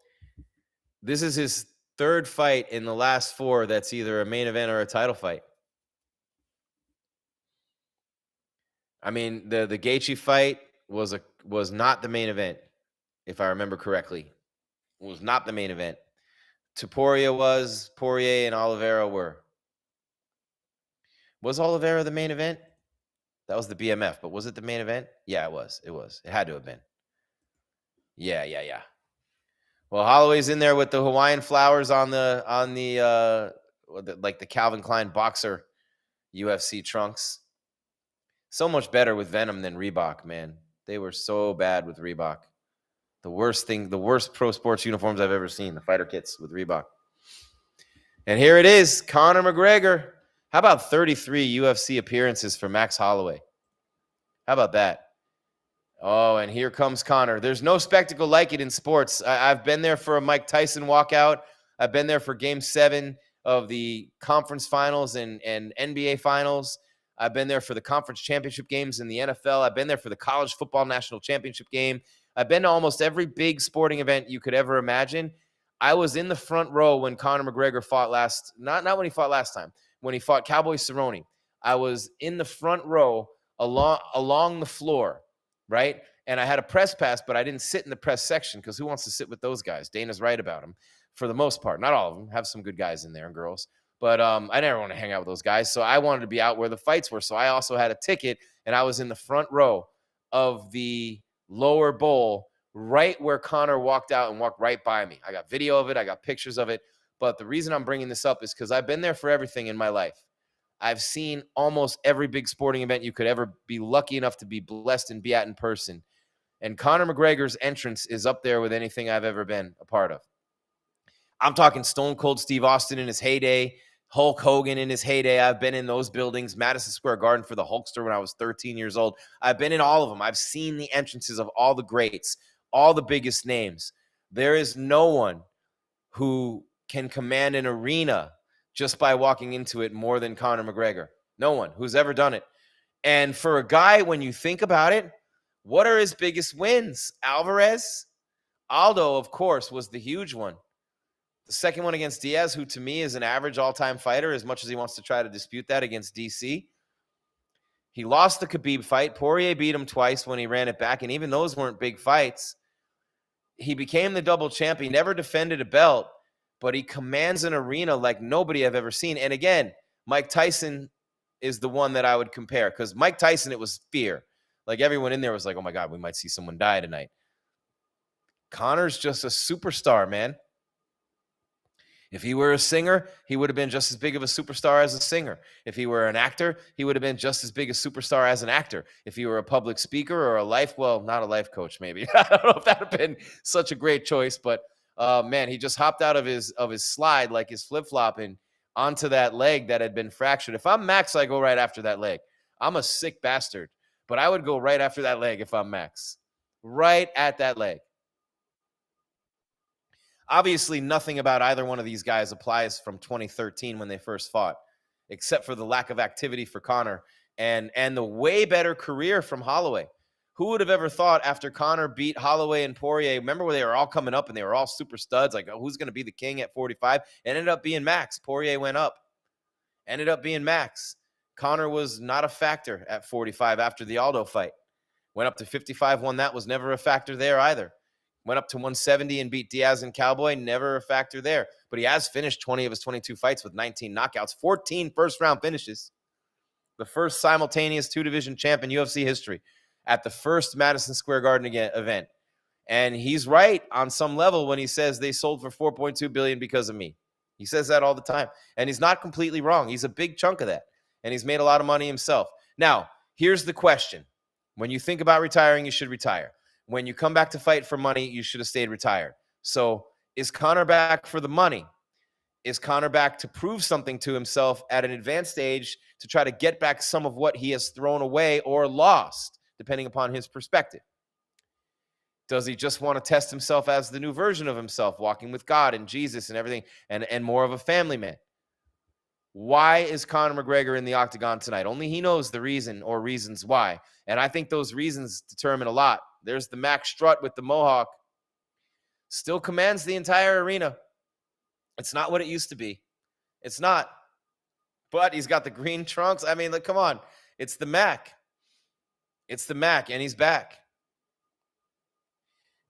this is his 3rd fight in the last 4 that's either a main event or a title fight. I mean, the Gaethje fight was not the main event, if I remember correctly. It was not the main event. Topuria was, Poirier and Oliveira were. Was Oliveira the main event? That was the BMF, but was it the main event? Yeah, it was. It had to have been. Yeah. Well, Holloway's in there with the Hawaiian flowers on the like the Calvin Klein boxer UFC trunks. So much better with Venom than Reebok, man. They were so bad with Reebok. The worst pro sports uniforms I've ever seen, the fighter kits with Reebok. And here it is, Conor McGregor. How about 33 UFC appearances for Max Holloway? How about that? Oh, and here comes Conor. There's no spectacle like it in sports. I've been there for a Mike Tyson walkout. I've been there for Game 7 of the conference finals and NBA finals. I've been there for the conference championship games in the NFL. I've been there for the college football national championship game. I've been to almost every big sporting event you could ever imagine. I was in the front row when Conor McGregor fought not when he fought last time, when he fought Cowboy Cerrone. I was in the front row along the floor, right? And I had a press pass, but I didn't sit in the press section because who wants to sit with those guys? Dana's right about them for the most part. Not all of them. Have some good guys in there and girls. But I never want to hang out with those guys. So I wanted to be out where the fights were. So I also had a ticket, and I was in the front row of the lower bowl, right where Conor walked out and walked right by me. I got video of it. I got pictures of it. But the reason I'm bringing this up is because I've been there for everything in my life. I've seen almost every big sporting event you could ever be lucky enough to be blessed and be at in person. And Conor McGregor's entrance is up there with anything I've ever been a part of. I'm talking Stone Cold Steve Austin in his heyday, Hulk Hogan in his heyday. I've been in those buildings, Madison Square Garden for the Hulkster when I was 13 years old. I've been in all of them. I've seen the entrances of all the greats, all the biggest names. There is no one who can command an arena just by walking into it more than Conor McGregor. No one who's ever done it. And for a guy, when you think about it, what are his biggest wins? Alvarez? Aldo, of course, was the huge one. The second one against Diaz, who to me is an average all-time fighter, as much as he wants to try to dispute that against DC. He lost the Khabib fight. Poirier beat him twice when he ran it back, and even those weren't big fights. He became the double champ. He never defended a belt, but he commands an arena like nobody I've ever seen. And again, Mike Tyson is the one that I would compare, because Mike Tyson, it was fear. Like everyone in there was like, oh my God, we might see someone die tonight. Conor's just a superstar, man. If he were a singer, he would have been just as big of a superstar as a singer. If he were an actor, he would have been just as big a superstar as an actor. If he were a public speaker or not a life coach, maybe. I don't know if that would have been such a great choice, but man, he just hopped out of his slide like his flip-flop and onto that leg that had been fractured. If I'm Max, I go right after that leg. I'm a sick bastard, but I would go right after that leg if I'm Max. Right at that leg. Obviously, nothing about either one of these guys applies from 2013 when they first fought, except for the lack of activity for Conor and the way better career from Holloway. Who would have ever thought after Conor beat Holloway and Poirier, remember when they were all coming up and they were all super studs, like, oh, who's going to be the king at 45? It ended up being Max. Poirier went up. Ended up being Max. Conor was not a factor at 45 after the Aldo fight. Went up to 55, won that, was never a factor there either. Went up to 170 and beat Diaz and Cowboy. Never a factor there. But he has finished 20 of his 22 fights with 19 knockouts, 14 first-round finishes. The first simultaneous two-division champ in UFC history at the first Madison Square Garden event. And he's right on some level when he says they sold for $4.2 billion because of me. He says that all the time. And he's not completely wrong. He's a big chunk of that. And he's made a lot of money himself. Now, here's the question. When you think about retiring, you should retire. When you come back to fight for money, you should have stayed retired. So is Conor back for the money? Is Conor back to prove something to himself at an advanced age to try to get back some of what he has thrown away or lost, depending upon his perspective? Does he just want to test himself as the new version of himself, walking with God and Jesus and everything, and more of a family man? Why is Conor McGregor in the octagon tonight? Only he knows the reason or reasons why. And I think those reasons determine a lot. There's the Max Strut with the mohawk. Still commands the entire arena. It's not what it used to be. It's not. But he's got the green trunks. I mean, look, come on. It's the Mac. It's the Mac, and he's back.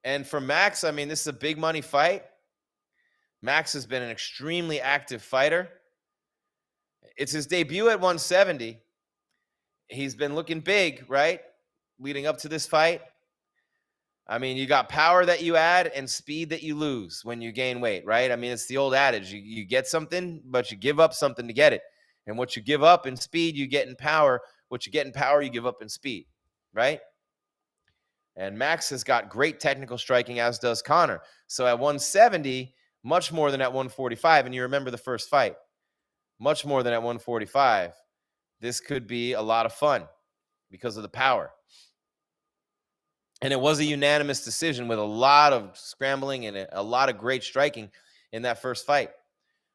And for Max, I mean, this is a big money fight. Max has been an extremely active fighter. It's his debut at 170. He's been looking big, right? Leading up to this fight. I mean, you got power that you add and speed that you lose when you gain weight, right? I mean, it's the old adage. You get something, but you give up something to get it. And what you give up in speed, you get in power. What you get in power, you give up in speed, right? And Max has got great technical striking, as does Conor. So at 170, much more than at 145. And you remember the first fight. Much more than at 145. This could be a lot of fun because of the power. And it was a unanimous decision with a lot of scrambling and a lot of great striking in that first fight.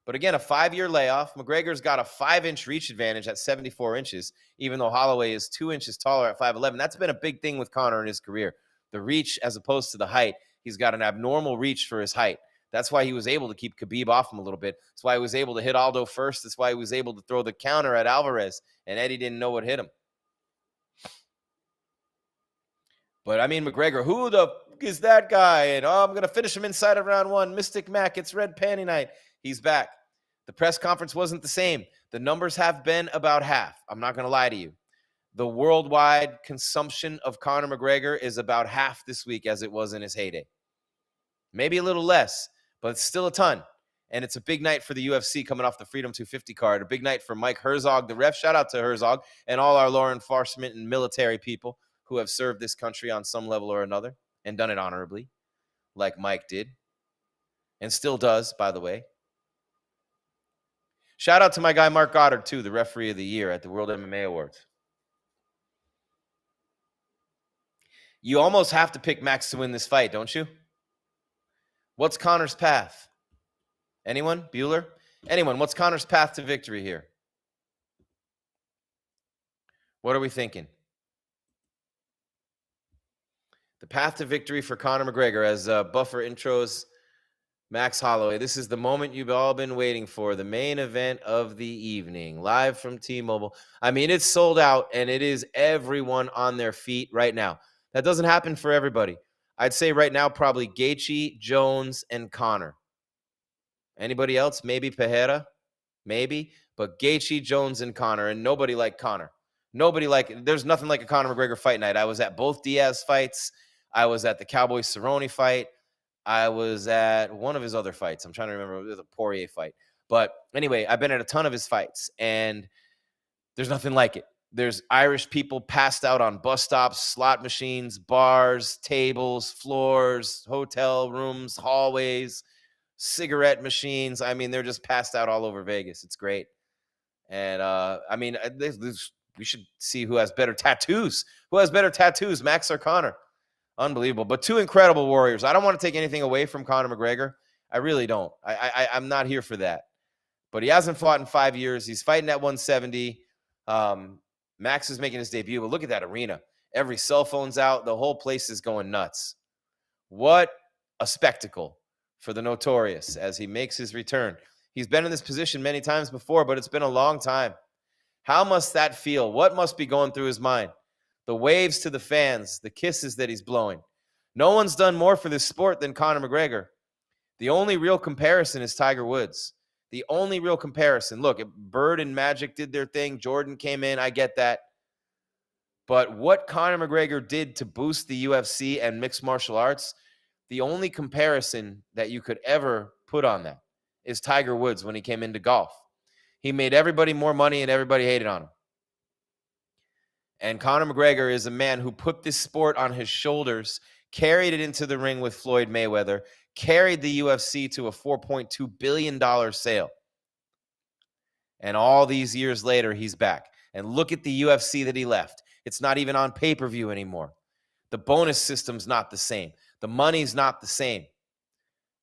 But again, a 5-year layoff. McGregor's got a 5-inch reach advantage at 74 inches, even though Holloway is 2 inches taller at 5'11". That's been a big thing with Conor in his career. The reach as opposed to the height. He's got an abnormal reach for his height. That's why he was able to keep Khabib off him a little bit. That's why he was able to hit Aldo first. That's why he was able to throw the counter at Alvarez, and Eddie didn't know what hit him. But, I mean, McGregor, who the f*** is that guy? And, I'm going to finish him inside of round 1. Mystic Mac, it's red panty night. He's back. The press conference wasn't the same. The numbers have been about half. I'm not going to lie to you. The worldwide consumption of Conor McGregor is about half this week as it was in his heyday. Maybe a little less, but it's still a ton. And it's a big night for the UFC coming off the Freedom 250 card. A big night for Mike Herzog, the ref. Shout out to Herzog and all our law enforcement and military people who have served this country on some level or another and done it honorably, like Mike did, and still does, by the way. Shout out to my guy Mark Goddard, too, the referee of the year at the World MMA Awards. You almost have to pick Max to win this fight, don't you? What's Conor's path? Anyone? Bueller? Anyone? What's Conor's path to victory here? What are we thinking? The path to victory for Conor McGregor as Buffer intros Max Holloway. This is the moment you've all been waiting for, the main event of the evening, live from T-Mobile. I mean, it's sold out, and it is everyone on their feet right now. That doesn't happen for everybody. I'd say right now probably Gaethje, Jones, and Conor. Anybody else? Maybe Pereira? Maybe. But Gaethje, Jones, and Conor, and nobody like Conor. There's nothing like a Conor McGregor fight night. I was at both Diaz fights. I was at the Cowboy-Cerrone fight. I was at one of his other fights. I'm trying to remember. It was a Poirier fight. But anyway, I've been at a ton of his fights, and there's nothing like it. There's Irish people passed out on bus stops, slot machines, bars, tables, floors, hotel rooms, hallways, cigarette machines. I mean, they're just passed out all over Vegas. It's great. And, I mean, we should see who has better tattoos. Who has better tattoos, Max or Conor? Unbelievable. But two incredible warriors. I don't want to take anything away from Conor McGregor. I really don't. I'm not here for that. But he hasn't fought in 5 years. He's fighting at 170. Max is making his debut. But look at that arena. Every cell phone's out. The whole place is going nuts. What a spectacle for the Notorious as he makes his return. He's been in this position many times before, but it's been a long time. How must that feel? What must be going through his mind? The waves to the fans, the kisses that he's blowing. No one's done more for this sport than Conor McGregor. The only real comparison is Tiger Woods. The only real comparison. Look, Bird and Magic did their thing. Jordan came in. I get that. But what Conor McGregor did to boost the UFC and mixed martial arts, the only comparison that you could ever put on that is Tiger Woods when he came into golf. He made everybody more money and everybody hated on him. And Conor McGregor is a man who put this sport on his shoulders, carried it into the ring with Floyd Mayweather, carried the UFC to a $4.2 billion sale. And all these years later, he's back. And look at the UFC that he left. It's not even on pay-per-view anymore. The bonus system's not the same. The money's not the same.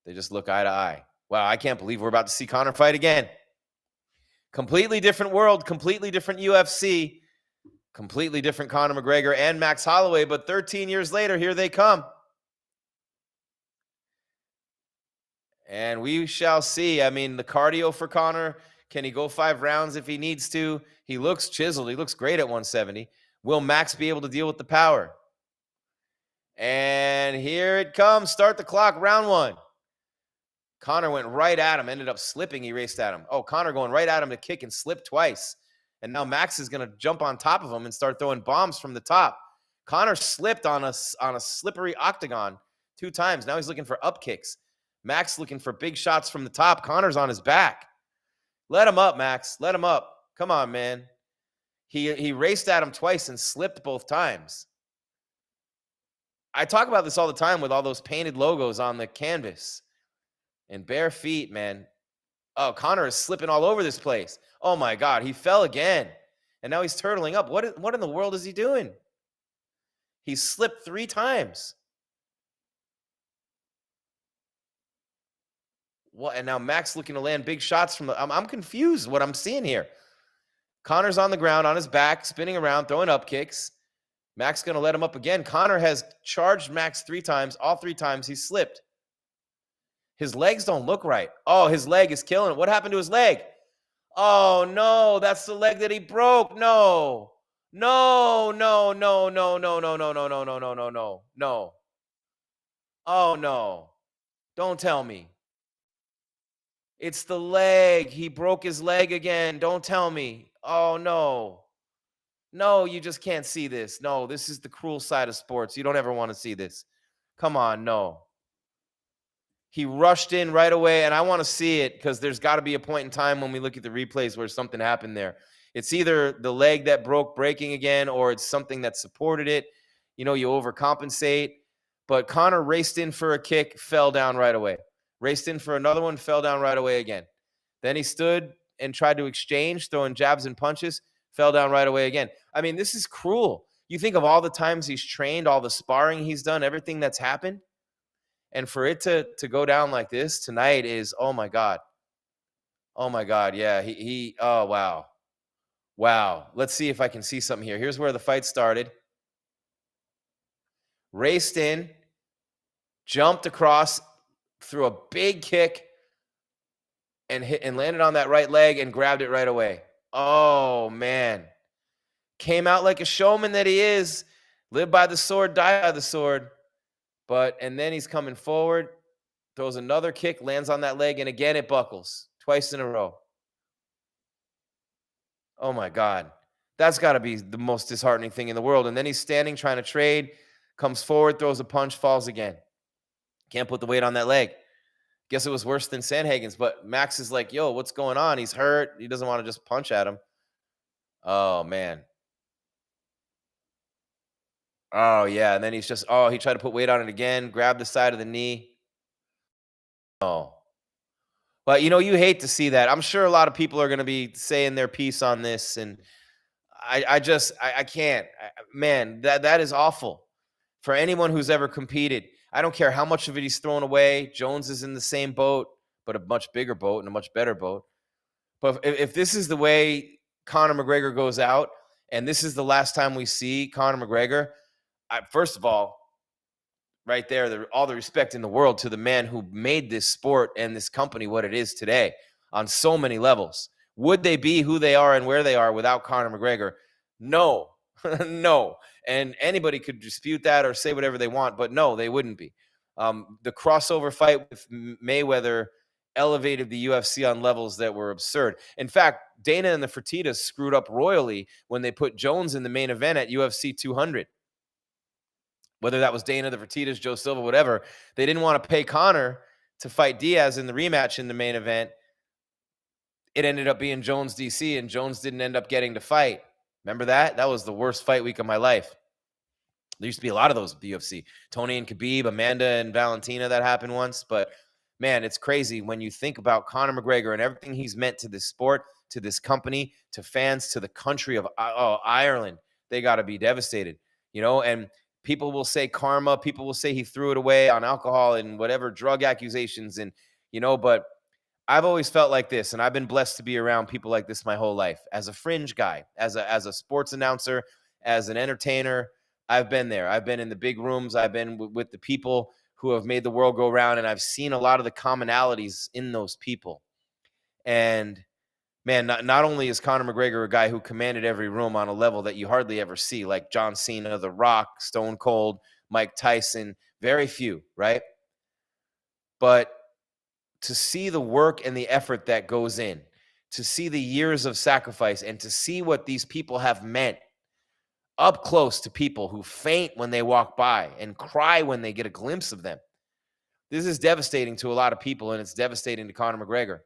They just look eye to eye. Wow, I can't believe we're about to see Conor fight again. Completely different world, completely different UFC, completely different Conor McGregor and Max Holloway, but 13 years later, here they come. And we shall see. I mean, the cardio for Conor, can he go 5 rounds if he needs to? He looks chiseled. He looks great at 170. Will Max be able to deal with the power? And here it comes. Start the clock, round 1. Conor went right at him, ended up slipping. He raced at him. Oh, Conor going right at him to kick and slip twice. And now Max is going to jump on top of him and start throwing bombs from the top. Conor slipped on a slippery octagon 2 times. Now he's looking for up kicks. Max looking for big shots from the top. Conor's on his back. Let him up, Max. Let him up. Come on, man. He raced at him twice and slipped both times. I talk about this all the time with all those painted logos on the canvas. And bare feet, man. Oh, Conor is slipping all over this place. Oh, my God. He fell again. And now he's turtling up. What in the world is he doing? He slipped 3 times. What? And now Max looking to land big shots from the... I'm confused what I'm seeing here. Conor's on the ground, on his back, spinning around, throwing up kicks. Max going to let him up again. Conor has charged Max 3 times. All 3 times he slipped. His legs don't look right. Oh, his leg is killing it. What happened to his leg? Oh, no, that's the leg that he broke. No. No, no, no, no, no, no, no, no, no, no, no, no, no, no. Oh, no. Don't tell me. It's the leg. He broke his leg again. Don't tell me. Oh, no. No, you just can't see this. No, this is the cruel side of sports. You don't ever want to see this. Come on, no. He rushed in right away, and I want to see it because there's got to be a point in time when we look at the replays where something happened there. It's either the leg that broke breaking again or it's something that supported it. You know, you overcompensate. But Conor raced in for a kick, fell down right away. Raced in for another one, fell down right away again. Then he stood and tried to exchange, throwing jabs and punches, fell down right away again. I mean, this is cruel. You think of all the times he's trained, all the sparring he's done, everything that's happened. And for it to go down like this tonight is, oh, my God. Oh, my God. Yeah, oh, wow. Wow. Let's see if I can see something here. Here's where the fight started. Raced in, jumped across, threw a big kick, and hit and landed on that right leg and grabbed it right away. Oh, man. Came out like a showman that he is. Live by the sword, die by the sword. And then he's coming forward, throws another kick, lands on that leg, and again it buckles twice in a row. Oh, my God. That's got to be the most disheartening thing in the world. And then he's standing, trying to trade, comes forward, throws a punch, falls again. Can't put the weight on that leg. Guess it was worse than Sandhagen's, but Max is like, yo, what's going on? He's hurt. He doesn't want to just punch at him. Oh, man. Oh, yeah. And then he tried to put weight on it again, grabbed the side of the knee. Oh. But, you hate to see that. I'm sure a lot of people are going to be saying their piece on this, and I can't. Man, that is awful for anyone who's ever competed. I don't care how much of it he's thrown away. Jones is in the same boat, but a much bigger boat and a much better boat. But if this is the way Conor McGregor goes out, and this is the last time we see Conor McGregor, first of all, right there, all the respect in the world to the man who made this sport and this company what it is today on so many levels. Would they be who they are and where they are without Conor McGregor? No, no. And anybody could dispute that or say whatever they want, but no, they wouldn't be. The crossover fight with Mayweather elevated the UFC on levels that were absurd. In fact, Dana and the Fertittas screwed up royally when they put Jones in the main event at UFC 200. Whether that was Dana, the Fertittas, Joe Silva, whatever, they didn't want to pay Conor to fight Diaz in the rematch in the main event. It ended up being Jones DC, and Jones didn't end up getting to fight. Remember that? That was the worst fight week of my life. There used to be a lot of those at the UFC. Tony and Khabib, Amanda and Valentina, that happened once. But, man, it's crazy when you think about Conor McGregor and everything he's meant to this sport, to this company, to fans, to the country of Ireland. They got to be devastated, and people will say karma. People will say he threw it away on alcohol and whatever drug accusations. And, but I've always felt like this, and I've been blessed to be around people like this my whole life. As a fringe guy, as a sports announcer, as an entertainer, I've been there. I've been in the big rooms. I've been with the people who have made the world go round, and I've seen a lot of the commonalities in those people. And, man, not only is Conor McGregor a guy who commanded every room on a level that you hardly ever see, like John Cena, The Rock, Stone Cold, Mike Tyson, very few, right? But to see the work and the effort that goes in, to see the years of sacrifice, and to see what these people have meant up close to people who faint when they walk by and cry when they get a glimpse of them. This is devastating to a lot of people, and it's devastating to Conor McGregor.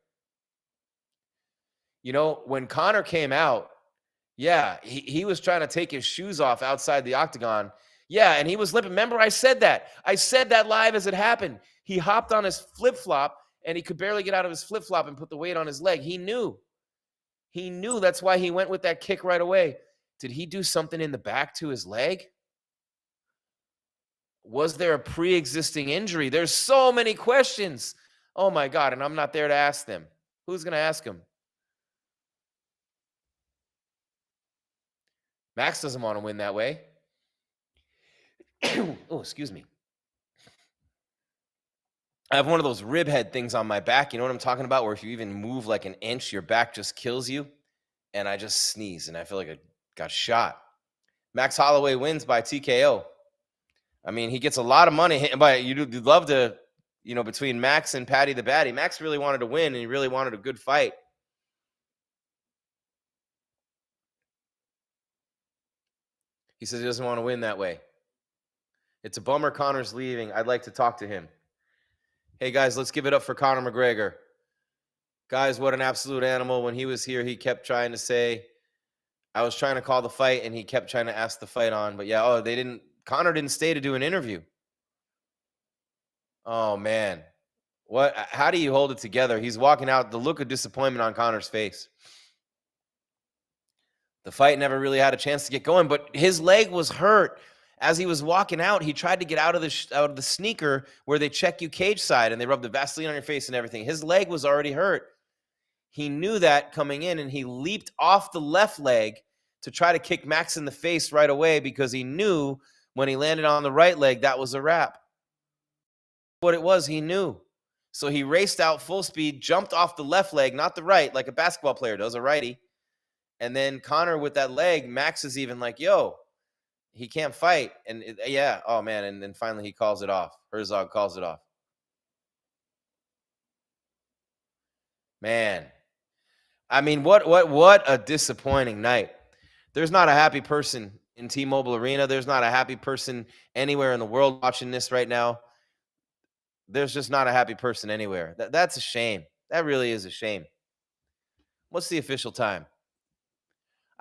When Conor came out, yeah, he was trying to take his shoes off outside the octagon. Yeah, and he was limping. Remember, I said that. I said that live as it happened. He hopped on his flip-flop, and he could barely get out of his flip-flop and put the weight on his leg. He knew. That's why he went with that kick right away. Did he do something in the back to his leg? Was there a pre-existing injury? There's so many questions. Oh, my God, and I'm not there to ask them. Who's going to ask him? Max doesn't want to win that way. Oh, excuse me. I have one of those rib head things on my back. You know what I'm talking about? Where if you even move like an inch, your back just kills you. And I just sneeze, and I feel like I got shot. Max Holloway wins by TKO. I mean, he gets a lot of money. But you'd love to, between Max and Paddy the Baddy. Max really wanted to win, and he really wanted a good fight. He says he doesn't want to win that way. It's a bummer Conor's leaving. I'd like to talk to him. Hey, guys, let's give it up for Conor McGregor. Guys, what an absolute animal. When he was here, he kept trying to say, I was trying to call the fight, and he kept trying to ask the fight on. But, yeah, Conor didn't stay to do an interview. Oh, man. How do you hold it together? He's walking out, the look of disappointment on Conor's face. The fight never really had a chance to get going, but his leg was hurt. As he was walking out, he tried to get out of the sneaker where they check you cage side and they rub the Vaseline on your face and everything. His leg was already hurt. He knew that coming in, and he leaped off the left leg to try to kick Max in the face right away because he knew when he landed on the right leg, that was a wrap. What it was, he knew. So he raced out full speed, jumped off the left leg, not the right, like a basketball player does, a righty. And then Conor with that leg, Max is even like, yo, he can't fight. And oh, man. And then finally he calls it off. Herzog calls it off. Man. I mean, what a disappointing night. There's not a happy person in T-Mobile Arena. There's not a happy person anywhere in the world watching this right now. There's just not a happy person anywhere. That's a shame. That really is a shame. What's the official time?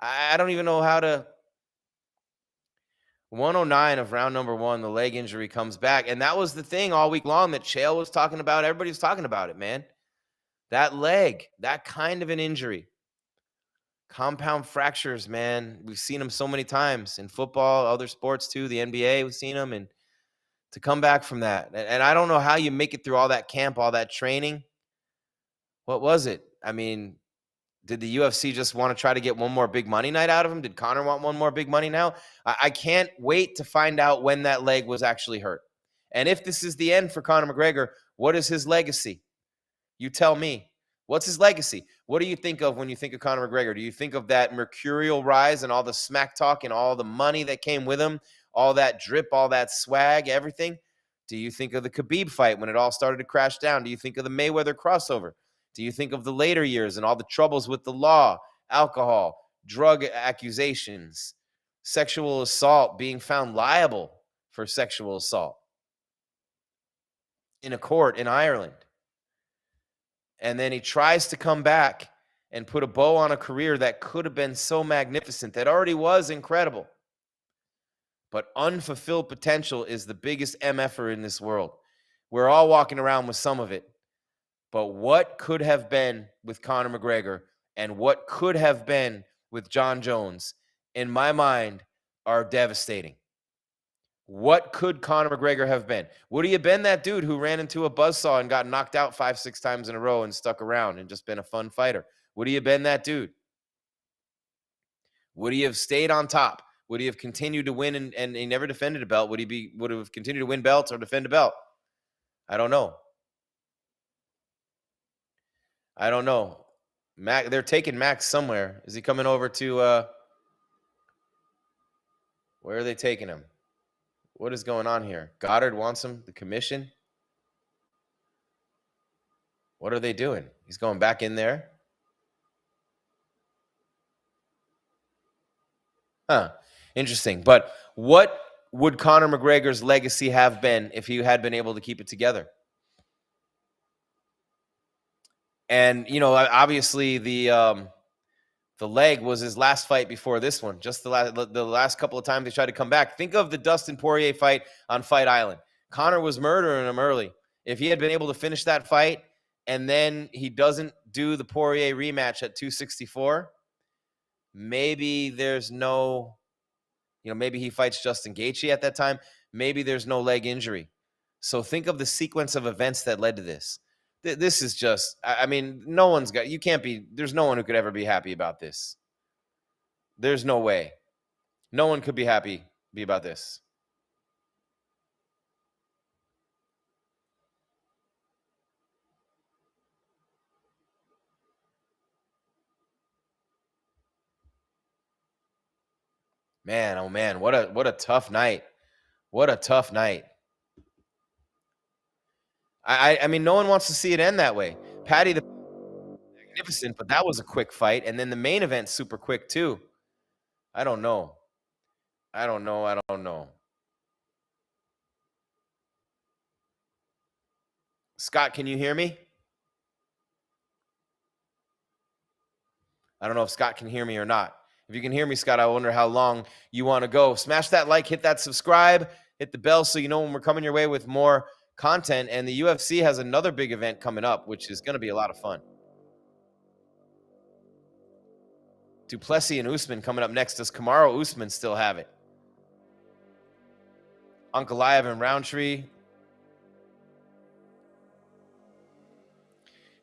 I don't even know how to. 109 of round number 1, the leg injury comes back. And that was the thing all week long that Chael was talking about. Everybody was talking about it, man. That leg, that kind of an injury. Compound fractures, man. We've seen them so many times in football, other sports too, the NBA, we've seen them. And to come back from that. And I don't know how you make it through all that camp, all that training. What was it? I mean, did the UFC just want to try to get one more big money night out of him? Did Conor want one more big money now? I can't wait to find out when that leg was actually hurt. And if this is the end for Conor McGregor, what is his legacy? You tell me. What's his legacy? What do you think of when you think of Conor McGregor? Do you think of that mercurial rise and all the smack talk and all the money that came with him, all that drip, all that swag, everything? Do you think of the Khabib fight when it all started to crash down? Do you think of the Mayweather crossover? Do you think of the later years and all the troubles with the law, alcohol, drug accusations, sexual assault, being found liable for sexual assault in a court in Ireland? And then he tries to come back and put a bow on a career that could have been so magnificent, that already was incredible. But unfulfilled potential is the biggest MFer in this world. We're all walking around with some of it. But what could have been with Conor McGregor and what could have been with John Jones, in my mind, are devastating. What could Conor McGregor have been? Would he have been that dude who ran into a buzzsaw and got knocked out 5-6 times in a row and stuck around and just been a fun fighter? Would he have been that dude? Would he have stayed on top? Would he have continued to win and he never defended a belt? Would have continued to win belts or defend a belt? I don't know. I don't know. They're taking Max somewhere. Is he coming over to where are they taking him? What is going on here? Goddard wants him, the commission. What are they doing? He's going back in there. Huh. Interesting. But what would Conor McGregor's legacy have been if he had been able to keep it together? And, obviously the leg was his last fight before this one. Just the last couple of times they tried to come back. Think of the Dustin Poirier fight on Fight Island. Conor was murdering him early. If he had been able to finish that fight and then he doesn't do the Poirier rematch at 264, maybe there's no, maybe he fights Justin Gaethje at that time. Maybe there's no leg injury. So think of the sequence of events that led to this. This is just, no one's got, there's no one who could ever be happy about this. There's no way. No one could be about this. Man, oh man, what a tough night. What a tough night. I mean, no one wants to see it end that way. Paddy the magnificent, but that was a quick fight. And then the main event super quick too. I don't know. Scott, can you hear me? I don't know if Scott can hear me or not. If you can hear me, Scott, I wonder how long you want to go. Smash that like, hit that subscribe, hit the bell so you know when we're coming your way with more content. And the UFC has another big event coming up, which is going to be a lot of fun. Duplessis and Usman coming up next. Does Kamaru Usman still have it? Ankalaev and Roundtree.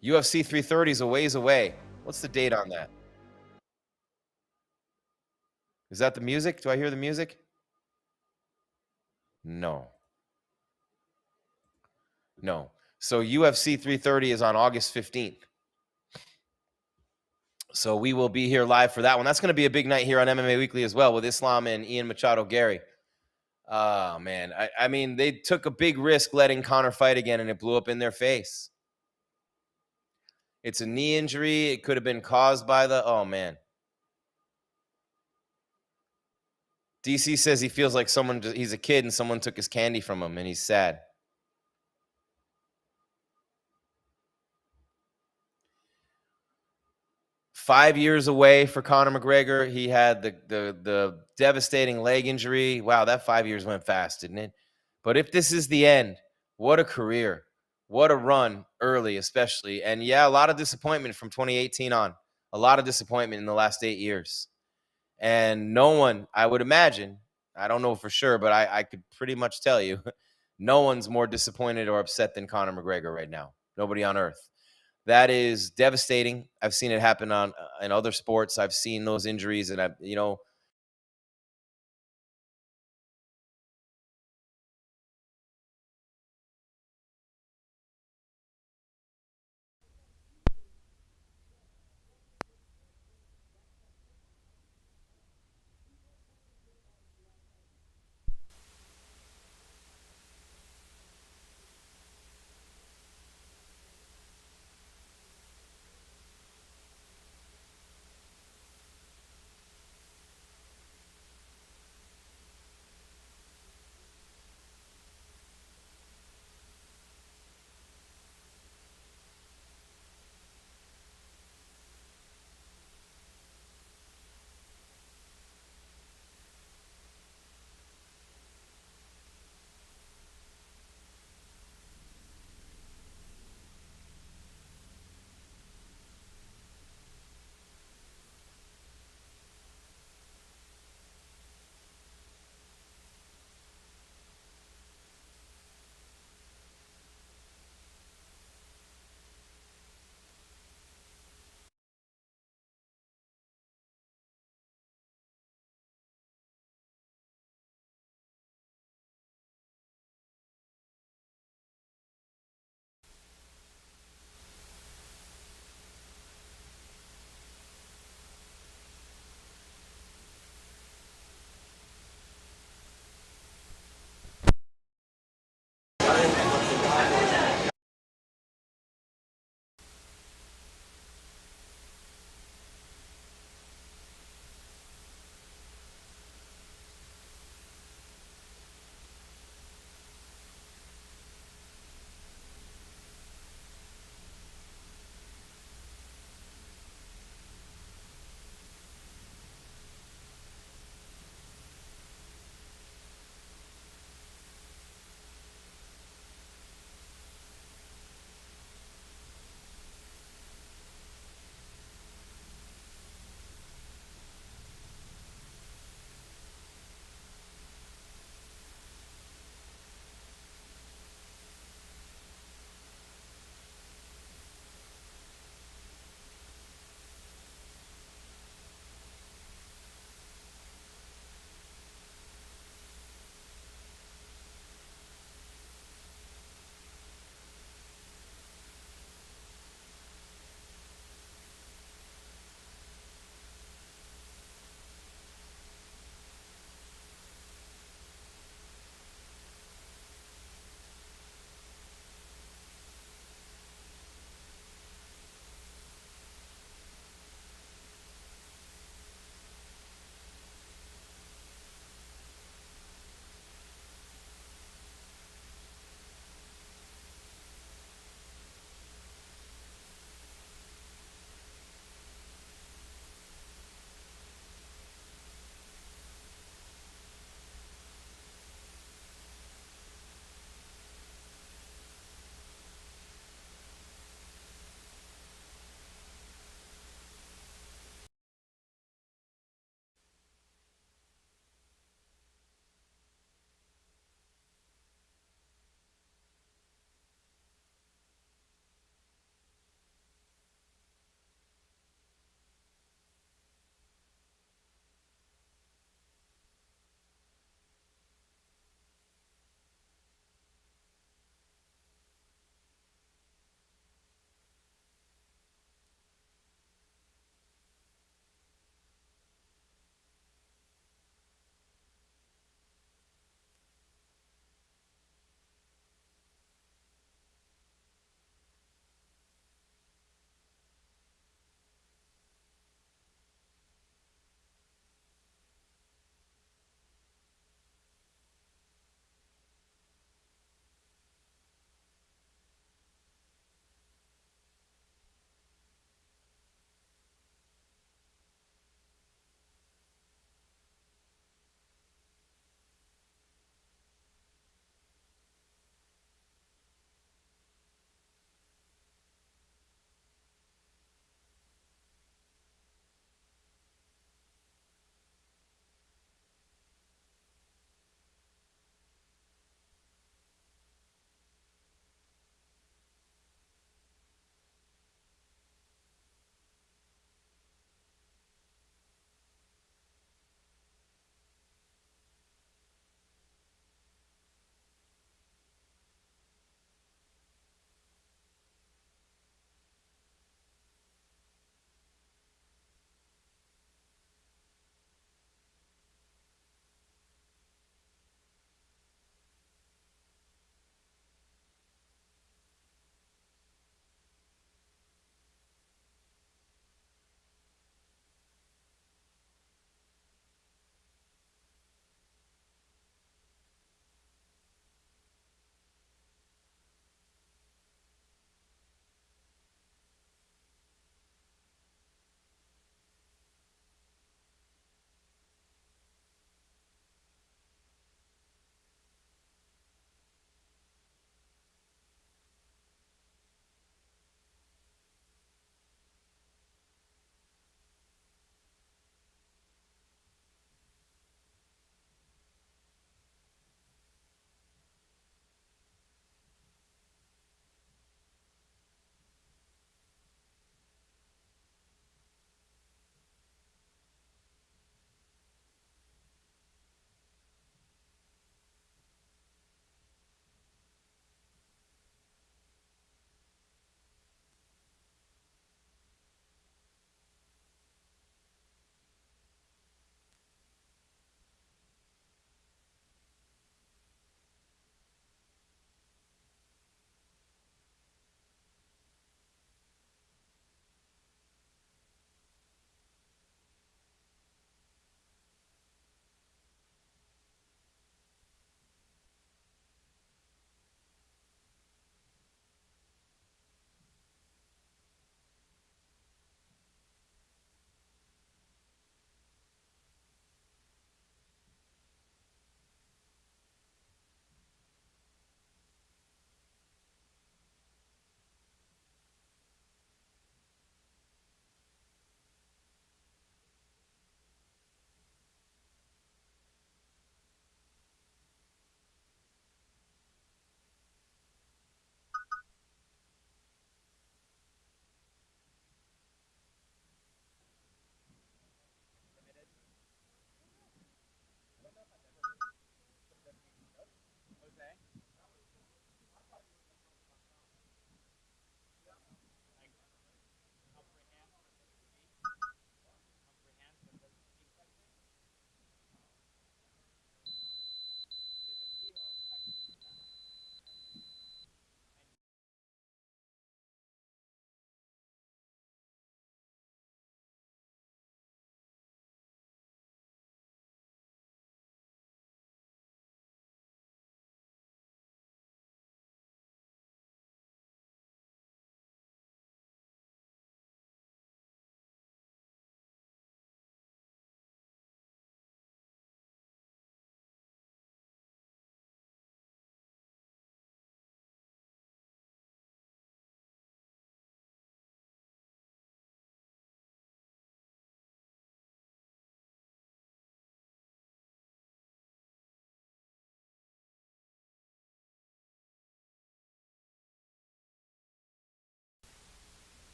UFC 330 is a ways away. What's the date on that? Is that the music? Do I hear the music? No. So UFC 330 is on August 15th. So we will be here live for that one. That's going to be a big night here on MMA Weekly as well with Islam and Ian Machado Gary. Oh, man. I mean, they took a big risk letting Conor fight again, and it blew up in their face. It's a knee injury. It could have been caused by oh, man. DC says he feels like he's a kid and someone took his candy from him, and he's sad. $5 years away for Conor McGregor. He had the devastating leg injury. Wow, that 5 years went fast, didn't it? But if this is the end, what a career. What a run early, especially. And yeah, a lot of disappointment from 2018 on. A lot of disappointment in the last 8 years. And no one, I would imagine, I don't know for sure, but I could pretty much tell you, no one's more disappointed or upset than Conor McGregor right now. Nobody on earth. That is devastating. I've seen it happen in other sports. I've seen those injuries, and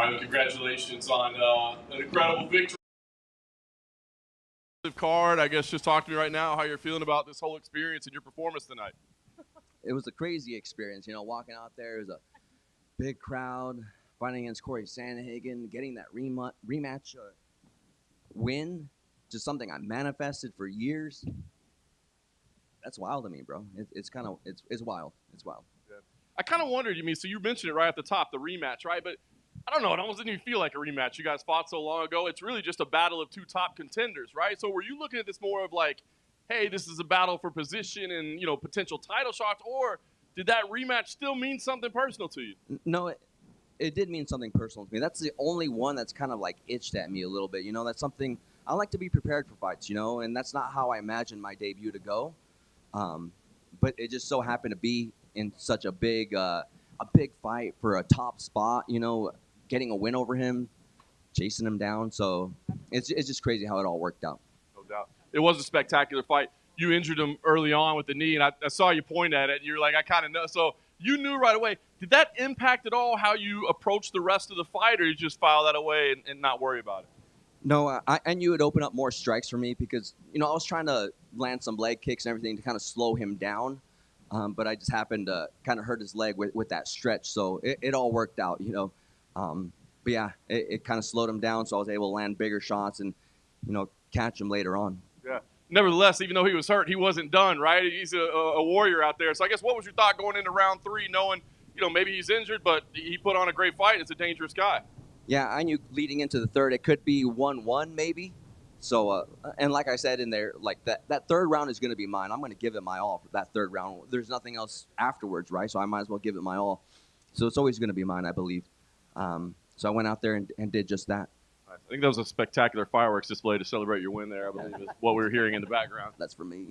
Mario, congratulations on an incredible victory. Card, I guess just talk to me right now how you're feeling about this whole experience and your performance tonight. It was a crazy experience, walking out there. It was a big crowd, fighting against Corey Sandhagen, getting that rematch win, just something I manifested for years. That's wild to me, bro. It's wild. It's wild. Yeah. I kind of wondered, so you mentioned it right at the top, the rematch, right? But I don't know, it almost didn't even feel like a rematch. You guys fought so long ago. It's really just a battle of two top contenders, right? So were you looking at this more of like, hey, this is a battle for position and, potential title shots, or did that rematch still mean something personal to you? No, it did mean something personal to me. That's the only one that's kind of like itched at me a little bit. That's something I like to be prepared for fights, and that's not how I imagined my debut to go. But it just so happened to be in such a big fight for a top spot, getting a win over him, chasing him down. So it's just crazy how it all worked out. No doubt. It was a spectacular fight. You injured him early on with the knee, and I saw you point at it. You're like, I kind of know. So you knew right away. Did that impact at all how you approach the rest of the fight, or you just file that away and not worry about it? No, I knew it would open up more strikes for me because, I was trying to land some leg kicks and everything to kind of slow him down. But I just happened to kind of hurt his leg with that stretch. So it all worked out, But yeah, it kind of slowed him down, so I was able to land bigger shots and, catch him later on. Yeah. Nevertheless, even though he was hurt, he wasn't done, right? He's a warrior out there. So I guess what was your thought going into round 3, knowing, maybe he's injured, but he put on a great fight. It's a dangerous guy. Yeah, I knew leading into the third, it could be 1-1 maybe. So, and like I said in there, like that third round is going to be mine. I'm going to give it my all for that third round. There's nothing else afterwards, right? So I might as well give it my all. So it's always going to be mine, I believe. So I went out there and did just that. I think that was a spectacular fireworks display to celebrate your win there, I believe is what we were hearing in the background. That's for me.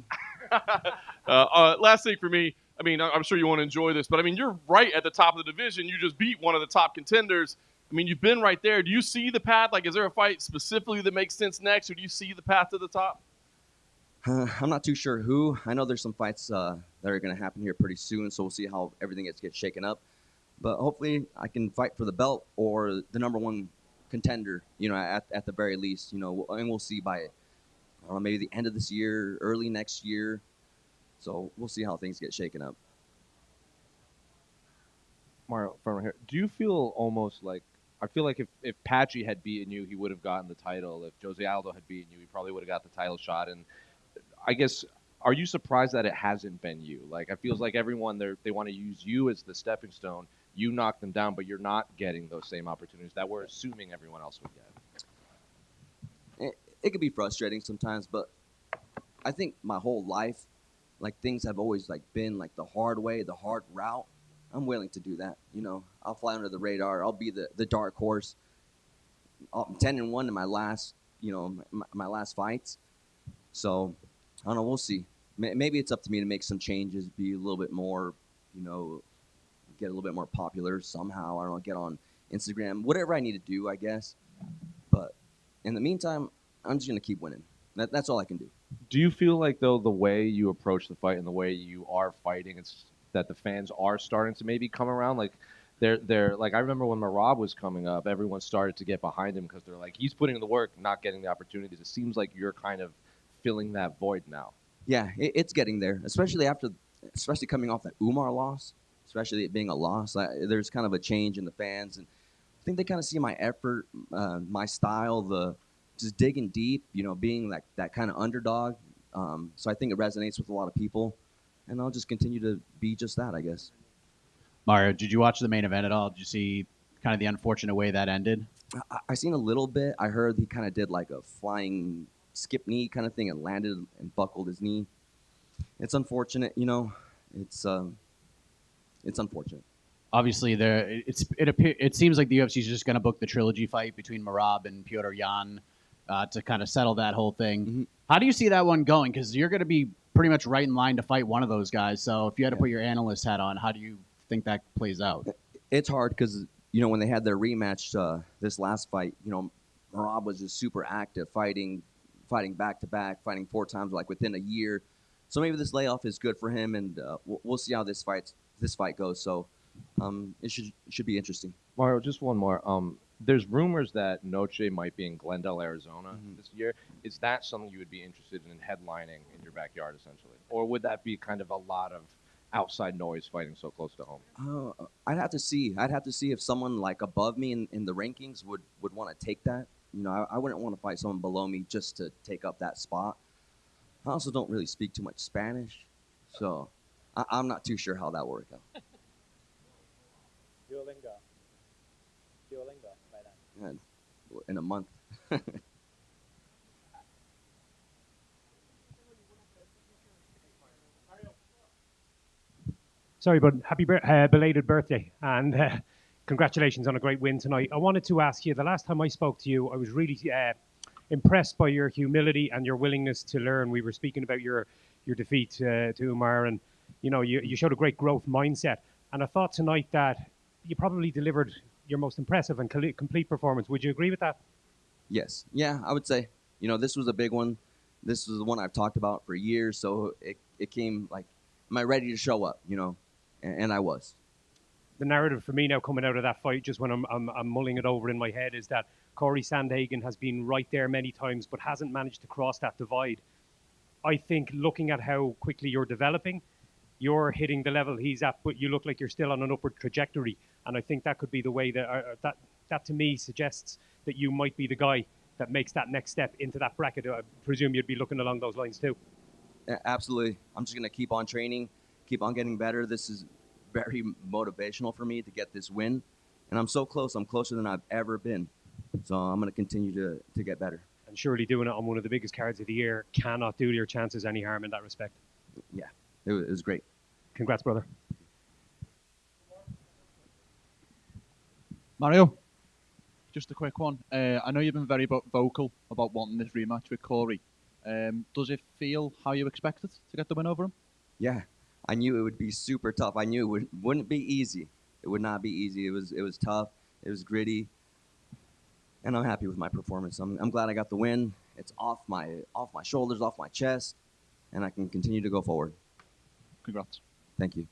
Last thing for me, I'm sure you want to enjoy this, but you're right at the top of the division. You just beat one of the top contenders. You've been right there. Do you see the path? Like, is there a fight specifically that makes sense next, or do you see the path to the top? I'm not too sure who. I know there's some fights that are going to happen here pretty soon, so we'll see how everything gets shaken up. But hopefully I can fight for the belt or the number one contender, at the very least, and we'll see by, I don't know, maybe the end of this year, early next year. So we'll see how things get shaken up. Mario, from here, do you feel almost like, I feel like if Patchy had beaten you, he would have gotten the title. If Jose Aldo had beaten you, he probably would have got the title shot. And I guess, are you surprised that it hasn't been you? Like, it feels like everyone, they want to use you as the stepping stone. You knocked them down, but you're not getting those same opportunities that we're assuming everyone else would get. It could be frustrating sometimes, but I think my whole life, like, things have always been the hard way, the hard route. I'm willing to do that. I'll fly under the radar. I'll be the dark horse. I'm 10-1 in my last, my last fights. So I don't know. We'll see. Maybe it's up to me to make some changes, be a little bit more, get a little bit more popular somehow. I don't know, get on Instagram, whatever I need to do, I guess. But in the meantime, I'm just going to keep winning. That's all I can do. Do you feel like, though, the way you approach the fight and the way you are fighting, it's that the fans are starting to maybe come around? Like, they're like, I remember when Merab was coming up, everyone started to get behind him because they're like, he's putting in the work, not getting the opportunities. It seems like you're kind of filling that void now. Yeah, it's getting there, especially coming off that Umar loss, especially it being a loss. There's kind of a change in the fans, and I think they kind of see my effort, my style, just digging deep, being that kind of underdog. So I think it resonates with a lot of people, and I'll just continue to be just that, I guess. Mario, did you watch the main event at all? Did you see kind of the unfortunate way that ended? I seen a little bit. I heard he kind of did like a flying skip knee kind of thing and landed and buckled his knee. It's unfortunate, It's unfortunate. Obviously, it seems like the UFC is just going to book the trilogy fight between Merab and Petr Yan to kind of settle that whole thing. Mm-hmm. How do you see that one going? Because you're going to be pretty much right in line to fight one of those guys. So if you had to put your analyst hat on, how do you think that plays out? It's hard because, when they had their rematch this last fight, Merab was just super active, fighting back-to-back, fighting 4 times within a year. So maybe this layoff is good for him, and we'll see how this fight goes. So it should be interesting. Mario, just one more. There's rumors that Noche might be in Glendale, Arizona Mhm. this year. Is that something you would be interested in headlining in your backyard, essentially? Or would that be kind of a lot of outside noise fighting so close to home? I'd have to see. I'd have to see if someone like above me in the rankings would want to take that. You know, I wouldn't want to fight someone below me just to take up that spot. I also don't really speak too much Spanish, so I'm not too sure how that would work out. Duolingo. Duolingo by then. And in a month. Sorry, but happy belated birthday, and congratulations on a great win tonight. I wanted to ask you, the last time I spoke to you, I was really impressed by your humility and your willingness to learn. We were speaking about your defeat to Umar, and you showed a great growth mindset. And I thought tonight that you probably delivered your most impressive and complete performance. Would you agree with that? Yes. Yeah, I would say. You know, this was a big one. This was the one I've talked about for years, so it came like, am I ready to show up? You know, and I was. The narrative for me now coming out of that fight, just when I'm mulling it over in my head, is that Corey Sandhagen has been right there many times, but hasn't managed to cross that divide. I think looking at how quickly you're developing, you're hitting the level he's at, but you look like you're still on an upward trajectory. And I think that could be the way that to me suggests that you might be the guy that makes that next step into that bracket. I presume you'd be looking along those lines too. Absolutely. I'm just gonna keep on training, keep on getting better. This is very motivational for me to get this win, and I'm so close. I'm closer than I've ever been. So I'm gonna continue to get better. And surely doing it on one of the biggest cards of the year cannot do your chances any harm in that respect. Yeah, it was great. Congrats, brother. Mario, just a quick one. I know you've been very vocal about wanting this rematch with Corey. Does it feel how you expected to get the win over him? Yeah, I knew it would be super tough. I knew wouldn't be easy. It would not be easy. It was tough. It was gritty, and I'm happy with my performance. I'm glad I got the win. It's off my shoulders, off my chest, and I can continue to go forward. Congrats. Thank you.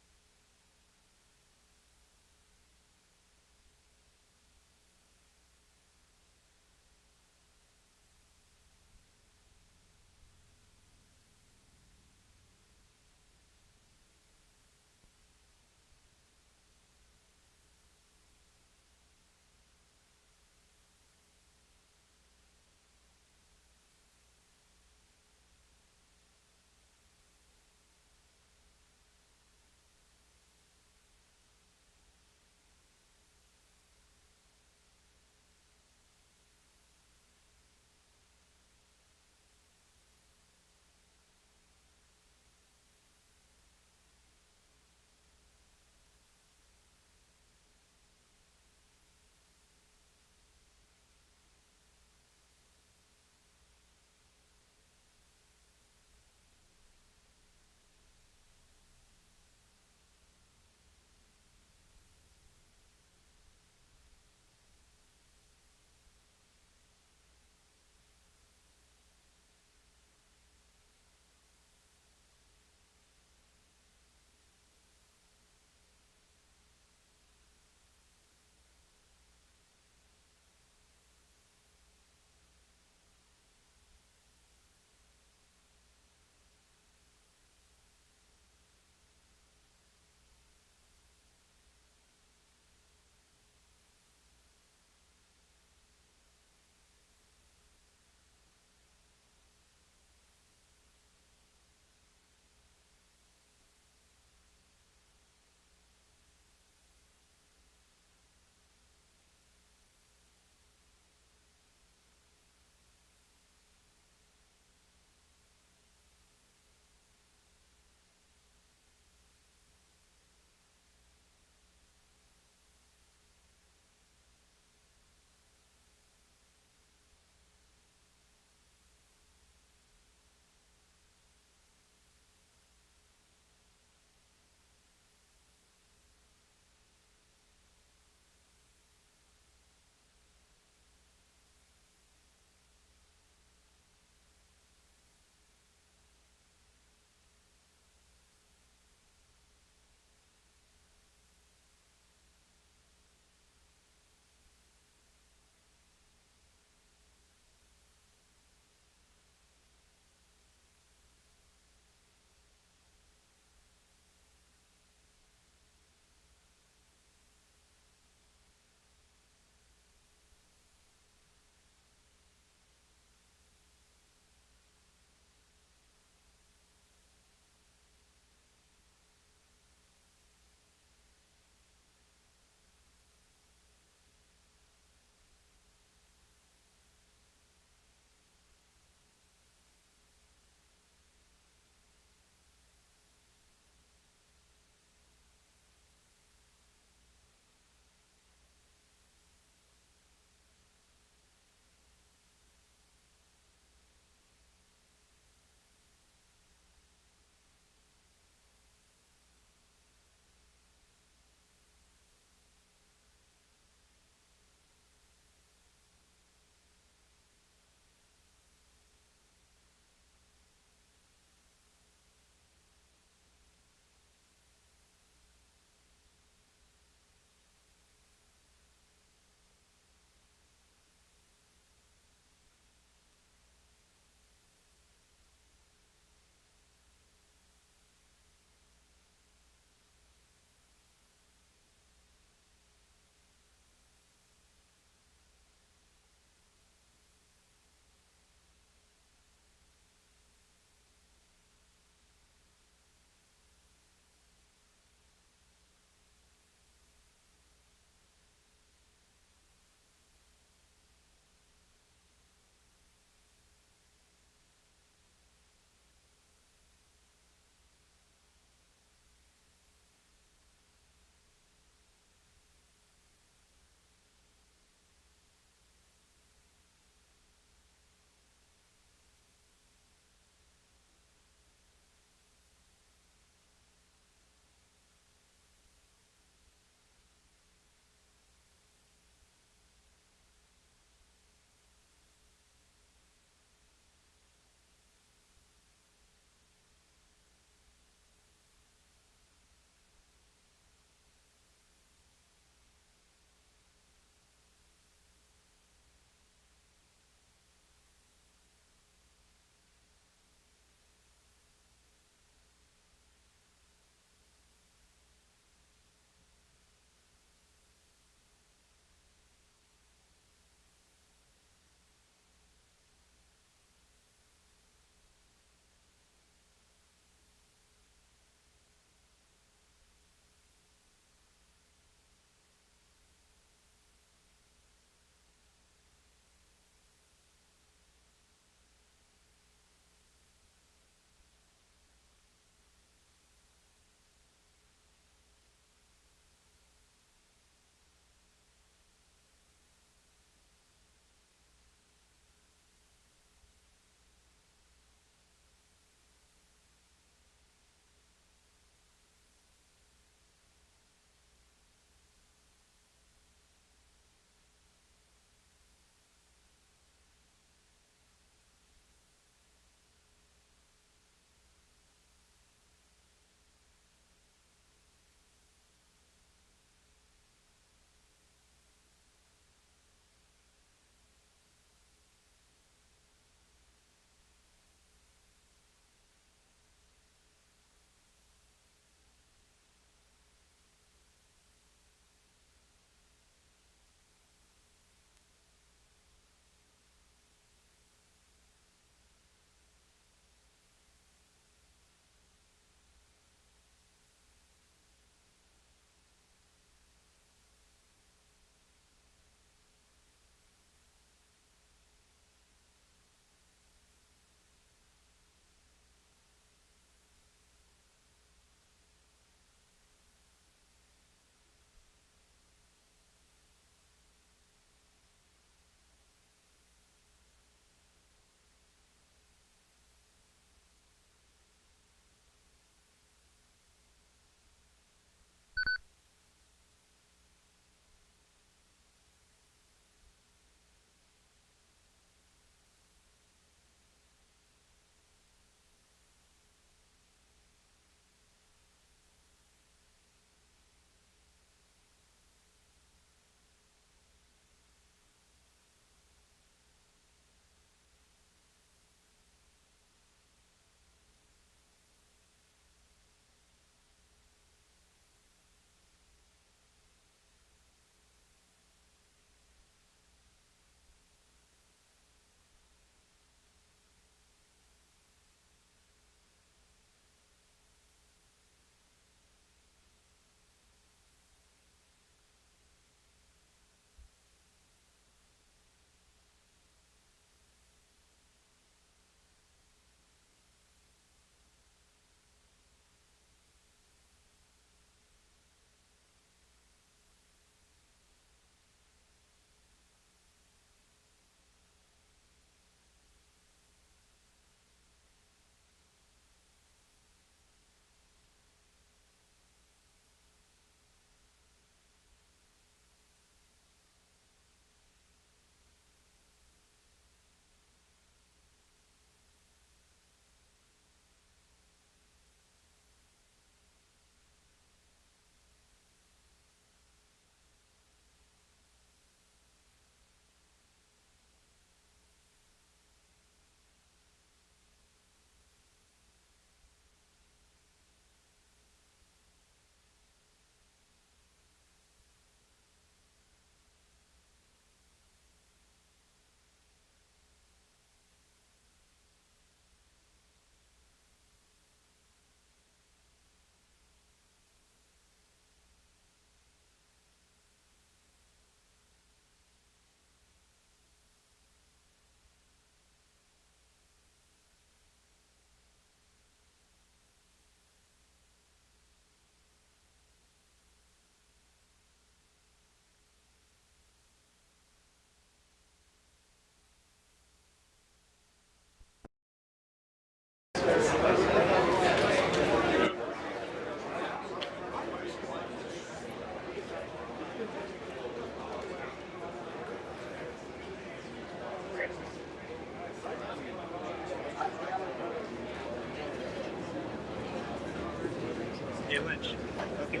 Hey, Lynch. Okay.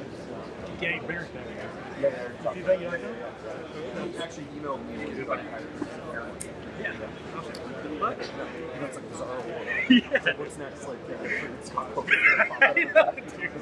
Gay beer thing. Do you think you like him? He actually emailed me. Yeah. What? That's like bizarre. Yeah. So what's next? Like, it's hot. I know, dude.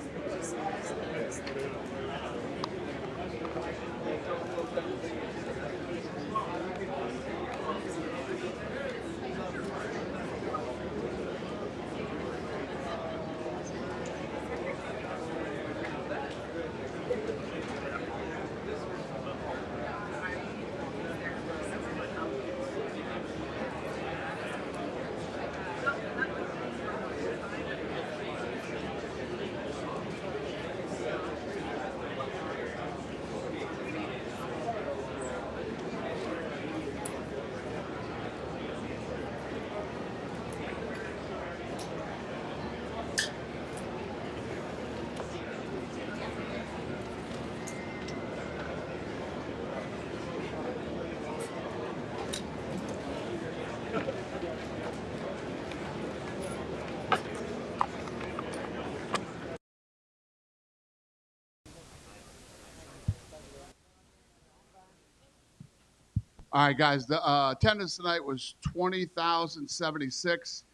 All right, guys. The attendance tonight was 20,076.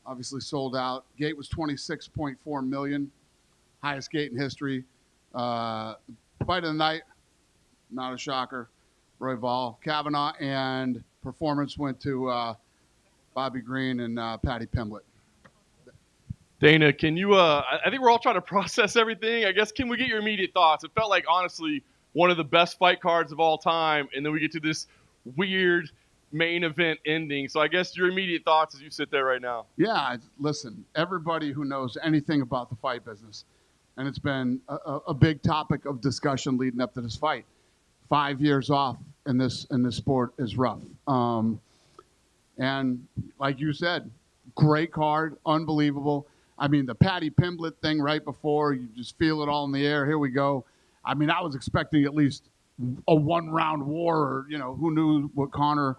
Obviously sold out. Gate was 26.4 million, highest gate in history. Fight of the night, not a shocker. Royval, Kavanaugh, and performance went to Bobby Green and Paddy Pimblett. Dana, can you? I think we're all trying to process everything. I guess can we get your immediate thoughts? It felt like honestly one of the best fight cards of all time, and then we get to this weird main event ending. So I guess your immediate thoughts as you sit there right now. Yeah, listen, everybody who knows anything about the fight business, and it's been a big topic of discussion leading up to this fight. 5 years off in this sport is rough. And like you said, great card, unbelievable. I mean, the Paddy Pimblett thing right before, you just feel it all in the air. Here we go. I mean, I was expecting at least a one-round war, or, you know, who knew what Conor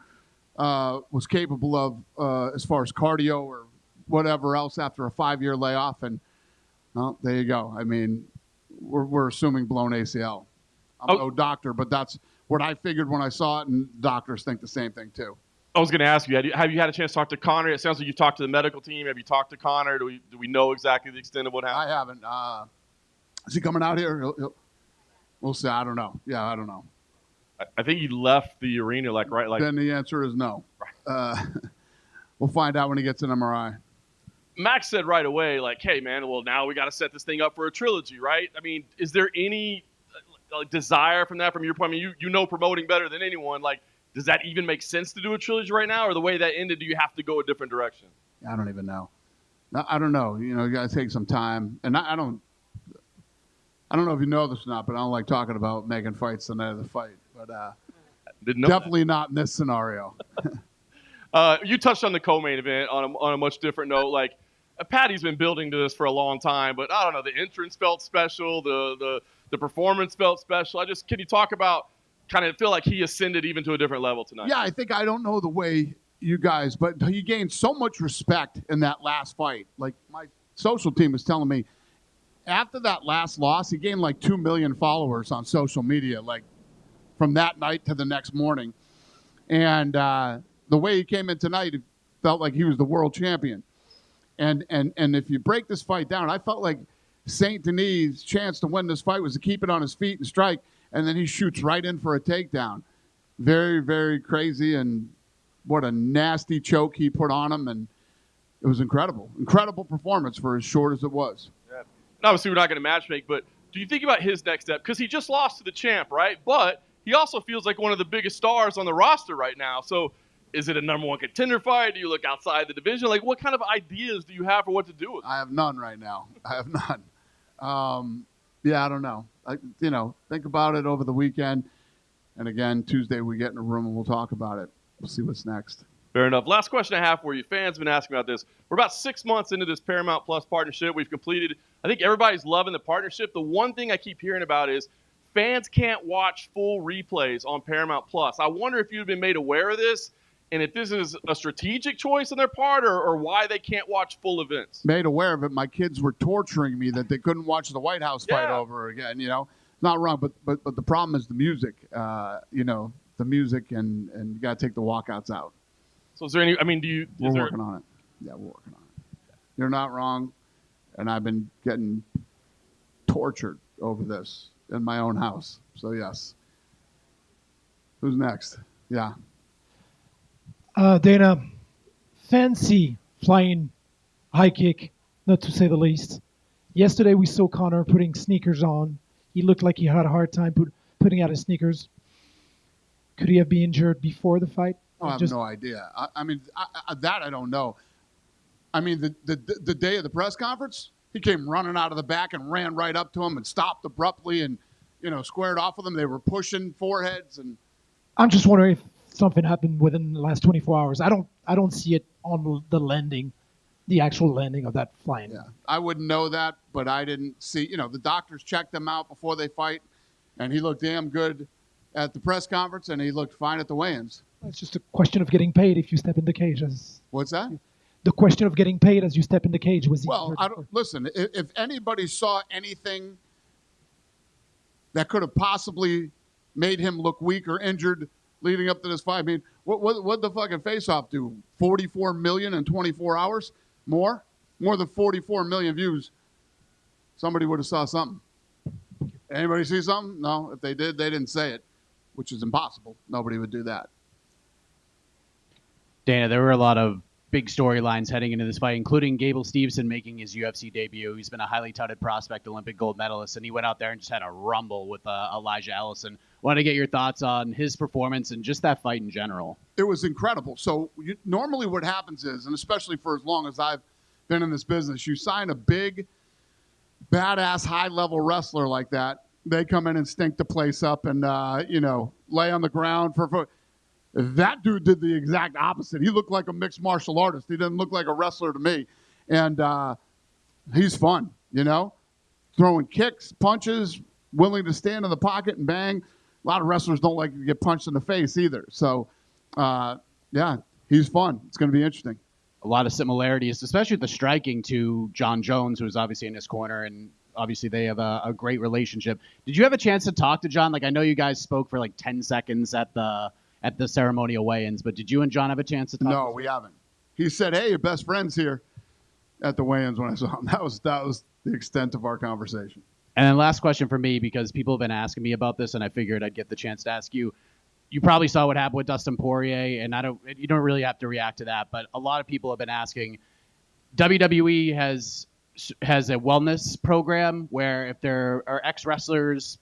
was capable of as far as cardio or whatever else after a 5-year layoff. And, well, there you go. I mean, we're assuming blown ACL. I'm no doctor, but that's what I figured when I saw it, and doctors think the same thing, too. I was going to ask you, have you had a chance to talk to Conor? It sounds like you've talked to the medical team. Have you talked to Conor? Do we know exactly the extent of what happened? I haven't. Is he coming out here? We'll see. I don't know. Yeah, I don't know. I think he left the arena Then the answer is no. We'll find out when he gets an MRI. Max said right away, like, hey, man, well, now we got to set this thing up for a trilogy, right? I mean, is there any desire from that, from your point? I mean, you know promoting better than anyone. Like, does that even make sense to do a trilogy right now? Or the way that ended, do you have to go a different direction? I don't even know. I don't know. You know, you got to take some time. And I don't know if you know this or not, but I don't like talking about making fights the night of the fight. But definitely not in this scenario. You touched on the co-main event on a much different note. Like, Paddy's been building to this for a long time, but I don't know. The entrance felt special. The performance felt special. Can you talk about kind of feel like he ascended even to a different level tonight? Yeah, I don't know the way you guys, but he gained so much respect in that last fight. Like, my social team was telling me, after that last loss, he gained like 2 million followers on social media, like from that night to the next morning. And the way he came in tonight, it felt like he was the world champion. And if you break this fight down, I felt like St. Denis' chance to win this fight was to keep it on his feet and strike, and then he shoots right in for a takedown. Very, very crazy, and what a nasty choke he put on him, and it was incredible. Incredible performance for as short as it was. Yeah. Obviously, we're not going to matchmake, but do you think about his next step? Because he just lost to the champ, right? But he also feels like one of the biggest stars on the roster right now. So is it a number one contender fight? Do you look outside the division? Like, what kind of ideas do you have for what to do with it? I have none right now. I have none. Yeah, I don't know. Think about it over the weekend. And again, Tuesday we get in a room and we'll talk about it. We'll see what's next. Fair enough. Last question I have for you. Fans have been asking about this. We're about 6 months into this Paramount Plus partnership. We've completed. I think everybody's loving the partnership. The one thing I keep hearing about is fans can't watch full replays on Paramount Plus. I wonder if you've been made aware of this. and if this is a strategic choice on their part or why they can't watch full events. Made aware of it, my kids were torturing me that they couldn't watch the White House fight over again. Not wrong, but the problem is the music. The music, and you got to take the walkouts out. So is there any? I mean, We're working on it. Yeah, we're working on it. You're not wrong, and I've been getting tortured over this in my own house. So yes. Who's next? Yeah. Dana, fancy flying high kick, not to say the least. Yesterday we saw Conor putting sneakers on. He looked like he had a hard time putting out his sneakers. Could he have been injured before the fight? Oh, I have no idea. I mean, that I don't know. I mean, the day of the press conference, he came running out of the back and ran right up to him and stopped abruptly and, squared off with him. They were pushing foreheads and. I'm just wondering if something happened within the last 24 hours. I don't see it on the landing, the actual landing of that flying. Yeah, I wouldn't know that, but I didn't see. The doctors checked him out before they fight, and he looked damn good at the press conference, and he looked fine at the weigh-ins. It's just a question of getting paid if you step in the cage. What's that? The question of getting paid as you step in the cage was. Well, listen. If anybody saw anything that could have possibly made him look weak or injured leading up to this fight, I mean, what the fucking face-off do? 44 million in 24 hours? More than 44 million views. Somebody would have saw something. Anybody see something? No. If they did, they didn't say it, which is impossible. Nobody would do that. Dana, there were a lot of big storylines heading into this fight, including Gable Steveson making his UFC debut. He's been a highly touted prospect, Olympic gold medalist, and he went out there and just had a rumble with Elijah Ellison. Want to get your thoughts on his performance and just that fight in general. It was incredible. So normally what happens is, and especially for as long as I've been in this business, you sign a big, badass, high-level wrestler like that, they come in and stink the place up and, lay on the ground for. That dude did the exact opposite. He looked like a mixed martial artist. He didn't look like a wrestler to me. And he's fun, throwing kicks, punches, willing to stand in the pocket and bang. A lot of wrestlers don't like to get punched in the face either. So, he's fun. It's going to be interesting. A lot of similarities, especially with the striking, to John Jones, who's obviously in his corner, and obviously they have a great relationship. Did you have a chance to talk to John? Like, I know you guys spoke for like 10 seconds at the ceremonial weigh-ins, but did you and John have a chance to talk? No, we haven't. He said, "Hey, your best friend's here," at the weigh-ins when I saw him. That was the extent of our conversation. And then last question for me, because people have been asking me about this, and I figured I'd get the chance to ask you. You probably saw what happened with Dustin Poirier, and you don't really have to react to that, but a lot of people have been asking. WWE has a wellness program where if there are ex-wrestlers,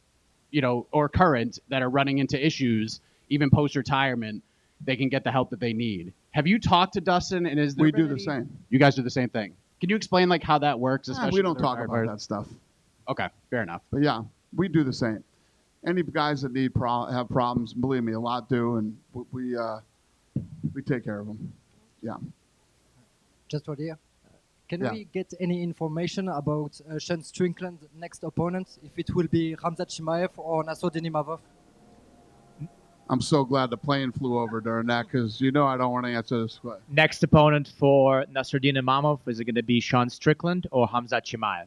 or current that are running into issues, even post-retirement, they can get the help that they need. Have you talked to Dustin? And we do the same. You guys do the same thing. Can you explain how that works? Especially we don't talk about that stuff. Okay, fair enough. But yeah, we do the same. Any guys that have problems, believe me, a lot do, and we take care of them. Yeah. Just for here. Can we get any information about Sean Strickland's next opponent? If it will be Khamzat Chimaev or Nassourdine Imavov? I'm so glad the plane flew over during that because I don't want to answer this question. Next opponent for Nassourdine Imavov, is it going to be Sean Strickland or Khamzat Chimaev?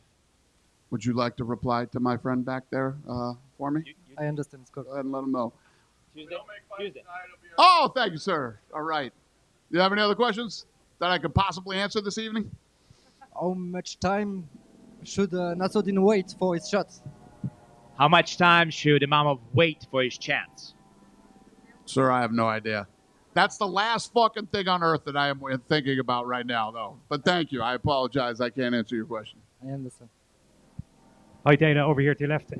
Would you like to reply to my friend back there for me? I understand. Go ahead and let him know. Tuesday. Oh, thank you, sir. All right. Do you have any other questions that I could possibly answer this evening? How much time should Nassourdine wait for his shot? How much time should Imavov wait for his chance? Sir, I have no idea. That's the last fucking thing on earth that I am thinking about right now, though. But thank you. I apologize. I can't answer your question. I understand. Hi, Dana, over here to your left.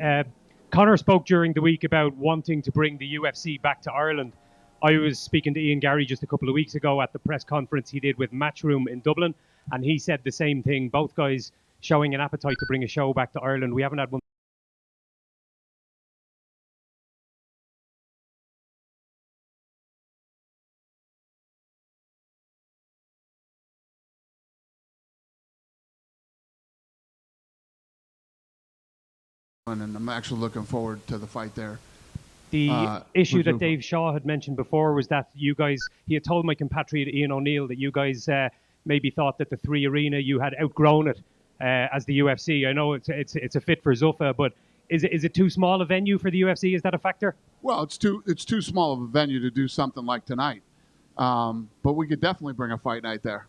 Conor spoke during the week about wanting to bring the UFC back to Ireland. I was speaking to Ian Gary just a couple of weeks ago at the press conference he did with Matchroom in Dublin, and he said the same thing. Both guys showing an appetite to bring a show back to Ireland. We haven't had one. And I'm actually looking forward to the fight there. The issue for that Zuffa. Dave Shaw had mentioned before was that you guys, he had told my compatriot Ian O'Neill that you guys maybe thought that the 3 Arena, you had outgrown it as the UFC. I know it's a fit for Zuffa, but is it too small a venue for the UFC? Is that a factor? Well, it's too small of a venue to do something like tonight. But we could definitely bring a fight night there.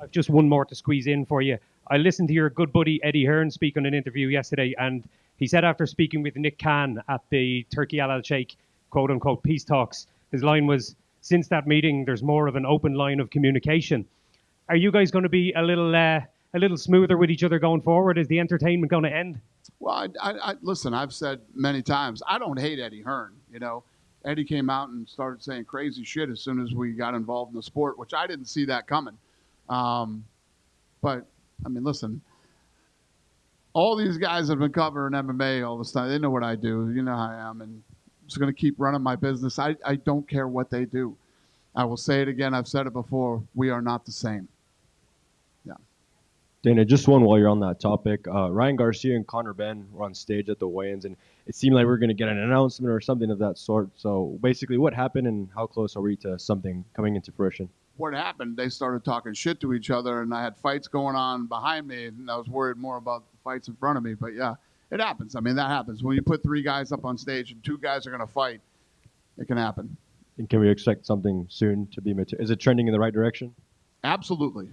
I've just one more to squeeze in for you. I listened to your good buddy Eddie Hearn speak on an interview yesterday, and he said after speaking with Nick Khan at the Turkey Al Sheikh quote-unquote peace talks, his line was, since that meeting, there's more of an open line of communication. Are you guys going to be a little smoother with each other going forward? Is the entertainment going to end? Well, I listen, I've said many times, I don't hate Eddie Hearn. You know, Eddie came out and started saying crazy shit as soon as we got involved in the sport, which I didn't see that coming. But, I mean, listen, all these guys that have been covering MMA all this time, they know what I do. You know how I am. And I'm just going to keep running my business. I don't care what they do. I will say it again. I've said it before. We are not the same. Yeah. Dana, just one while you're on that topic. Ryan Garcia and Conor Ben were on stage at the weigh-ins, and it seemed like we were going to get an announcement or something of that sort. So basically, what happened and how close are we to something coming into fruition? What happened, they started talking shit to each other, and I had fights going on behind me, and I was worried more about the fights in front of me. But, yeah, it happens. I mean, that happens. When you put 3 guys up on stage and 2 guys are going to fight, it can happen. And can we expect something soon to be material? Is it trending in the right direction? Absolutely.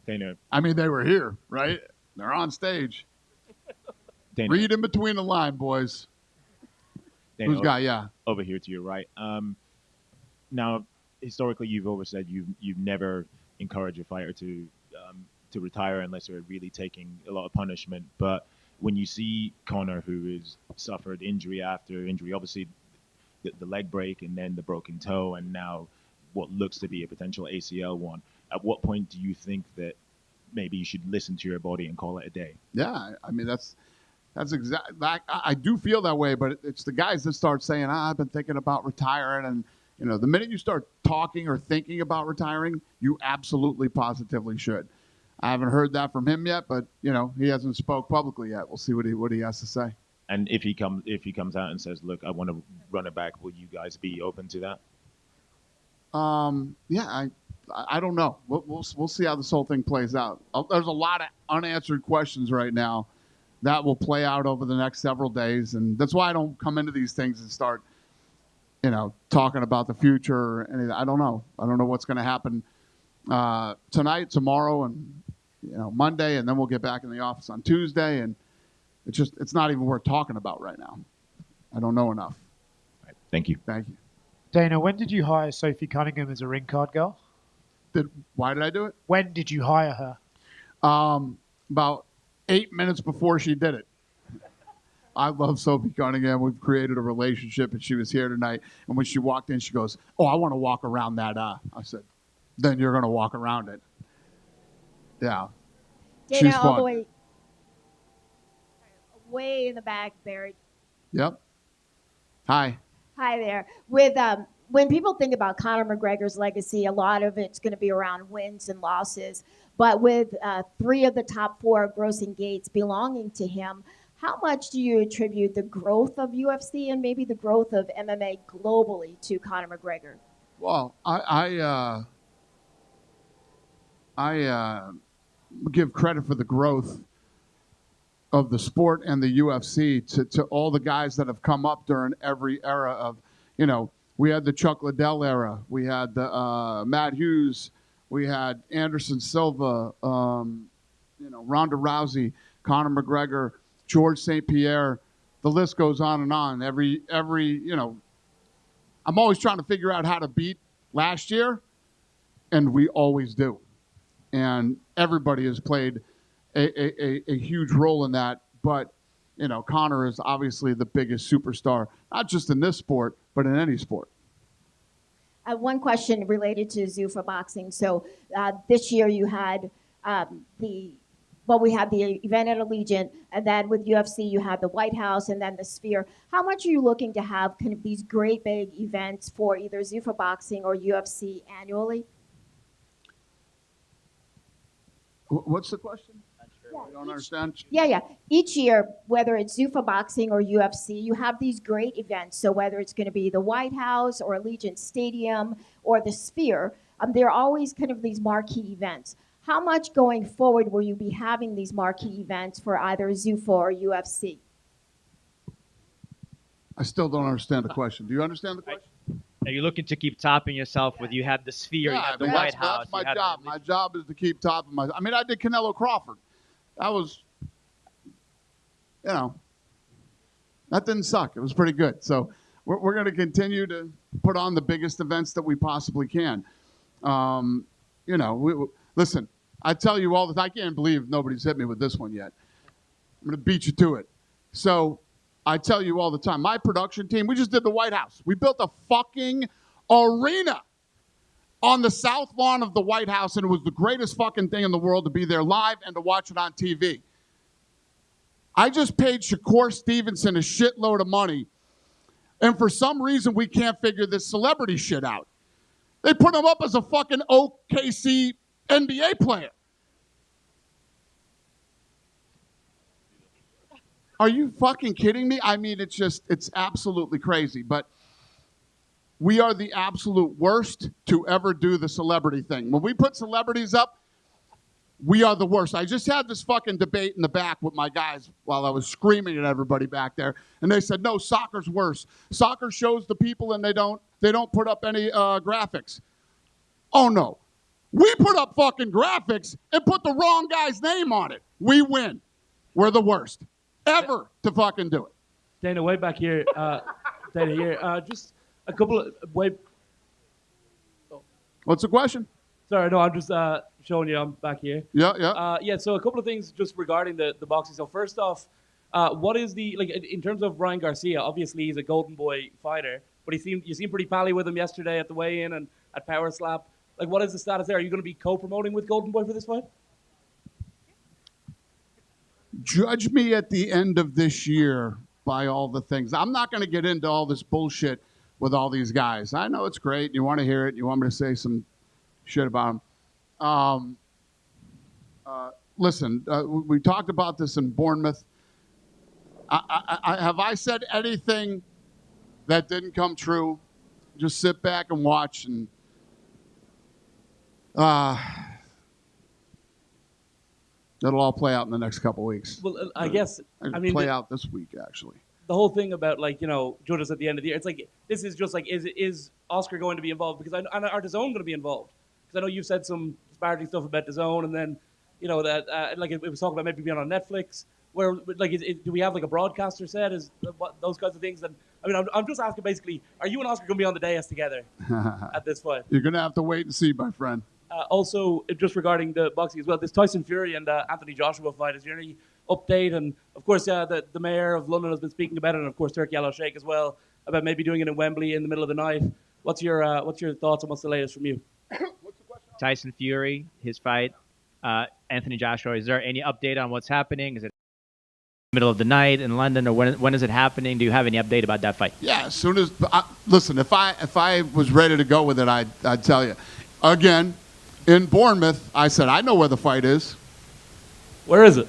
Dana. I mean, they were here, right? They're on stage. Dana. Read in between the line, boys. Dana, Who's got, yeah. Over here to your right. Now, historically, you've always said you've never encouraged a fighter to retire unless they're really taking a lot of punishment. But when you see Conor, who has suffered injury after injury, obviously the leg break and then the broken toe, and now what looks to be a potential ACL one, at what point do you think that maybe you should listen to your body and call it a day? Yeah, I mean, that's exactly. I do feel that way, but it's the guys that start saying, I've been thinking about retiring. And, you know, the minute you start talking or thinking about retiring, you absolutely positively should. I haven't heard that from him yet, but, you know, he hasn't spoke publicly yet. We'll see what he has to say. And if he comes out and says, look, I want to run it back, will you guys be open to that? Yeah, I don't know. We'll see how this whole thing plays out. There's a lot of unanswered questions right now that will play out over the next several days, and that's why I don't come into these things and start, you know, talking about the future or anything. I don't know. I don't know what's going to happen tonight, tomorrow, and, you know, Monday, and then we'll get back in the office on Tuesday, and it's not even worth talking about right now. I don't know enough. Right. Thank you. Thank you. Dana, when did you hire Sophie Cunningham as a ring card girl? Why did I do it? When did you hire her? About 8 minutes before she did it. I love Sophie Cunningham. We've created a relationship, and she was here tonight. And when she walked in, she goes, "Oh, I want to walk around that." I said, "Then you're going to walk around it." Yeah. Dana, she's all fun. the way in the back, Barry. Yep. Hi. Hi there. With when people think about Conor McGregor's legacy, a lot of it's going to be around wins and losses. But with 3 of the top 4 grossing gates belonging to him, how much do you attribute the growth of UFC and maybe the growth of MMA globally to Conor McGregor? Well, I give credit for the growth of the sport and the UFC to all the guys that have come up during every era of, you know, we had the Chuck Liddell era, we had the Matt Hughes, we had Anderson Silva, you know, Ronda Rousey, Conor McGregor, George St. Pierre. The list goes on and on. Every you know, I'm always trying to figure out how to beat last year, and we always do. And everybody has played a huge role in that. But, you know, Conor is obviously the biggest superstar, not just in this sport, but in any sport. One question related to Zuffa boxing. So this year you had we had the event at Allegiant, and then with UFC you had the White House and then the Sphere. How much are you looking to have kind of these great big events for either Zuffa boxing or UFC annually? What's the question? You don't understand? Yeah. Each year, whether it's Zuffa Boxing or UFC, you have these great events. So whether it's going to be the White House or Allegiant Stadium or the Sphere, there are always kind of these marquee events. How much going forward will you be having these marquee events for either Zuffa or UFC? I still don't understand the question. Do you understand the question? Are you looking to keep topping yourself with you have the Sphere, you have the White House? That's my job. My job is to keep topping my. I mean, I did Canelo Crawford. That was, that didn't suck. It was pretty good. So we're going to continue to put on the biggest events that we possibly can. Listen, I tell you all the time, I can't believe nobody's hit me with this one yet. I'm going to beat you to it. So I tell you all the time, my production team, we just did the White House. We built a fucking arena on the south lawn of the White House, and it was the greatest fucking thing in the world to be there live and to watch it on TV. I just paid Shakur Stevenson a shitload of money, and for some reason we can't figure this celebrity shit out. They put him up as a fucking OKC NBA player. Are you fucking kidding me? I mean, it's absolutely crazy. But we are the absolute worst to ever do the celebrity thing. When we put celebrities up, we are the worst. I just had this fucking debate in the back with my guys while I was screaming at everybody back there. And they said, no, soccer's worse. Soccer shows the people and they don't put up any graphics. Oh, no. We put up fucking graphics and put the wrong guy's name on it. We win. We're the worst ever to fucking do it. Dana, way back here. Dana, here. Just a couple of What's the question? Sorry, no, I'm just showing you I'm back here. Yeah. So a couple of things just regarding the boxing. So first off, what is the, like, in terms of Ryan Garcia, obviously he's a golden boy fighter, but you seemed pretty pally with him yesterday at the weigh-in and at Power Slap. Like, what is the status there? Are you going to be co-promoting with Golden Boy for this fight? Judge me at the end of this year by all the things. I'm not going to get into all this bullshit with all these guys. I know it's great. You want to hear it. You want me to say some shit about them. Listen, we talked about this in Bournemouth. Have I said anything that didn't come true? Just sit back and watch, and it'll all play out in the next couple weeks. Well, I guess, play out this week, actually. The whole thing about, like, judges at the end of the year, it's like, this is just like, is Oscar going to be involved? Because are DAZN going to be involved? Because I know you've said some disparaging stuff about DAZN, and then, that, like, it was talking about maybe being on Netflix, where, like, do we have, like, a broadcaster set? Those kinds of things? And, I'm just asking, basically, are you and Oscar going to be on the dais together at this fight? You're going to have to wait and see, my friend. Also, just regarding the boxing as well, this Tyson Fury and Anthony Joshua fight, is there any update? And of course, the mayor of London has been speaking about it, and of course, Turkey Yellow Sheikh as well, about maybe doing it in Wembley in the middle of the night. What's your thoughts, and what's the latest from you? Tyson Fury, his fight, Anthony Joshua. Is there any update on what's happening? Is it middle of the night in London, or when is it happening? Do you have any update about that fight? Yeah, as soon as listen, if I was ready to go with it, I'd tell you. Again, in Bournemouth, I said I know where the fight is. Where is it?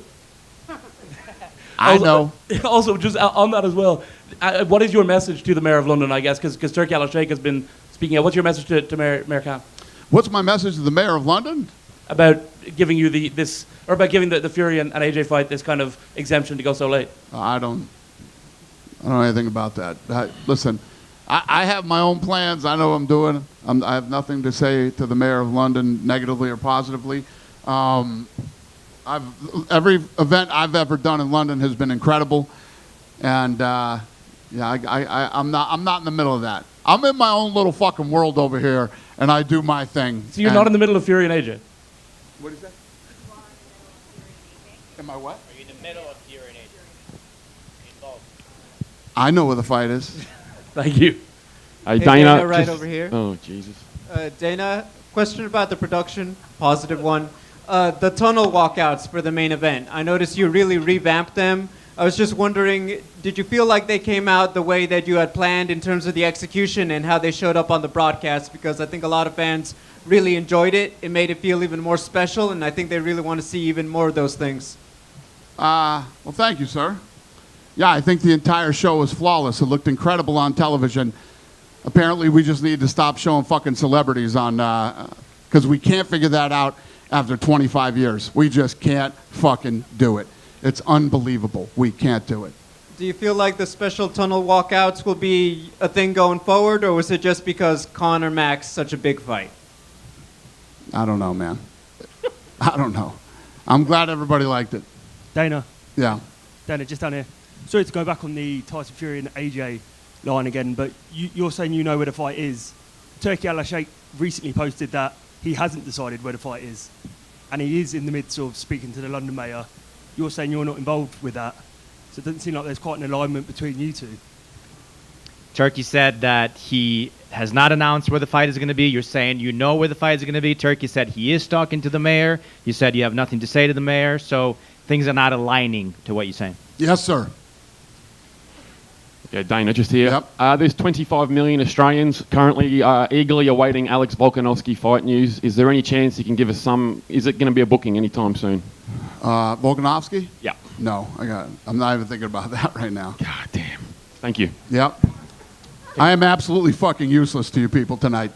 I know. Also, just on that as well, what is your message to the mayor of London? I guess because Turkey Yellow Sheikh has been speaking out. What's your message to Mayor Khan? What's my message to the mayor of London? About giving you about giving the Fury and AJ fight this kind of exemption to go so late. I don't know anything about that. Listen, I have my own plans. I know what I'm doing. I have nothing to say to the mayor of London negatively or positively. Every event I've ever done in London has been incredible, and I'm not in the middle of that. I'm in my own little fucking world over here, and I do my thing. So you're not in the middle of Fury and AJ? What is that? Am I what? Are you in the middle of Fury and AJ? Involved? I know where the fight is. Thank you. Hey, Dana, right over here. Oh, Jesus. Dana, question about the production, positive one. The tunnel walkouts for the main event. I noticed you really revamped them. I was just wondering, did you feel like they came out the way that you had planned in terms of the execution and how they showed up on the broadcast? Because I think a lot of fans really enjoyed it. It made it feel even more special, and I think they really want to see even more of those things. Well, thank you, sir. Yeah, I think the entire show was flawless. It looked incredible on television. Apparently, we just need to stop showing fucking celebrities on, because we can't figure that out after 25 years. We just can't fucking do it. It's unbelievable. We can't do it. Do you feel like the special tunnel walkouts will be a thing going forward, or was it just because Conor Mac's such a big fight? I don't know, man. I don't know. I'm glad everybody liked it. Dana. Yeah. Dana, just down here. Sorry to go back on the Tyson Fury and AJ line again, but you're saying you know where the fight is. Turki Al-Sheikh recently posted that he hasn't decided where the fight is, and he is in the midst of speaking to the London mayor. You're saying you're not involved with that, so it doesn't seem like there's quite an alignment between you two. Turkey said that he has not announced where the fight is going to be. You're saying you know where the fight is going to be. Turkey said he is talking to the mayor. You said you have nothing to say to the mayor, so things are not aligning to what you're saying. Yes, sir. Yeah, Dana, just here. Yep. There's 25 million Australians currently eagerly awaiting Alex Volkanovski fight news. Is there any chance you can give us some? Is it going to be a booking anytime soon? Volkanovski? Yeah. No, I'm not even thinking about that right now. God damn. Thank you. Yep. I am absolutely fucking useless to you people tonight.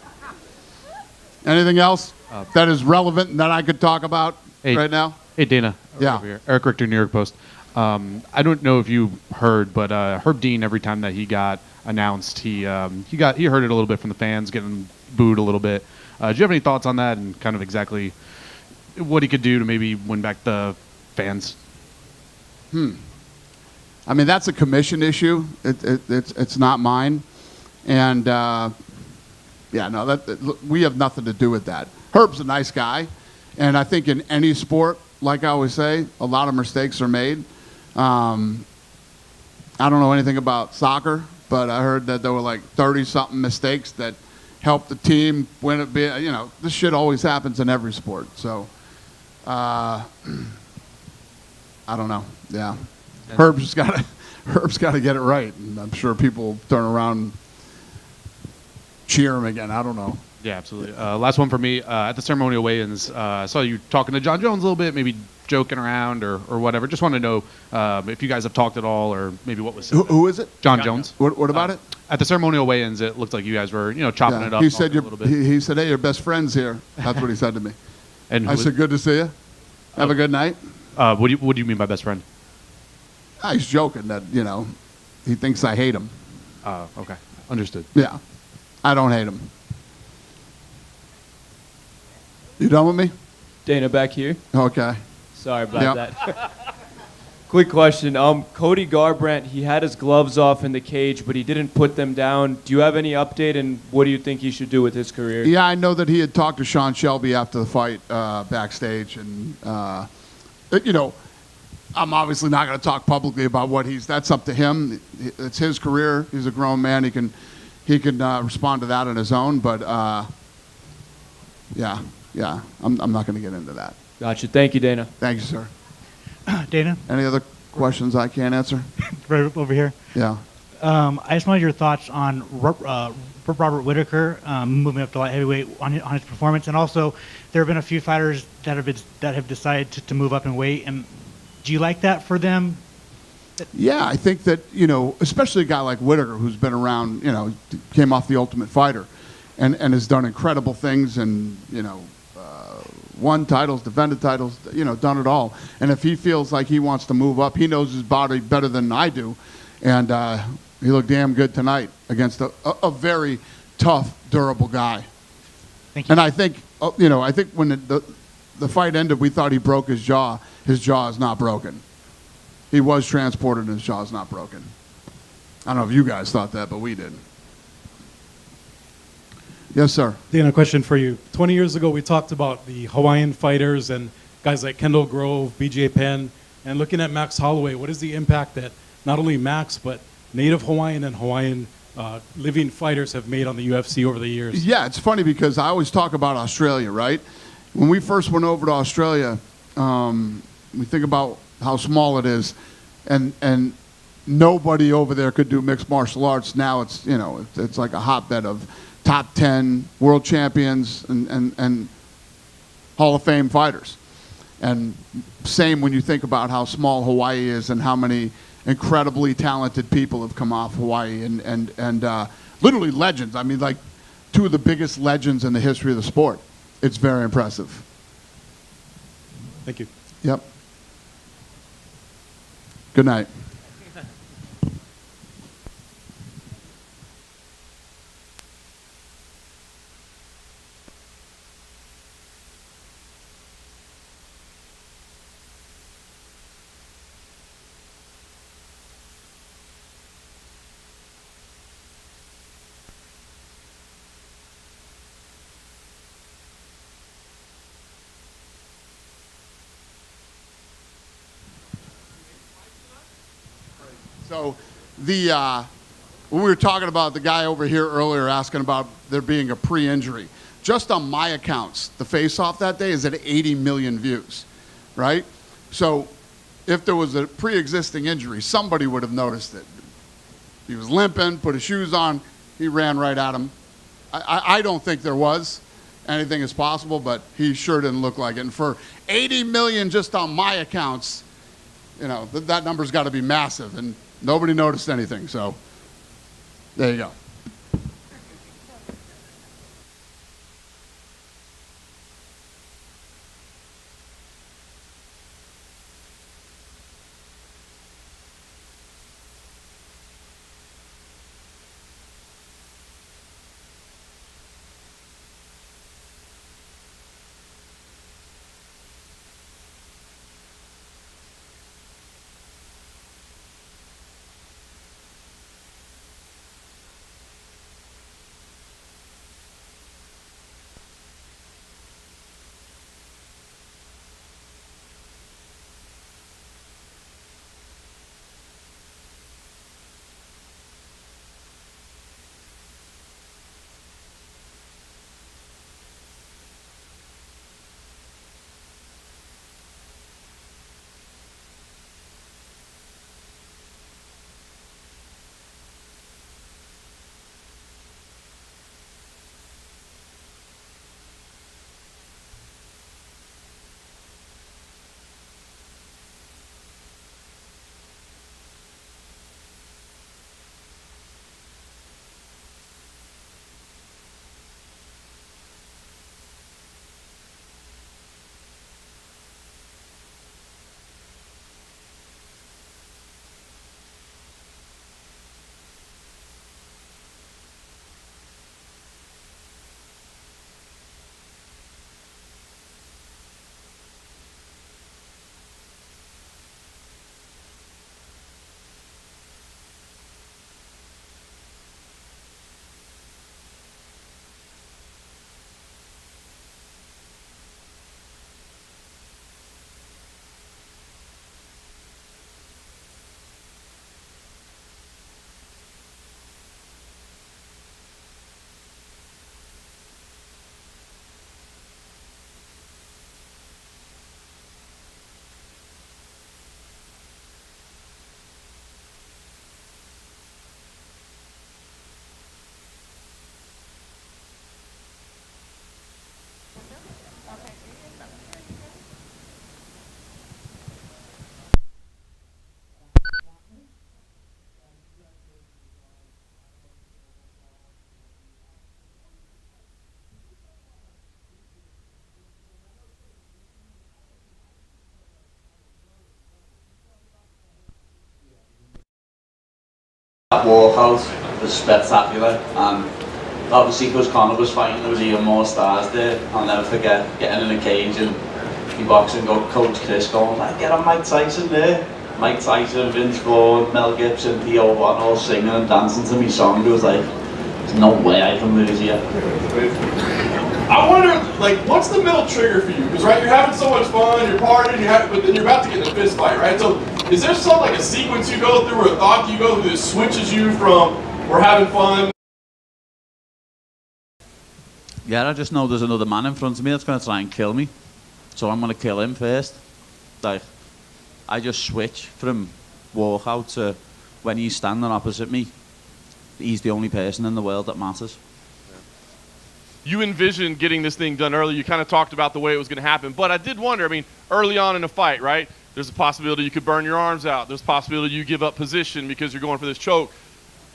Anything else that is relevant and that I could talk about right now? Hey, Dana. Yeah. Over here. Eric Richter, New York Post. I don't know if you heard, but Herb Dean, every time that he got announced, he heard it a little bit from the fans, getting booed a little bit. Do you have any thoughts on that and kind of exactly what he could do to maybe win back the fans? I mean, that's a commission issue. It's not mine. And, we have nothing to do with that. Herb's a nice guy. And I think in any sport, like I always say, a lot of mistakes are made. I don't know anything about soccer, but I heard that there were like 30-something mistakes that helped the team win it. This shit always happens in every sport. So, I don't know. Yeah. Herb's got to get it right. And I'm sure people will turn around and cheer him again. I don't know. Yeah, absolutely. Last one for me. At the ceremonial weigh-ins, I saw you talking to John Jones a little bit, maybe joking around or whatever. Just want to know if you guys have talked at all or maybe what was said. Who is it? John Jones. What about it? At the ceremonial weigh-ins, it looked like you guys were, chopping it up. He said, a little bit. he said, hey, your best friend's here. That's what he said to me. And I said, good to see you. Have a good night. What do you mean by best friend? He's joking that, he thinks I hate him. Okay. Understood. Yeah. I don't hate him. You done with me? Dana, back here. Okay. Sorry about that. Quick question. Cody Garbrandt, he had his gloves off in the cage, but he didn't put them down. Do you have any update, and what do you think he should do with his career? Yeah, I know that he had talked to Sean Shelby after the fight backstage, and, I'm obviously not going to talk publicly about that's up to him. It's his career. He's a grown man. He can respond to that on his own, but yeah, I'm not going to get into that. Gotcha. Thank you, Dana. Thank you, sir. Dana? Any other questions I can't answer? Right over here. Yeah. I just wanted your thoughts on Robert Whittaker moving up to light heavyweight on his performance, and also there have been a few fighters that have decided to move up in weight. And do you like that for them? Yeah, I think that especially a guy like Whittaker, who's been around, came off the Ultimate Fighter, and has done incredible things, and won titles, defended titles, done it all. And if he feels like he wants to move up, he knows his body better than I do, and he looked damn good tonight against a very tough, durable guy. Thank you. And I think when the fight ended, we thought he broke his jaw. His jaw is not broken. He was transported and his jaw is not broken. I don't know if you guys thought that, but we did. Yes, sir. Dana, question for you. 20 years ago, we talked about the Hawaiian fighters and guys like Kendall Grove, BJ Penn, and looking at Max Holloway, what is the impact that not only Max, but native Hawaiian and Hawaiian living fighters have made on the UFC over the years? Yeah, it's funny because I always talk about Australia, right? When we first went over to Australia, we think about how small it is, and nobody over there could do mixed martial arts. Now it's it's like a hotbed of top 10 world champions and Hall of Fame fighters. And same when you think about how small Hawaii is and how many incredibly talented people have come off Hawaii and literally legends. I mean, like 2 of the biggest legends in the history of the sport. It's very impressive. Thank you. Yep. Good night. So when we were talking about the guy over here earlier asking about there being a pre-injury, just on my accounts, the face-off that day is at 80 million views, right? So if there was a pre-existing injury, somebody would have noticed it. He was limping, put his shoes on, he ran right at him. I don't think there was. Anything is possible, but he sure didn't look like it. And for 80 million just on my accounts, you know, that number's got to be massive, and nobody noticed anything, so there you go. That walkout was spectacular, and obviously because Conor was fighting, there was even more stars there. I'll never forget getting in a cage and the boxing coach Chris going like, "Get on Mike Tyson there." Mike Tyson, Vince Vaughn, Mel Gibson, Theo Von all singing and dancing to me song. It was like, there's no way I can lose here. I wonder, like, what's the middle trigger for you? Because, right, you're having so much fun, you're partying, but then you're about to get in a fist fight, right? So, is there some, like, a sequence you go through or a thought you go through that switches you from, we're having fun? Yeah, I just know there's another man in front of me that's going to try and kill me. So I'm going to kill him first. Like, I just switch from walkout to when he's standing opposite me, he's the only person in the world that matters. you envisioned getting this thing done early. You kind of talked about the way it was going to happen. But I did wonder, I mean, early on in a fight, right, there's a possibility you could burn your arms out. There's a possibility you give up position because you're going for this choke.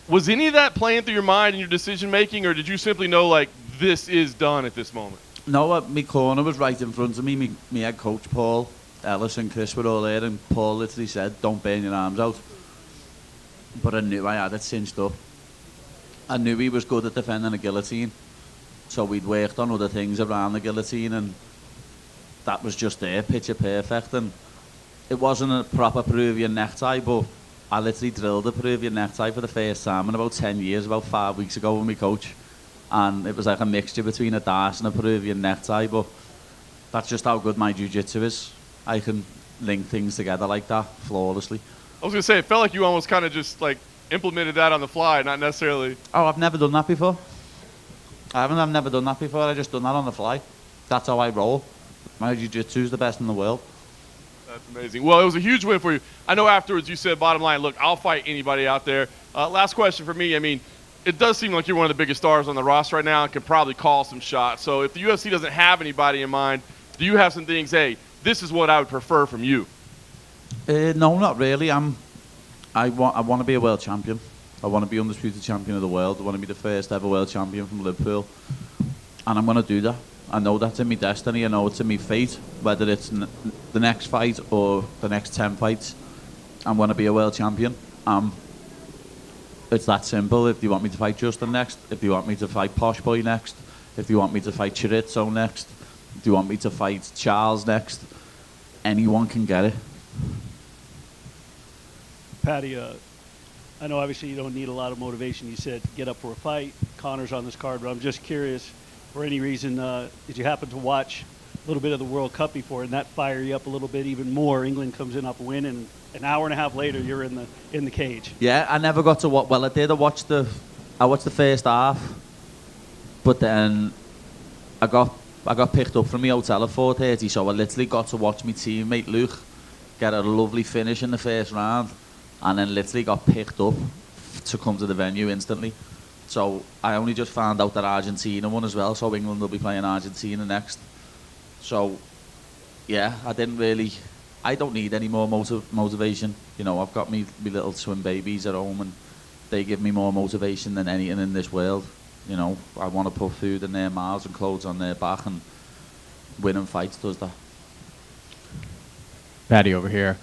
Was any of that playing through your mind in your decision-making, or did you simply know, like, this is done at this moment? No, my corner was right in front of me. Me head coach, Paul, Ellis and Chris were all there, and Paul literally said, don't burn your arms out. But I knew I had it cinched up. I knew he was good at defending a guillotine. So we'd worked on other things around the guillotine, and that was just there, picture perfect. And it wasn't a proper Peruvian necktie, but I literally drilled a Peruvian necktie for the first time in about 10 years, about 5 weeks ago with my coach. And it was like a mixture between a Darce and a Peruvian necktie, but that's just how good my jiu-jitsu is. I can link things together like that flawlessly. I was going to say, it felt like you almost kind of just, like, implemented that on the fly, not necessarily. Oh, I've never done that before. I've never done that before. I just done that on the fly. That's how I roll. My jiu-jitsu is the best in the world. That's amazing. Well, it was a huge win for you. I know afterwards you said, bottom line, look, I'll fight anybody out there. Last question for me. I mean, it does seem like you're one of the biggest stars on the roster right now and can probably call some shots. So if the UFC doesn't have anybody in mind, do you have some things, hey, this is what I would prefer from you? No, not really. I want to be a world champion. I want to be undisputed champion of the world. I want to be the first ever world champion from Liverpool. And I'm going to do that. I know that's in my destiny. I know it's in my fate. Whether it's the next fight or the next 10 fights, I'm going to be a world champion. It's that simple. If you want me to fight Justin next, if you want me to fight Posh Boy next, if you want me to fight Chorizo next, if you want me to fight Charles next, anyone can get it. Paddy, I know obviously you don't need a lot of motivation. You said get up for a fight. Conor's on this card, but I'm just curious, for any reason, did you happen to watch a little bit of the World Cup before, and that fire you up a little bit even more? England comes in off a win, and an hour and a half later, you're in the cage. Yeah, I never got to watch. Well, I did. I watched the first half, but then I got picked up from my hotel at 4:30, so I literally got to watch my teammate Luke get a lovely finish in the first round, and then literally got picked up to come to the venue instantly. So I only just found out that Argentina won as well, so England will be playing Argentina next. So yeah, I don't need any more motivation. You know, I've got me little twin babies at home, and they give me more motivation than anything in this world. You know, I want to put food in their mouths and clothes on their back, and winning fights does that. Paddy over here.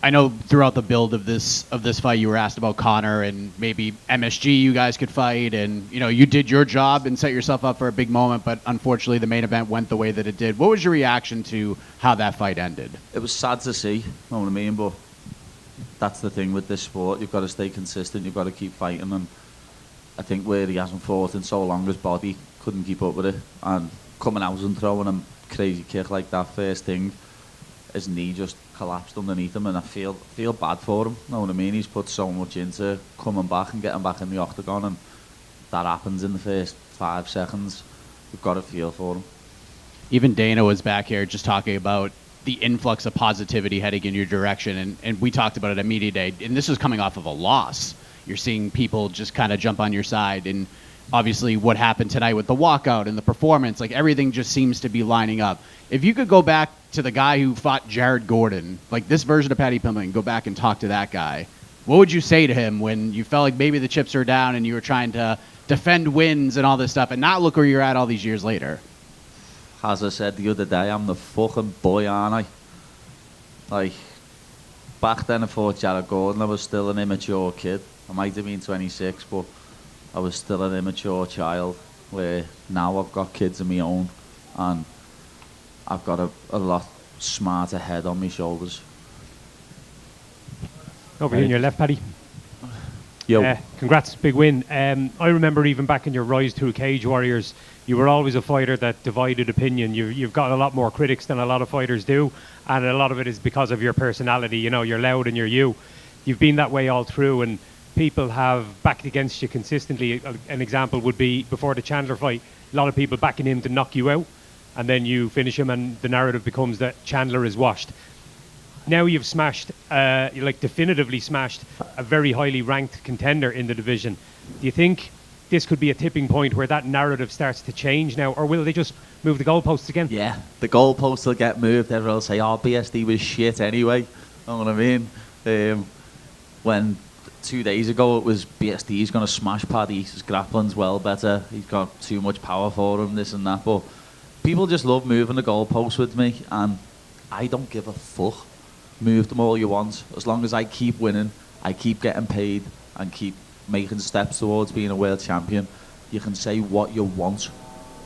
I know throughout the build of this fight, you were asked about Conor and maybe MSG you guys could fight, and you know you did your job and set yourself up for a big moment, but unfortunately the main event went the way that it did. What was your reaction to how that fight ended? It was sad to see, you know what I mean, but that's the thing with this sport. You've got to stay consistent. You've got to keep fighting, and I think where he hasn't fought in so long, his body couldn't keep up with it, and coming out and throwing a crazy kick like that first thing, his knee just collapsed underneath him, and I feel bad for him. You know what I mean? He's put so much into coming back and getting back in the octagon, and that happens in the first 5 seconds. You've got to feel for him. Even Dana was back here just talking about the influx of positivity heading in your direction, and we talked about it at Media Day, and this is coming off of a loss. You're seeing people just kind of jump on your side, and obviously what happened tonight with the walkout and the performance, like everything just seems to be lining up. If you could go back to the guy who fought Jared Gordon, like this version of Paddy Pimblett, and go back and talk to that guy, what would you say to him when you felt like maybe the chips are down and you were trying to defend wins and all this stuff and not look where you're at all these years later? As I said the other day, I'm the fucking boy, aren't I? Like, back then I fought Jared Gordon, I was still an immature kid. I might have been 26, but I was still an immature child, where now I've got kids of my own, and I've got a lot smarter head on my shoulders. Over here on your left, Paddy. Yo. Congrats, big win. I remember even back in your rise through Cage Warriors, you were always a fighter that divided opinion. You've got a lot more critics than a lot of fighters do, and a lot of it is because of your personality. You know, you're loud and you're you. You've been that way all through, and people have backed against you consistently. An example would be before the Chandler fight, a lot of people backing him to knock you out, and then you finish him and the narrative becomes that Chandler is washed. Now you've smashed, definitively smashed a very highly ranked contender in the division. Do you think this could be a tipping point where that narrative starts to change now, or will they just move the goalposts again? Yeah, the goalposts will get moved. Everyone will say, "Oh, BSD was shit anyway." Know what I mean? When 2 days ago it was BSD's going to smash Paddy, his grappling's well better, he's got too much power for him, this and that. But people just love moving the goalposts with me, and I don't give a fuck. Move them all you want. As long as I keep winning, I keep getting paid, and keep making steps towards being a world champion. You can say what you want.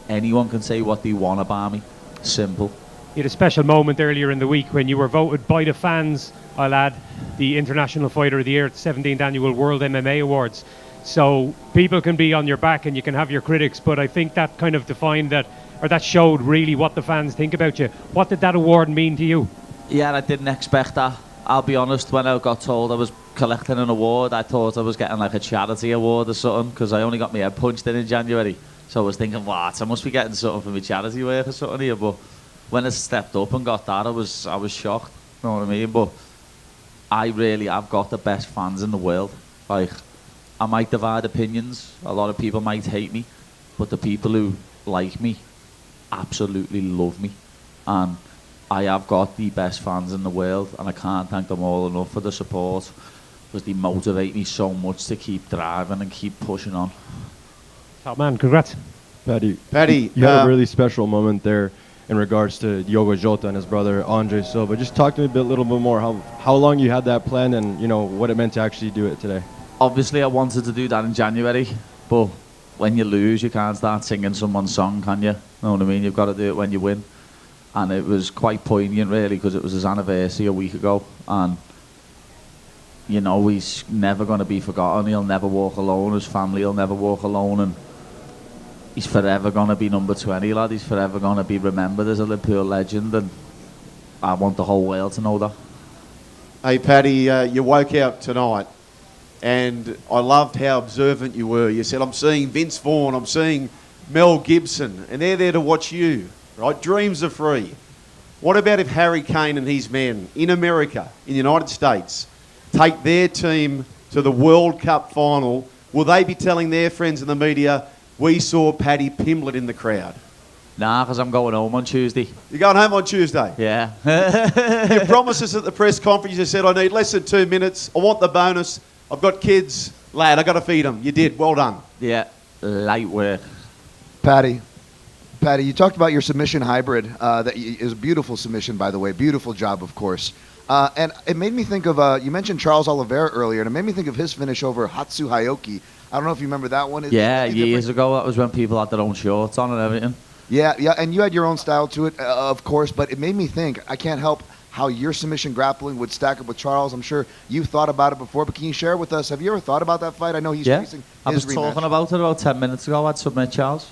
Anyone can say what they want about me. Simple. You had a special moment earlier in the week when you were voted by the fans, I'll add, the International Fighter of the Year at the 17th Annual World MMA Awards. So people can be on your back and you can have your critics, but I think that kind of defined that, or that showed really what the fans think about you. What did that award mean to you? Yeah, I didn't expect that. I'll be honest, when I got told I was collecting an award, I thought I was getting like a charity award or something, because I only got my head punched in January. So I was thinking, what, I must be getting something for my charity work or something here. But when I stepped up and got that, I was shocked. You know what I mean? But I've got the best fans in the world. Like, I might divide opinions. A lot of people might hate me, but the people who like me absolutely love me. And I have got the best fans in the world, and I can't thank them all enough for the support, because they motivate me so much to keep driving and keep pushing on. Top man, congrats. Paddy, you had a really special moment there in regards to Diogo Jota and his brother Andre Silva. Just talk to me a little bit more how long you had that plan, and what it meant to actually do it today. Obviously, I wanted to do that in January, but when you lose, you can't start singing someone's song, can you? Know what I mean? You've got to do it when you win. And it was quite poignant, really, because it was his anniversary a week ago, and he's never going to be forgotten. He'll never walk alone. His family will never walk alone, and he's forever going to be number 20, lad. He's forever going to be remembered as a Liverpool legend, and I want the whole world to know that. Hey, Paddy, you woke out tonight, and I loved how observant you were. You said, I'm seeing Vince Vaughn, I'm seeing Mel Gibson, and they're there to watch you, right? Dreams are free. What about if Harry Kane and his men in America, in the United States, take their team to the World Cup final? Will they be telling their friends in the media, we saw Paddy Pimblett in the crowd? Nah, because I'm going home on Tuesday. You're going home on Tuesday? Yeah. You promised us at the press conference, you said, I need less than 2 minutes. I want the bonus. I've got kids. Lad, I've got to feed them. You did. Well done. Yeah. Light work. Paddy, you talked about your submission hybrid. That is a beautiful submission, by the way. Beautiful job, of course. And it made me think of, you mentioned Charles Oliveira earlier, and it made me think of his finish over Hatsu Hayoki. I don't know if you remember that one. Yeah, years ago. That was when people had their own shorts on and everything. Yeah, and you had your own style to it, of course, but it made me think, I can't help how your submission grappling would stack up with Charles. I'm sure you've thought about it before, but can you share with us, have you ever thought about that fight? I know he's facing his I was rematch. talking about it about 10 minutes ago. I'd submit Charles.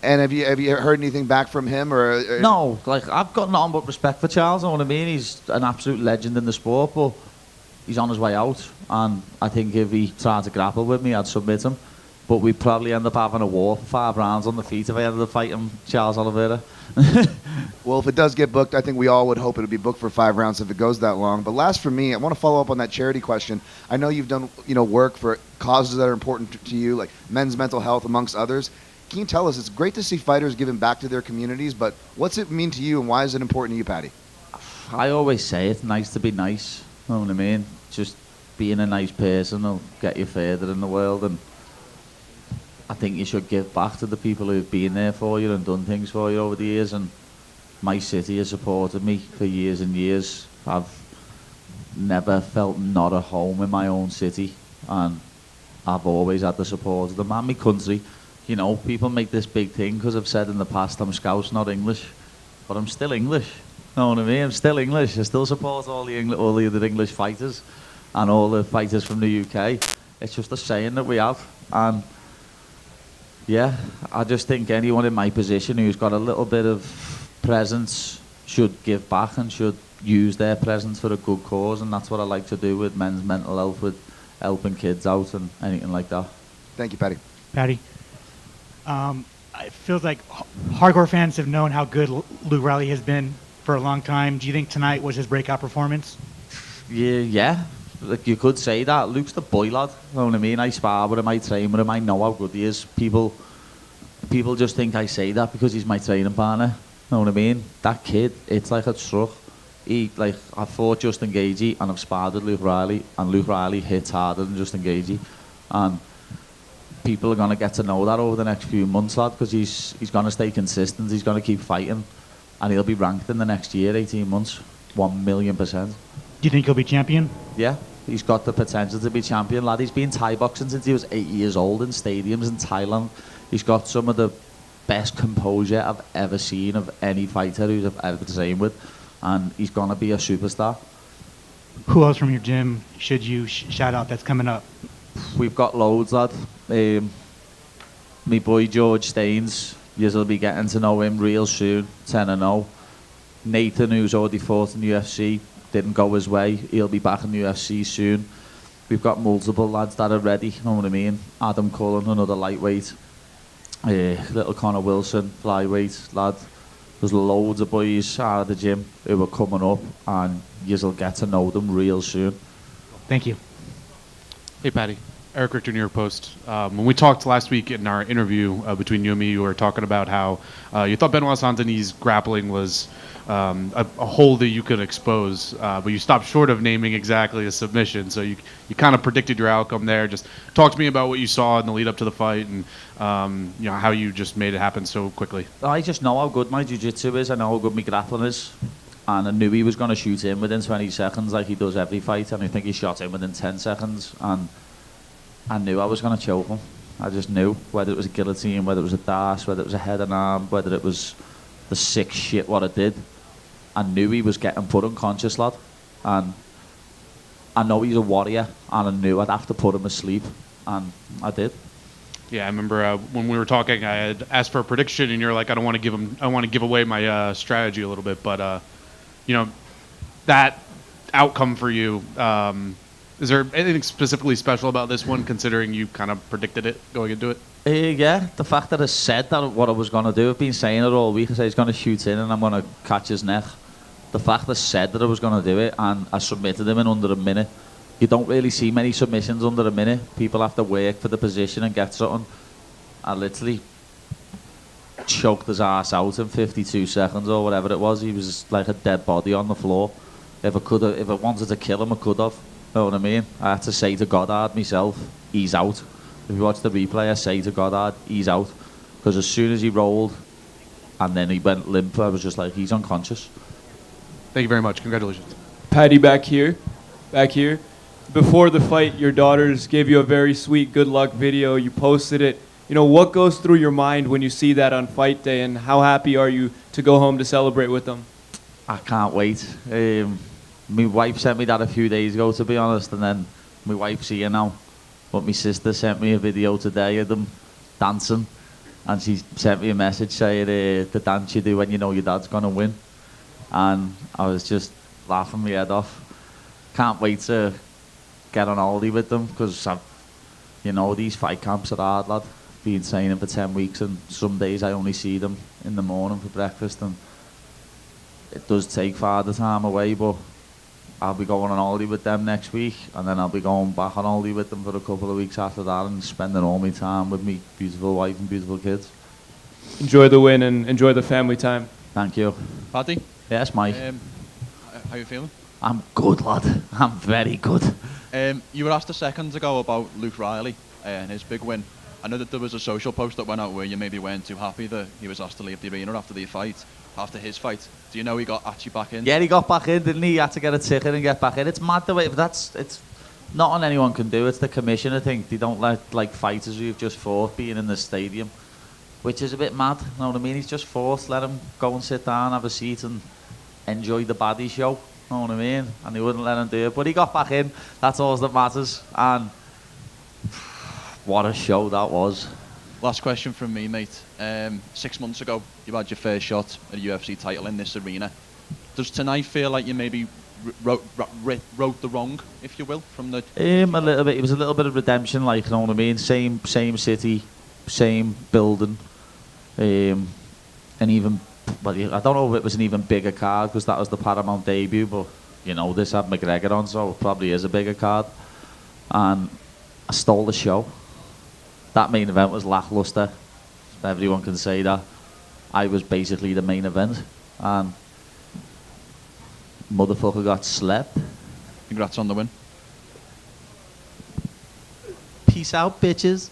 And have you heard anything back from him? or? No, I've got nothing but respect for Charles, you know what I mean? He's an absolute legend in the sport, but he's on his way out, and I think if he tried to grapple with me, I'd submit him. But we'd probably end up having a war for 5 rounds on the feet if I ended up fighting Charles Oliveira. Well, if it does get booked, I think we all would hope it would be booked for 5 rounds if it goes that long. But last for me, I want to follow up on that charity question. I know you've done work for causes that are important to you, like men's mental health, amongst others. Can you tell us, it's great to see fighters giving back to their communities, but what's it mean to you, and why is it important to you, Paddy? I always say it's nice to be nice, you know what I mean? Just being a nice person will get you further in the world, and I think you should give back to the people who've been there for you and done things for you over the years, and my city has supported me for years and years. I've never felt not at home in my own city, and I've always had the support of them and my country. People make this big thing because I've said in the past I'm Scouse, not English, but I'm still English. You know what I mean? I'm still English. I still support all the other English fighters and all the fighters from the UK. It's just a saying that we have, and yeah, I just think anyone in my position who's got a little bit of presence should give back and should use their presence for a good cause, and that's what I like to do with men's mental health, with helping kids out and anything like that. Thank you, Paddy. Paddy, it feels like hardcore fans have known how good Luke Riley has been for a long time. Do you think tonight was his breakout performance? Yeah, like, you could say that. Luke's the boy lad, you know what I mean? I spar with him, I train with him, I know how good he is. People just think I say that because he's my training partner, you know what I mean? That kid, it's like a truck. I fought Justin Gaethje and I've sparred with Luke Riley, and Luke Riley hits harder than Justin Gaethje. And people are going to get to know that over the next few months, lad, because he's going to stay consistent, he's going to keep fighting, and he'll be ranked in the next year, 18 months, 1,000,000%. Do you think he'll be champion? Yeah, he's got the potential to be champion, lad. He's been Thai boxing since he was 8 years old in stadiums in Thailand. He's got some of the best composure I've ever seen of any fighter who's I've ever trained with, and he's going to be a superstar. Who else from your gym should you shout out that's coming up? We've got loads, lad. My boy George Staines, you'll be getting to know him real soon, 10-0. Nathan, who's already fought in the UFC, didn't go his way. He'll be back in the UFC soon. We've got multiple lads that are ready, you know what I mean? Adam Cullen, another lightweight. Little Connor Wilson, flyweight lad. There's loads of boys out of the gym who are coming up, and you'll get to know them real soon. Thank you. Hey, Paddy. Eric Richter, New York Post. When we talked last week in our interview between you and me, you were talking about how you thought Benoit Saint-Denis' grappling was a hole that you could expose, but you stopped short of naming exactly a submission. So you kind of predicted your outcome there. Just talk to me about what you saw in the lead up to the fight, and how you just made it happen so quickly. I just know how good my jiu-jitsu is. I know how good my grappling is. And I knew he was going to shoot in within 20 seconds like he does every fight. And I think he shot in within 10 seconds. And I knew I was going to choke him. I just knew, whether it was a guillotine, whether it was a dash, whether it was a head and arm, whether it was the sick shit what I did. I knew he was getting put unconscious, lad. And I know he's a warrior, and I knew I'd have to put him asleep. And I did. Yeah, I remember when we were talking, I had asked for a prediction, and you're like, I don't want to give away my strategy a little bit, but that outcome for you. Is there anything specifically special about this one, considering you kind of predicted it going into it? Yeah, the fact that I said that what I was going to do, I've been saying it all week. I said he's going to shoot in and I'm going to catch his neck. The fact that I said that I was going to do it, and I submitted him in under a minute. You don't really see many submissions under a minute. People have to work for the position and get something. I literally choked his ass out in 52 seconds or whatever it was. He was like a dead body on the floor. If I wanted to kill him, I could have. You know what I mean? I had to say to Goddard myself, he's out. If you watch the replay, I say to Goddard, he's out. Because as soon as he rolled and then he went limp, I was just like, he's unconscious. Thank you very much. Congratulations. Paddy, back here. Before the fight, your daughters gave you a very sweet good luck video. You posted it. What goes through your mind when you see that on fight day, and how happy are you to go home to celebrate with them? I can't wait. My wife sent me that a few days ago, to be honest, and then my wife's here now. But my sister sent me a video today of them dancing, and she sent me a message saying the dance you do when you know your dad's going to win. And I was just laughing my head off. Can't wait to get on holiday with them, because these fight camps are hard, lad. Been training for 10 weeks, and some days I only see them in the morning for breakfast, and it does take father time away, but I'll be going on holiday with them next week, and then I'll be going back on holiday with them for a couple of weeks after that, and spending all my time with me beautiful wife and beautiful kids. Enjoy the win and enjoy the family time. Thank you. Paddy? Yes, Mike. How you feeling? I'm good, lad. I'm very good. You were asked a second ago about Luke Riley and his big win. I know that there was a social post that went out where you maybe weren't too happy that he was asked to leave the arena after his fight. Do you know he got actually back in? Yeah, he got back in, didn't he? He had to get a ticket and get back in. It's mad the way, but it's not on anyone can do. It's the commission, I think. They don't like fighters who've just fought being in the stadium, which is a bit mad. You know what I mean? He's just forced. Let him go and sit down, have a seat, and enjoy the baddie show. You know what I mean? And he wouldn't let him do it. But he got back in. That's all that matters. And what a show that was. Last question from me, mate. 6 months ago, you had your first shot at a UFC title in this arena. Does tonight feel like you maybe wrote the wrong, if you will, from the... A little bit. It was a little bit of redemption, like, you know what I mean? Same city, same building. And even... Well, I don't know if it was an even bigger card, because that was the Paramount debut, but this had McGregor on, so it probably is a bigger card. And I stole the show. That main event was lackluster. Everyone can say that. I was basically the main event, and motherfucker got slept. Congrats on the win. Peace out, bitches.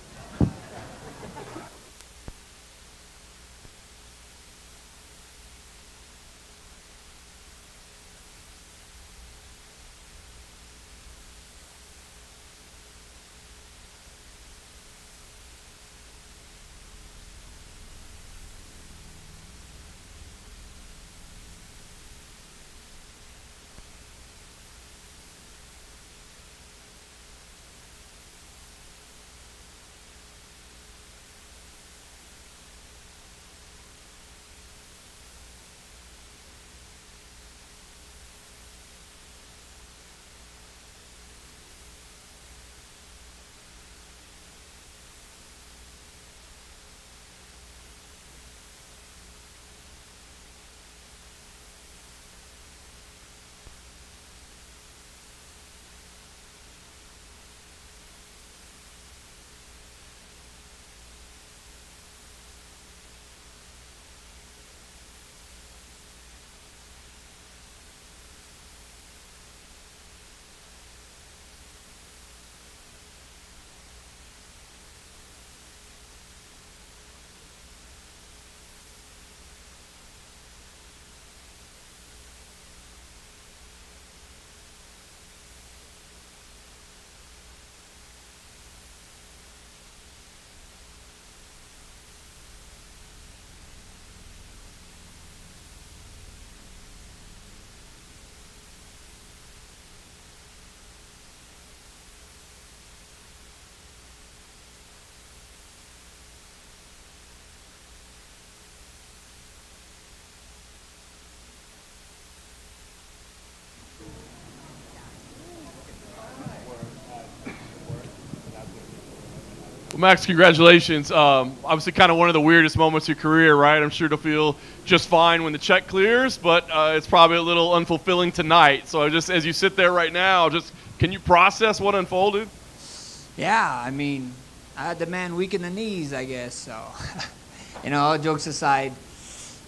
Well, Max, congratulations. Obviously kind of one of the weirdest moments of your career, right? I'm sure it'll feel just fine when the check clears, but it's probably a little unfulfilling tonight. So just as you sit there right now, just can you process what unfolded? Yeah, I mean, I had the man weak in the knees, I guess. So, all jokes aside,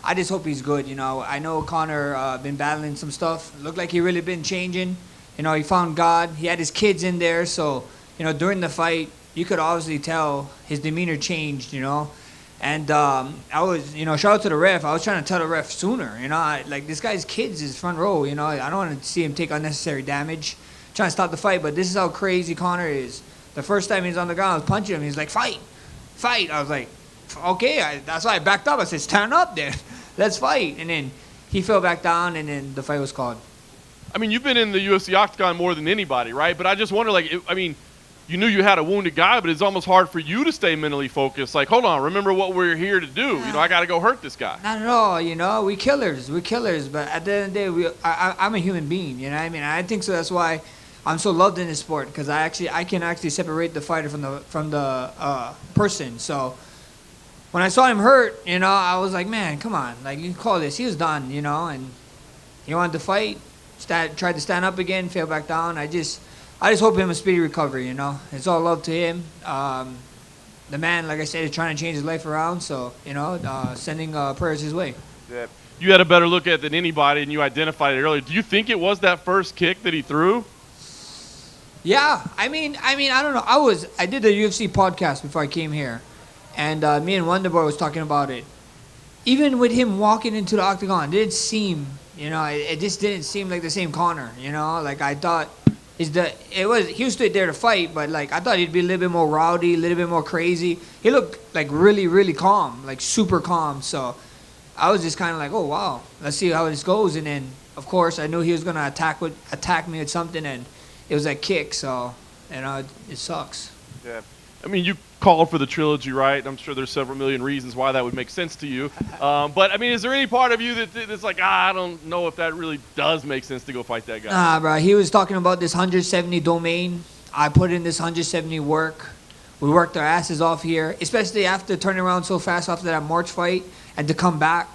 I just hope he's good. I know Conor been battling some stuff. Looked like he really been changing. He found God. He had his kids in there. So, during the fight, you could obviously tell his demeanor changed, And I was, shout out to the ref. I was trying to tell the ref sooner, this guy's kids is front row, I don't want to see him take unnecessary damage. Trying to stop the fight, but this is how crazy Conor is. The first time he's on the ground, I was punching him. He's like, fight. I was like, okay. That's why I backed up. I said, stand up there. Let's fight. And then he fell back down, and then the fight was called. I mean, you've been in the UFC octagon more than anybody, right? But I just wonder, you knew you had a wounded guy, but it's almost hard for you to stay mentally focused. Like, hold on, remember what we're here to do. I got to go hurt this guy. Not at all, we killers. We're killers. But at the end of the day, I'm a human being, what I mean? I think so. That's why I'm so loved in this sport, because I can actually separate the fighter from the person. So when I saw him hurt, I was like, man, come on. Like, you call this. He was done, and he wanted to fight, tried to stand up again, fell back down. I just hope him a speedy recovery, It's all love to him. The man, like I said, is trying to change his life around, so, sending prayers his way. Yeah. You had a better look at it than anybody, and you identified it earlier. Do you think it was that first kick that he threw? Yeah, I mean, I don't know. I did a UFC podcast before I came here, and me and Wonderboy was talking about it. Even with him walking into the octagon, it didn't seem, it just didn't seem like the same Conor, Like, I thought he was straight there to fight, but like I thought he'd be a little bit more rowdy, a little bit more crazy. He looked like really, really calm, like super calm. So I was just kind of like, oh wow, let's see how this goes. And then of course I knew he was gonna attack me with something, and it was that kick. So it sucks. Yeah, I mean you called for the trilogy, right? I'm sure there's several million reasons why that would make sense to you. But I mean, is there any part of you that's like, I don't know if that really does make sense to go fight that guy? Nah, bro. He was talking about this 170 domain. I put in this 170 work. We worked our asses off here, especially after turning around so fast after that March fight, and to come back.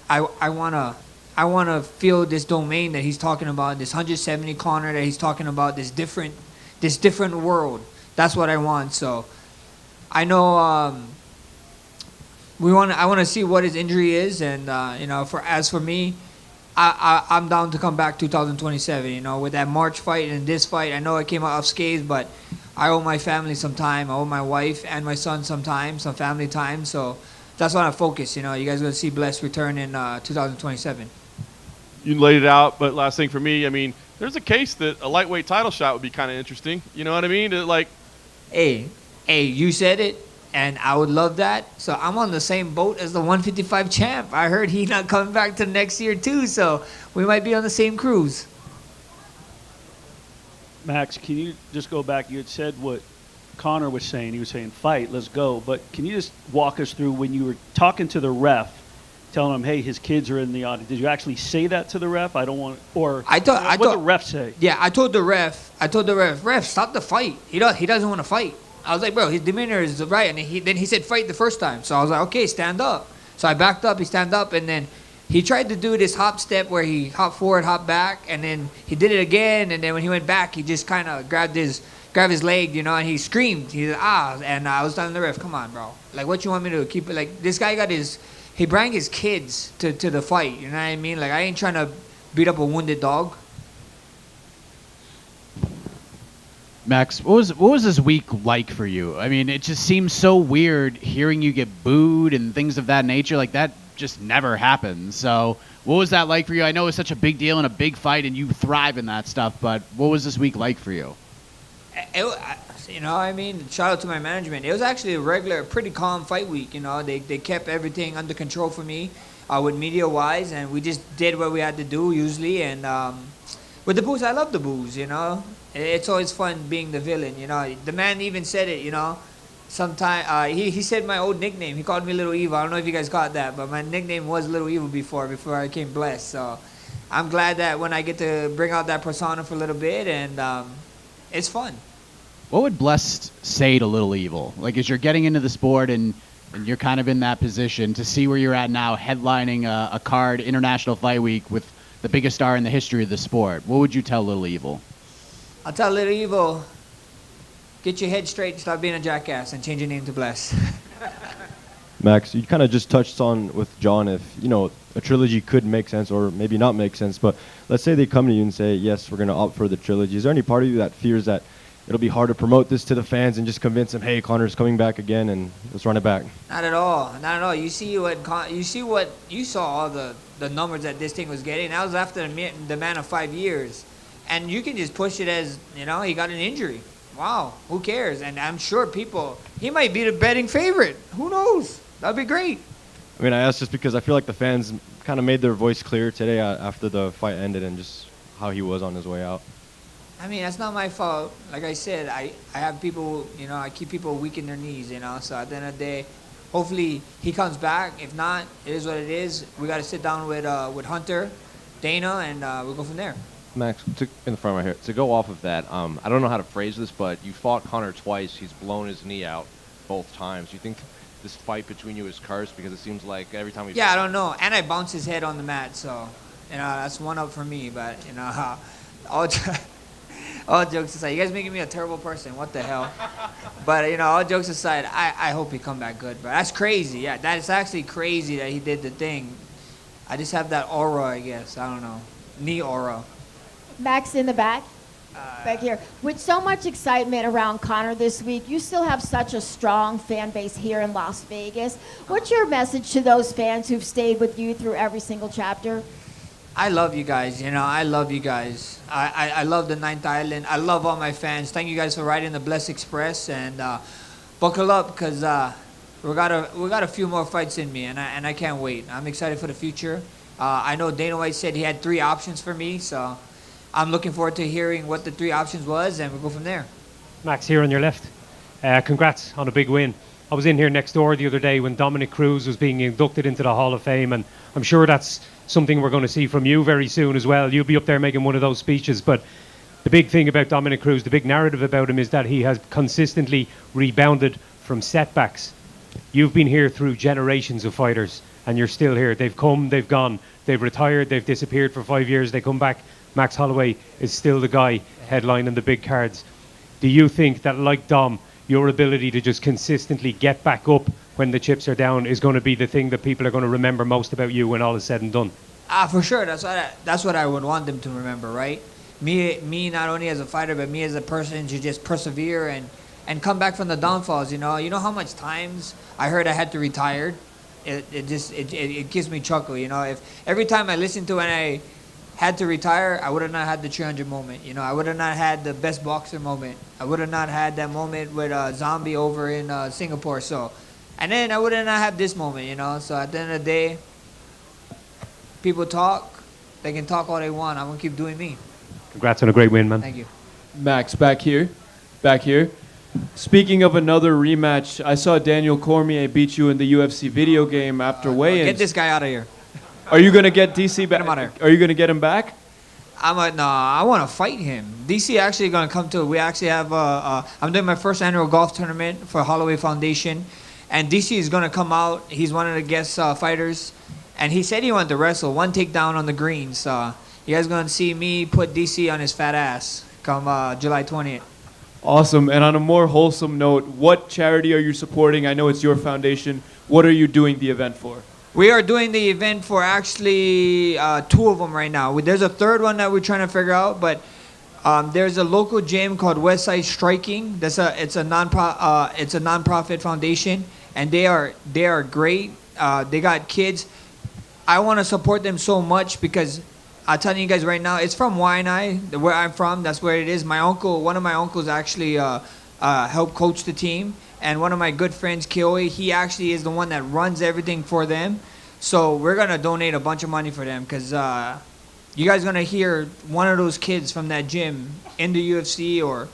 I wanna I want to feel this domain that he's talking about, this 170 Conor that he's talking about, this different world. That's what I want. So I know I want to see what his injury is, and as for me, I'm down to come back 2027. With that March fight and this fight, I know I came out unscathed, but I owe my family some time. I owe my wife and my son some time, some family time. So that's why I focus. You guys are gonna see Bless return in 2027. You laid it out, but last thing for me, I mean, there's a case that a lightweight title shot would be kind of interesting. You know what I mean? Hey, you said it, and I would love that. So I'm on the same boat as the 155 champ. I heard he's not coming back to next year too, so we might be on the same cruise. Max, can you just go back? You had said what Conor was saying. He was saying, fight, let's go. But can you just walk us through when you were talking to the ref, telling him, hey, his kids are in the audience. Did you actually say that to the ref? I don't want, or what did the ref say? Yeah, I told the ref, ref, stop the fight. He doesn't want to fight. I was like, bro, his demeanor is right. And then he said fight the first time. So I was like, okay, stand up. So I backed up, he stand up, and then he tried to do this hop step where he hop forward, hop back, and then he did it again, and then when he went back, he just kind of grabbed his leg, and he screamed. He said, and I was telling the ref, come on, bro. Like, what you want me to do? Keep it, like, this guy he brought his kids to the fight, you know what I mean? Like, I ain't trying to beat up a wounded dog. Max, what was this week like for you? I mean, it just seems so weird hearing you get booed and things of that nature. Like, that just never happens. So what was that like for you? I know it's such a big deal and a big fight, and you thrive in that stuff, but what was this week like for you? Shout out to my management. It was actually a pretty calm fight week. They kept everything under control for me with media-wise, and we just did what we had to do usually. And with the booze, I love the booze, It's always fun being the villain, The man even said it, Sometime he said my old nickname. He called me Little Evil. I don't know if you guys caught that, but my nickname was Little Evil before I came Blessed. So I'm glad that when I get to bring out that persona for a little bit, and it's fun. What would Blessed say to Little Evil? Like, as you're getting into the sport and you're kind of in that position to see where you're at now, headlining a card, International Fight Week, with the biggest star in the history of the sport, what would you tell Little Evil? I'll tell Little Evil, get your head straight, stop being a jackass, and change your name to Bless. Max, you kind of just touched on with John if, a trilogy could make sense or maybe not make sense, but let's say they come to you and say, yes, we're going to opt for the trilogy. Is there any part of you that fears that it'll be hard to promote this to the fans and just convince them, hey, Conor's coming back again and let's run it back? Not at all. You saw all the numbers that this thing was getting. That was after the man of 5 years. And you can just push it as, he got an injury. Wow, who cares? And I'm sure he might be the betting favorite. Who knows? That'd be great. I mean, I asked just because I feel like the fans kind of made their voice clear today after the fight ended and just how he was on his way out. I mean, that's not my fault. Like I said, I have people, I keep people weak in their knees, So at the end of the day, hopefully he comes back. If not, it is what it is. We got to sit down with Hunter, Dana, and we'll go from there. Max, in the front right here, to go off of that, I don't know how to phrase this, but you fought Conor twice. He's blown his knee out both times. Do you think this fight between you is cursed? Because it seems like every time we... Yeah, I don't know. And I bounced his head on the mat, so, that's one up for me. But, all jokes aside, you guys making me a terrible person. What the hell? But, all jokes aside, I hope he come back good. But that's crazy. Yeah, that is actually crazy that he did the thing. I just have that aura, I guess. I don't know. Knee aura. Max in the back here. With so much excitement around Conor this week, you still have such a strong fan base here in Las Vegas. What's your message to those fans who've stayed with you through every single chapter? I love you guys, I love you guys. I love the Ninth Island. I love all my fans. Thank you guys for riding the Bless Express, and buckle up because we got a few more fights in me, and I can't wait. I'm excited for the future. I know Dana White said he had 3 options for me, so I'm looking forward to hearing what the 3 options was, and we'll go from there. Max, here on your left. Congrats on a big win. I was in here next door the other day when Dominic Cruz was being inducted into the Hall of Fame, and I'm sure that's something we're going to see from you very soon as well. You'll be up there making one of those speeches. But the big thing about Dominic Cruz, the big narrative about him is that he has consistently rebounded from setbacks. You've been here through generations of fighters. and you're still here. They've come, they've gone, they've retired, they've disappeared for 5 years. They come back. Max Holloway is still the guy headlining the big cards. Do you think that, like Dom, your ability to just consistently get back up when the chips are down is going to be the thing that people are going to remember most about you when all is said and done? For sure. That's what I would want them to remember, right? Me not only as a fighter, but me as a person to just persevere and come back from the downfalls. You know how much times I heard I had to retire. It gives me chuckle. If every time I listen to when I had to retire, I would have not had the 300 moment. I would have not had the best boxer moment. I would have not had that moment with Zombie over in Singapore. And then I would have not had this moment. So at the end of the day, people talk. They can talk all they want. I'm gonna keep doing me. Congrats on a great win, man. Thank you. Max, back here. Speaking of another rematch, I saw Daniel Cormier beat you in the UFC video game after weigh-ins. Get this guy out of here. Are you gonna get DC back? Get him out of here. Are you gonna get him back? I want to fight him. DC actually going to come to. We actually have. I'm doing my first annual golf tournament for Holloway Foundation, and DC is going to come out. He's one of the guest fighters, and he said he wanted to wrestle. One takedown on the greens. So you guys going to see me put DC on his fat ass come July 20th. Awesome. And on a more wholesome note, what charity are you supporting? I know it's your foundation. What are you doing the event for? We are doing the event for actually 2 of them right now. There's a third one that we're trying to figure out, but there's a local gym called Westside Striking. It's a nonprofit foundation, and they are great. They got kids. I want to support them so much because I'm telling you guys right now, it's from Waianae, where I'm from. That's where it is. One of my uncles actually helped coach the team. And one of my good friends, Kioi, he actually is the one that runs everything for them. So we're going to donate a bunch of money for them because you guys are going to hear one of those kids from that gym in the UFC or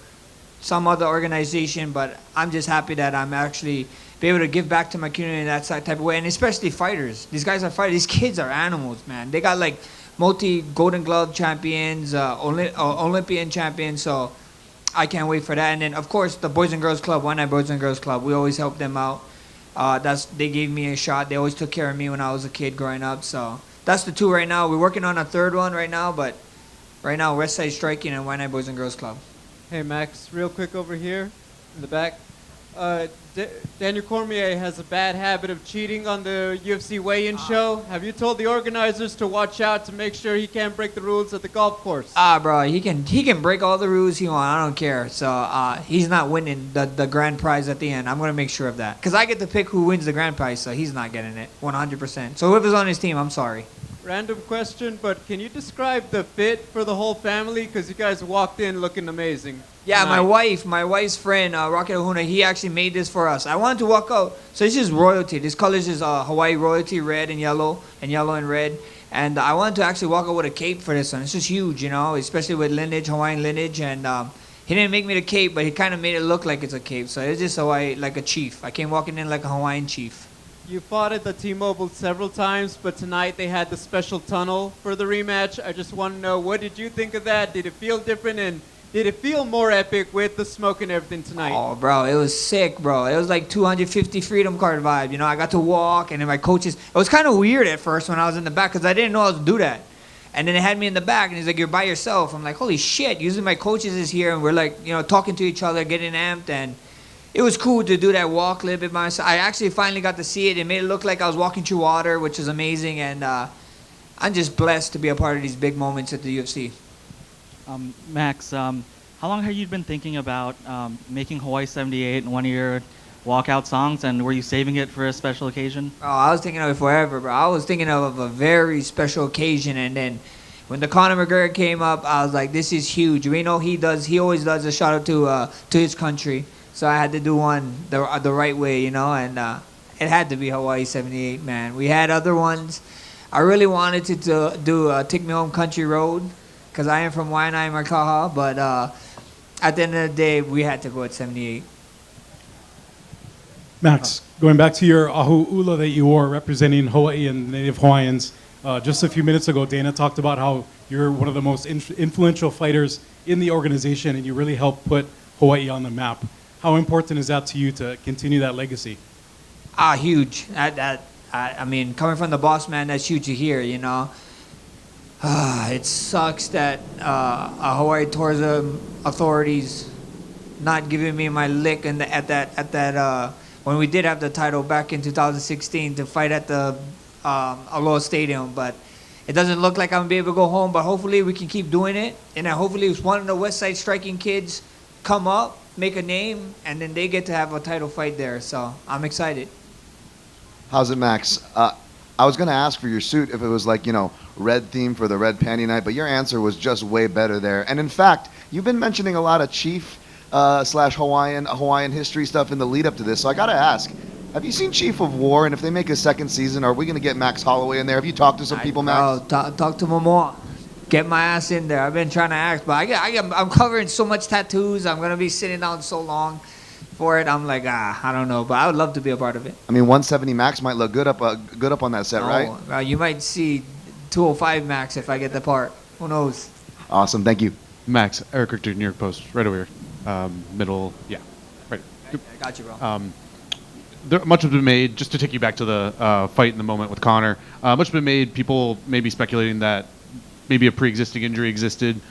some other organization. But I'm just happy that I'm actually be able to give back to my community in that type of way. And especially fighters. These guys are fighters. These kids are animals, man. They got like multi-Golden Glove champions, Olympian champions. So I can't wait for that. And then, of course, the Boys and Girls Club, One Night Boys and Girls Club, we always help them out. They gave me a shot. They always took care of me when I was a kid growing up. So that's the 2 right now. We're working on a third one right now, but right now, Westside Striking and One Night Boys and Girls Club. Hey, Max, real quick over here in the back. Daniel Cormier has a bad habit of cheating on the UFC weigh-in show. Have you told the organizers to watch out to make sure he can't break the rules at the golf course? Bro, he can break all the rules he wants. I don't care. So he's not winning the grand prize at the end. I'm going to make sure of that. Because I get to pick who wins the grand prize, so he's not getting it 100%. So whoever's on his team, I'm sorry. Random question, but can you describe the fit for the whole family? Because you guys walked in looking amazing. Yeah, my wife's friend, Rocket Ohuna, he actually made this for us. I wanted to walk out. So this is royalty. This color is Hawaii royalty, red and yellow and red. And I wanted to actually walk out with a cape for this one. It's just huge, especially with lineage, Hawaiian lineage. And he didn't make me the cape, but he kind of made it look like it's a cape. So it's just Hawaii, like a chief. I came walking in like a Hawaiian chief. You fought at the T-Mobile several times, but tonight they had the special tunnel for the rematch. I just want to know, what did you think of that? Did it feel different, and did it feel more epic with the smoke and everything tonight? Oh, bro, it was sick, bro. It was like 250 Freedom Card vibe. I got to walk, and then my coaches. It was kind of weird at first when I was in the back because I didn't know I was to do that. And then they had me in the back, and he's like, "You're by yourself." I'm like, "Holy shit!" Usually my coaches is here, and we're like, talking to each other, getting amped, and it was cool to do that walk a little bit by myself. I actually finally got to see it. It made it look like I was walking through water, which is amazing, and I'm just blessed to be a part of these big moments at the UFC. Max, how long have you been thinking about making Hawaii 78 one of your walkout songs, and were you saving it for a special occasion? Oh, I was thinking of it forever, bro. I was thinking of a very special occasion, and then when the Conor McGregor came up, I was like, this is huge. We know he always does a shout out to his country. So I had to do one the right way, and it had to be Hawaii 78, man. We had other ones. I really wanted to do Take Me Home Country Road because I am from Waianae, Markaha, but at the end of the day, we had to go at 78. Max, going back to your ahu ula that you wore representing Hawaii and Native Hawaiians, just a few minutes ago, Dana talked about how you're one of the most influential fighters in the organization and you really helped put Hawaii on the map. How important is that to you to continue that legacy? Huge. I mean, coming from the boss man, that's huge to hear, you know. It sucks that Hawaii tourism authorities not giving me my lick at that when we did have the title back in 2016 to fight at the Aloha Stadium, but it doesn't look like I'm gonna be able to go home. But hopefully we can keep doing it, and then hopefully one of the West Side Striking kids come up, make a name, and then they get to have a title fight there. So I'm excited. How's it, Max? I was going to ask for your suit if it was like, red theme for the red panty night, but your answer was just way better there. And in fact, you've been mentioning a lot of Chief slash Hawaiian history stuff in the lead up to this. So I got to ask, have you seen Chief of War? And if they make a second season, are we going to get Max Holloway in there? Have you talked to some people, Max? Talk to Momoa. Get my ass in there. I've been trying to act, but I'm covering so much tattoos. I'm going to be sitting down so long for it. I'm like, I don't know, but I would love to be a part of it. I mean, 170 Max might look good up on that set, right? You might see 205 Max if I get the part. Who knows? Awesome. Thank you. Max, Eric Richter, New York Post, right over here. Middle, yeah. Right. I got you, bro. Much has been made, just to take you back to the fight in the moment with Conor, much has been made, people maybe speculating that maybe a pre-existing injury existed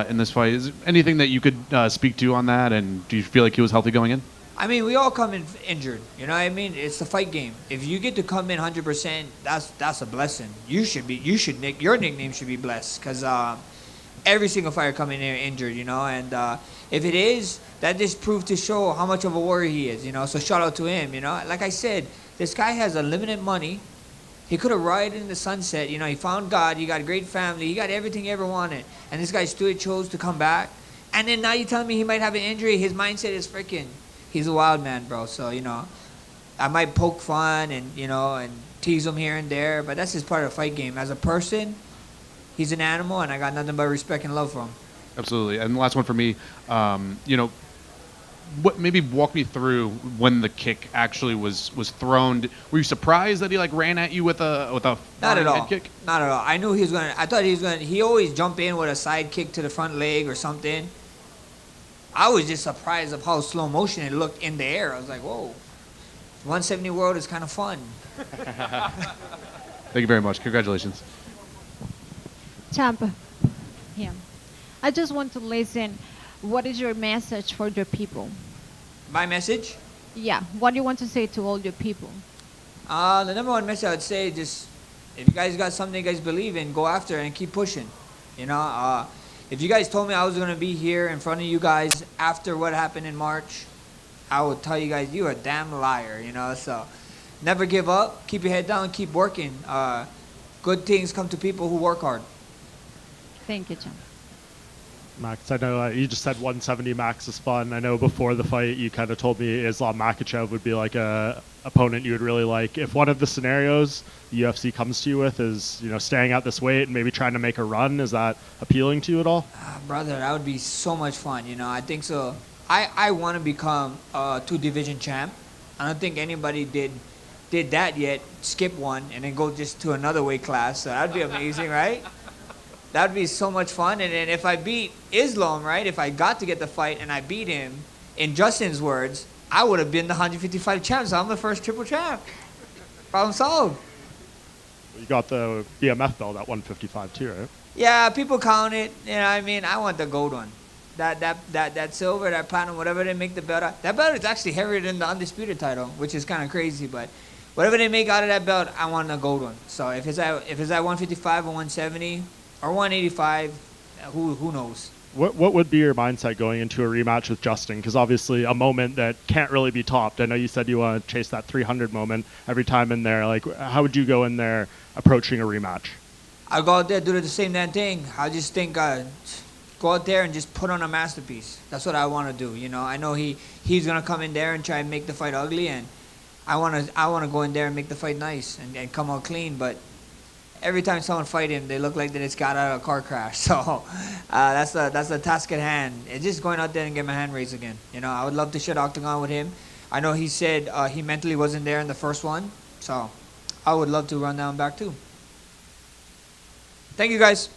in this fight. Is there anything that you could speak to on that, and do you feel like he was healthy going in? I mean, we all come in injured. You know what I mean? It's the fight game. If you get to come in 100%, that's a blessing. Your nickname should be blessed, because every single fighter coming in injured, and if it is, that just proved to show how much of a warrior he is, so shout out to him. Like I said, this guy has unlimited money. He could have rided in the sunset. He found God. He got a great family. He got everything he ever wanted. And this guy still chose to come back. And then now you're telling me he might have an injury. His mindset is freaking, he's a wild man, bro. So, I might poke fun and tease him here and there, but that's just part of the fight game. As a person, he's an animal, and I got nothing but respect and love for him. Absolutely. And the last one for me, maybe walk me through when the kick actually was thrown. Were you surprised that he ran at you with a Not at all. head kick? Not at all. I knew he was gonna. I thought he was gonna. He always jump in with a side kick to the front leg or something. I was just surprised of how slow motion it looked in the air. I was like, whoa, 170 world is kind of fun. Thank you very much. Congratulations. Champa. Yeah. I just want to listen. What is your message for your people? My message? Yeah. What do you want to say to all your people? The number one message I would say, just if you guys got something you guys believe in, go after it and keep pushing. If you guys told me I was going to be here in front of you guys after what happened in March, I would tell you guys, you're a damn liar, So never give up. Keep your head down. Keep working. Good things come to people who work hard. Thank you, John. Max, I know you just said 170 Max is fun. I know before the fight you kind of told me Islam Makhachev would be like a opponent you would really like. If one of the scenarios the UFC comes to you with is, staying at this weight and maybe trying to make a run, is that appealing to you at all? Brother, that would be so much fun. I think so. I want to become a 2-division champ. I don't think anybody did that yet. Skip one and then go just to another weight class. So that'd be amazing, right? That'd be so much fun. And then if I beat Islam, right, if I got to get the fight and I beat him, in Justin's words, I would have been the 155 champ. So I'm the first triple champ. Problem solved. You got the BMF belt at 155 too, right? Yeah, people count it. I want the gold one. That silver, that platinum, whatever they make the belt out. That belt is actually heavier than the undisputed title, which is kind of crazy. But whatever they make out of that belt, I want the gold one. So if it's at 155 or 170 or 185, who knows? What would be your mindset going into a rematch with Justin? Because obviously a moment that can't really be topped. I know you said you want to chase that 300 moment every time in there. How would you go in there approaching a rematch? I'll go out there, do the same damn thing. I just think go out there and just put on a masterpiece. That's what I want to do. I know he's gonna come in there and try and make the fight ugly, and I wanna go in there and make the fight nice and come out clean. But every time someone fight him, they look like they just got out of a car crash. So that's the task at hand. It's just going out there and get my hand raised again. I would love to share the octagon with him. I know he said he mentally wasn't there in the first one, so I would love to run down back too. Thank you, guys.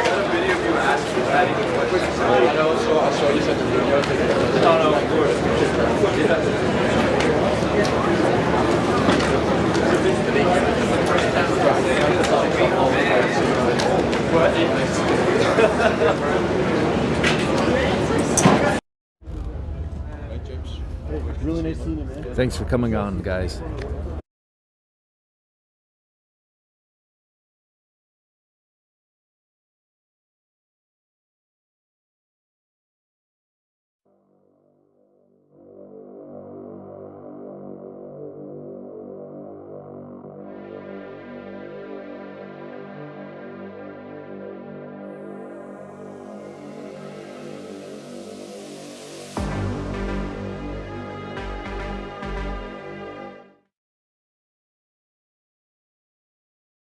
got a video of you asking Paddy the question. I know, so I'll show you such a video. No, of course. Really nice seeing you, man. Thanks for coming on, guys.